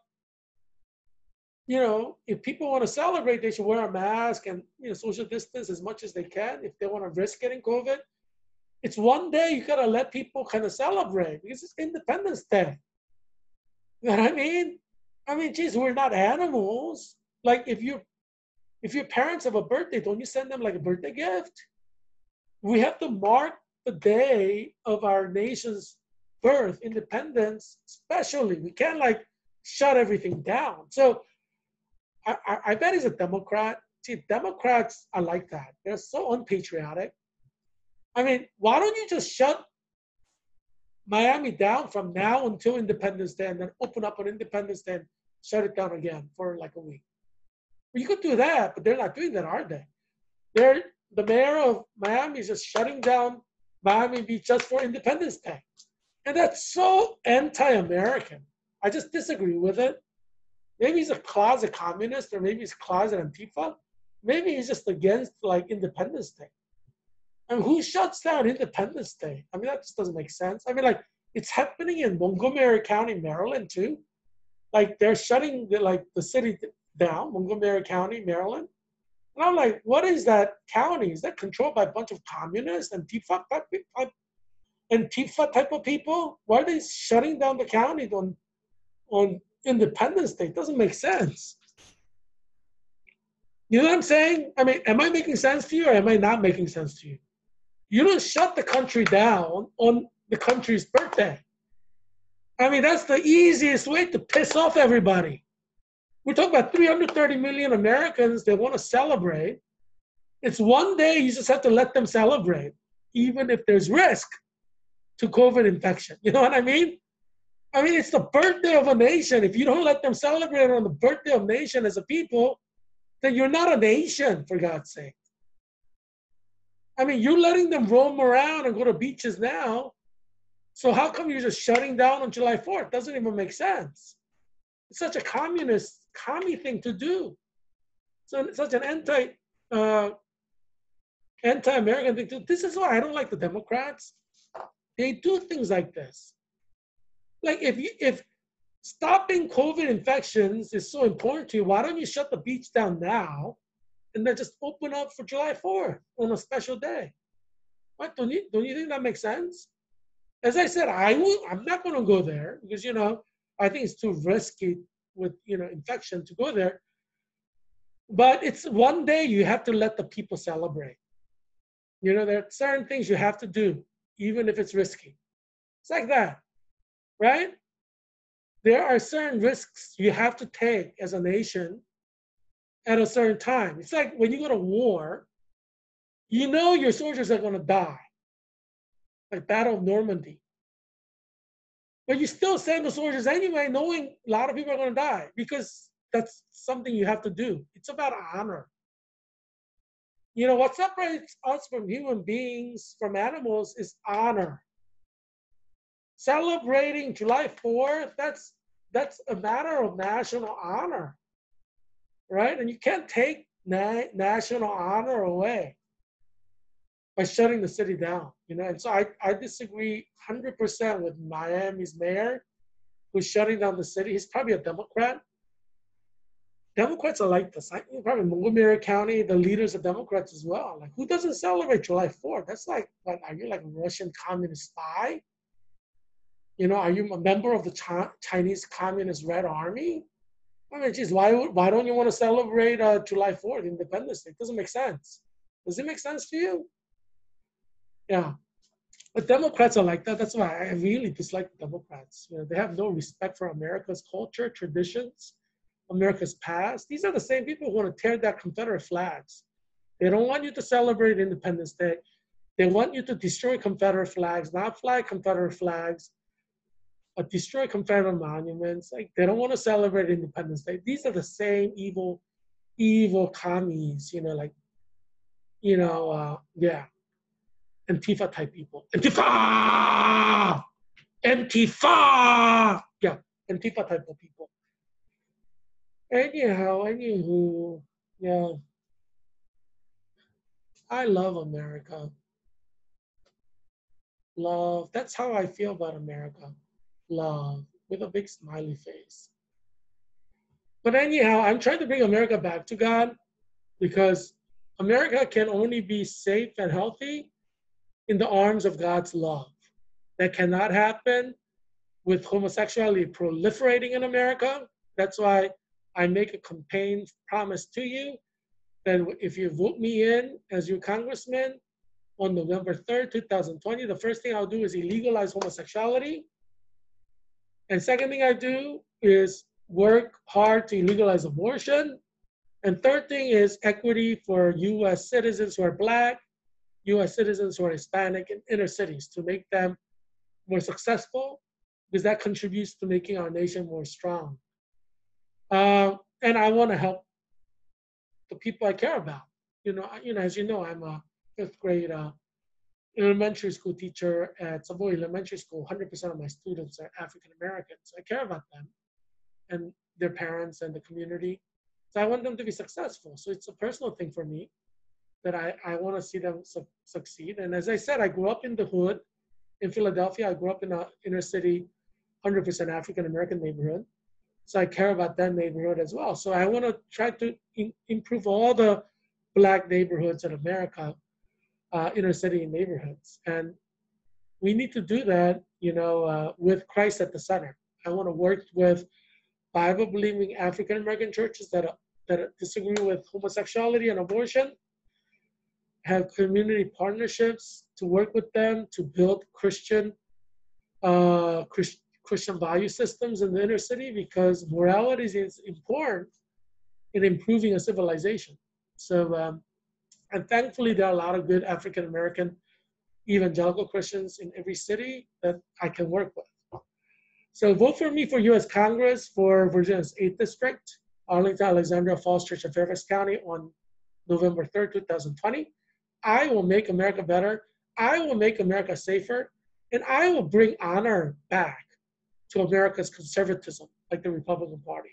if people want to celebrate, they should wear a mask and social distance as much as they can. If they want to risk getting COVID, it's one day you gotta let people kind of celebrate because it's Independence Day. You know what I mean? I mean, geez, we're not animals. Like if your parents have a birthday, don't you send them like a birthday gift? We have to mark the day of our nation's birth, independence, especially. We can't like shut everything down. So I bet he's a Democrat. See, Democrats are like that. They're so unpatriotic. I mean, why don't you just shut Miami down from now until Independence Day and then open up on Independence Day and shut it down again for like a week? Well, you could do that, but they're not doing that, are they? The mayor of Miami is just shutting down Miami Beach just for Independence Day. And that's so anti-American. I just disagree with it. Maybe he's a closet communist or maybe he's closet Antifa. Maybe he's just against like Independence Day. I mean, who shuts down Independence Day? I mean, that just doesn't make sense. I mean, like, it's happening in Montgomery County, Maryland, too. Like, they're shutting the city down, Montgomery County, Maryland. And I'm like, what is that county? Is that controlled by a bunch of communists and Antifa type of people? Why are they shutting down the county on Independence Day? It doesn't make sense. You know what I'm saying? I mean, am I making sense to you or am I not making sense to you? You don't shut the country down on the country's birthday. I mean, that's the easiest way to piss off everybody. We're talking about 330 million Americans that want to celebrate. It's one day you just have to let them celebrate, even if there's risk to COVID infection. You know what I mean? I mean, it's the birthday of a nation. If you don't let them celebrate on the birthday of a nation as a people, then you're not a nation, for God's sake. I mean, you're letting them roam around and go to beaches now. So how come you're just shutting down on July 4th? Doesn't even make sense. It's such a commie thing to do. So it's such an anti-American thing to do. This is why I don't like the Democrats. They do things like this. Like if stopping COVID infections is so important to you, why don't you shut the beach down now and then just open up for July 4th on a special day? What, don't you think that makes sense? As I said, I'm not going to go there because, I think it's too risky with, infection to go there. But it's one day you have to let the people celebrate. There are certain things you have to do, even if it's risky. It's like that, right? There are certain risks you have to take as a nation at a certain time. It's like when you go to war, your soldiers are going to die, like Battle of Normandy. But you still send the soldiers anyway, knowing a lot of people are going to die because that's something you have to do. It's about honor. What separates us from human beings, from animals, is honor. Celebrating July 4th, that's a matter of national honor, right? And you can't take national honor away. by shutting the city down, And so I disagree 100% with Miami's mayor who's shutting down the city. He's probably a Democrat. Democrats are like this. Probably Montgomery County, the leaders are Democrats as well. Like, who doesn't celebrate July 4th? That's like, what, are you like a Russian communist spy? Are you a member of the Chinese Communist Red Army? I mean, geez, why don't you want to celebrate July 4th, Independence Day? It doesn't make sense. Does it make sense to you? Yeah. But Democrats are like that. That's why I really dislike Democrats. They have no respect for America's culture, traditions, America's past. These are the same people who want to tear down Confederate flags. They don't want you to celebrate Independence Day. They want you to destroy Confederate flags, not fly Confederate flags, destroy Confederate monuments. Like, they don't want to celebrate Independence Day. These are the same evil commies, yeah. Antifa type people. Antifa! Antifa! Yeah, Antifa type of people. Anywho, yeah. I love America. Love. That's how I feel about America. Love. With a big smiley face. But anyhow, I'm trying to bring America back to God because America can only be safe and healthy in the arms of God's love. That cannot happen with homosexuality proliferating in America. That's why I make a campaign promise to you that if you vote me in as your congressman on November 3rd, 2020, the first thing I'll do is illegalize homosexuality. And second thing I do is work hard to legalize abortion. And third thing is equity for U.S. citizens who are Black, U.S. citizens who are Hispanic in inner cities to make them more successful, because that contributes to making our nation more strong. And I want to help the people I care about. As you know, I'm a fifth grade elementary school teacher at Savoy Elementary School. 100% of my students are African Americans. I care about them and their parents and the community. So I want them to be successful. So it's a personal thing for me that I want to see them succeed. And as I said, I grew up in the hood in Philadelphia. I grew up in an inner city, 100% African American neighborhood. So I care about that neighborhood as well. So I want to try to improve all the Black neighborhoods in America, inner city neighborhoods. And we need to do that, with Christ at the center. I want to work with Bible-believing African American churches that disagree with homosexuality and abortion, have community partnerships to work with them to build Christian value systems in the inner city, because morality is important in improving a civilization. So, and thankfully there are a lot of good African American evangelical Christians in every city that I can work with. So vote for me for U.S. Congress for Virginia's 8th District, Arlington, Alexandria, Falls Church, and Fairfax County on November 3rd, 2020. I will make America better. I will make America safer. And I will bring honor back to America's conservatism, like the Republican Party.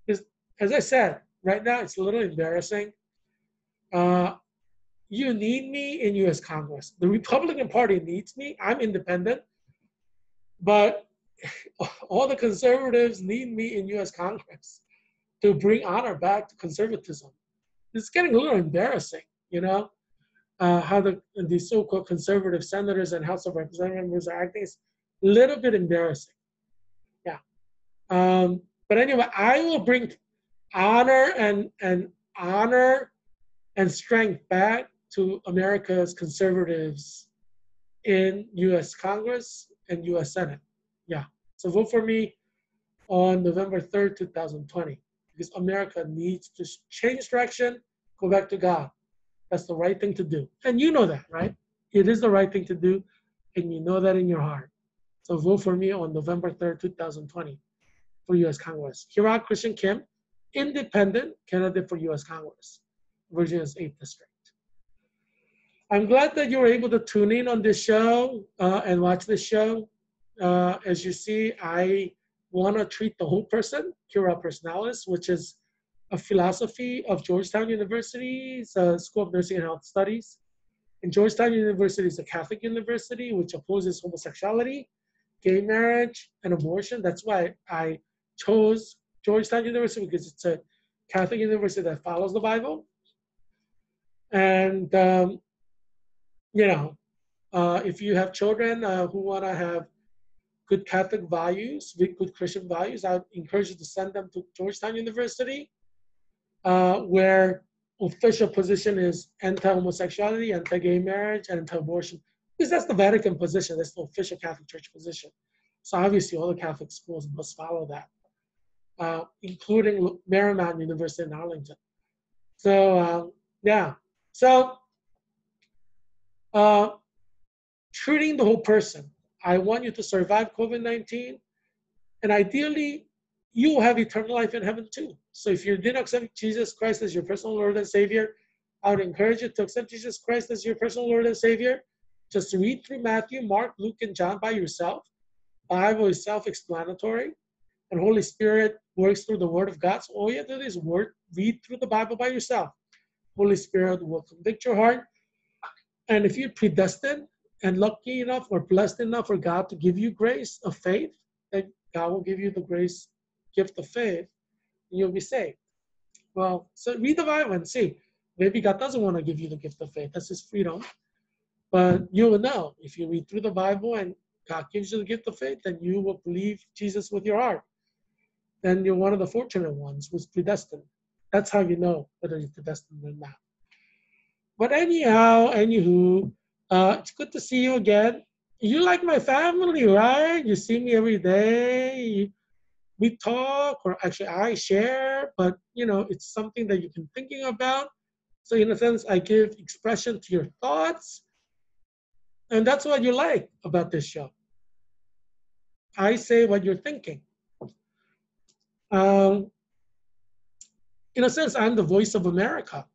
Because, as I said, right now it's a little embarrassing. You need me in U.S. Congress. The Republican Party needs me. I'm independent. But all the conservatives need me in U.S. Congress to bring honor back to conservatism. It's getting a little embarrassing, how the so-called conservative senators and House of Representatives are acting is a little bit embarrassing. Yeah. But anyway, I will bring honor and strength back to America's conservatives in U.S. Congress and U.S. Senate. Yeah. So vote for me on November 3rd, 2020, because America needs to change direction, go back to God. That's the right thing to do. And you know that, right? It is the right thing to do, and you know that in your heart. So vote for me on November 3rd, 2020 for U.S. Congress. Heerak Christian Kim, independent candidate for U.S. Congress, Virginia's 8th District. I'm glad that you were able to tune in on this show and watch this show. As you see, I want to treat the whole person, Cura Personalis, which is a philosophy of Georgetown University's School of Nursing and Health Studies. And Georgetown University is a Catholic university which opposes homosexuality, gay marriage, and abortion. That's why I chose Georgetown University, because it's a Catholic university that follows the Bible. And, you know, if you have children who want to have good Catholic values, good Christian values, I would encourage you to send them to Georgetown University, where official position is anti-homosexuality, anti-gay marriage, and anti-abortion. Because that's the Vatican position. That's the official Catholic Church position. So obviously all the Catholic schools must follow that, including Marymount University in Arlington. So yeah. So treating the whole person. I want you to survive COVID-19, and ideally, you will have eternal life in heaven too. So if you didn't accept Jesus Christ as your personal Lord and Savior, I would encourage you to accept Jesus Christ as your personal Lord and Savior. Just read through Matthew, Mark, Luke, and John by yourself. The Bible is self-explanatory, and Holy Spirit works through the Word of God. So all you have to do is read through the Bible by yourself. Holy Spirit will convict your heart. And if you're predestined and lucky enough or blessed enough for God to give you grace of faith, then God will give you the grace, gift of faith, and you'll be saved. Well, so read the Bible and see. Maybe God doesn't want to give you the gift of faith. That's His freedom. But you will know. If you read through the Bible and God gives you the gift of faith, then you will believe Jesus with your heart. Then you're one of the fortunate ones who's predestined. That's how you know whether you're predestined or not. But anywho, it's good to see you again. You like my family, right? You see me every day. We talk, or actually I share, but it's something that you've been thinking about. So in a sense, I give expression to your thoughts. And that's what you like about this show. I say what you're thinking. In a sense, I'm the voice of America.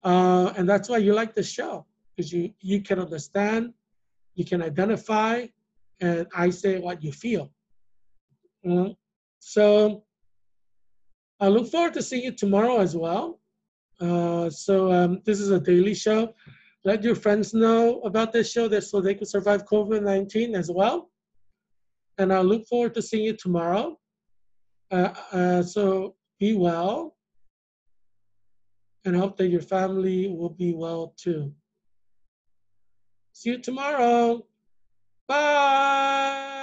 And that's why you like this show, because you can understand, you can identify, and I say what you feel. So I look forward to seeing you tomorrow as well. This is a daily show. Let your friends know about this show so they can survive COVID-19 as well. And I look forward to seeing you tomorrow. So be well, and hope that your family will be well too. See you tomorrow. Bye.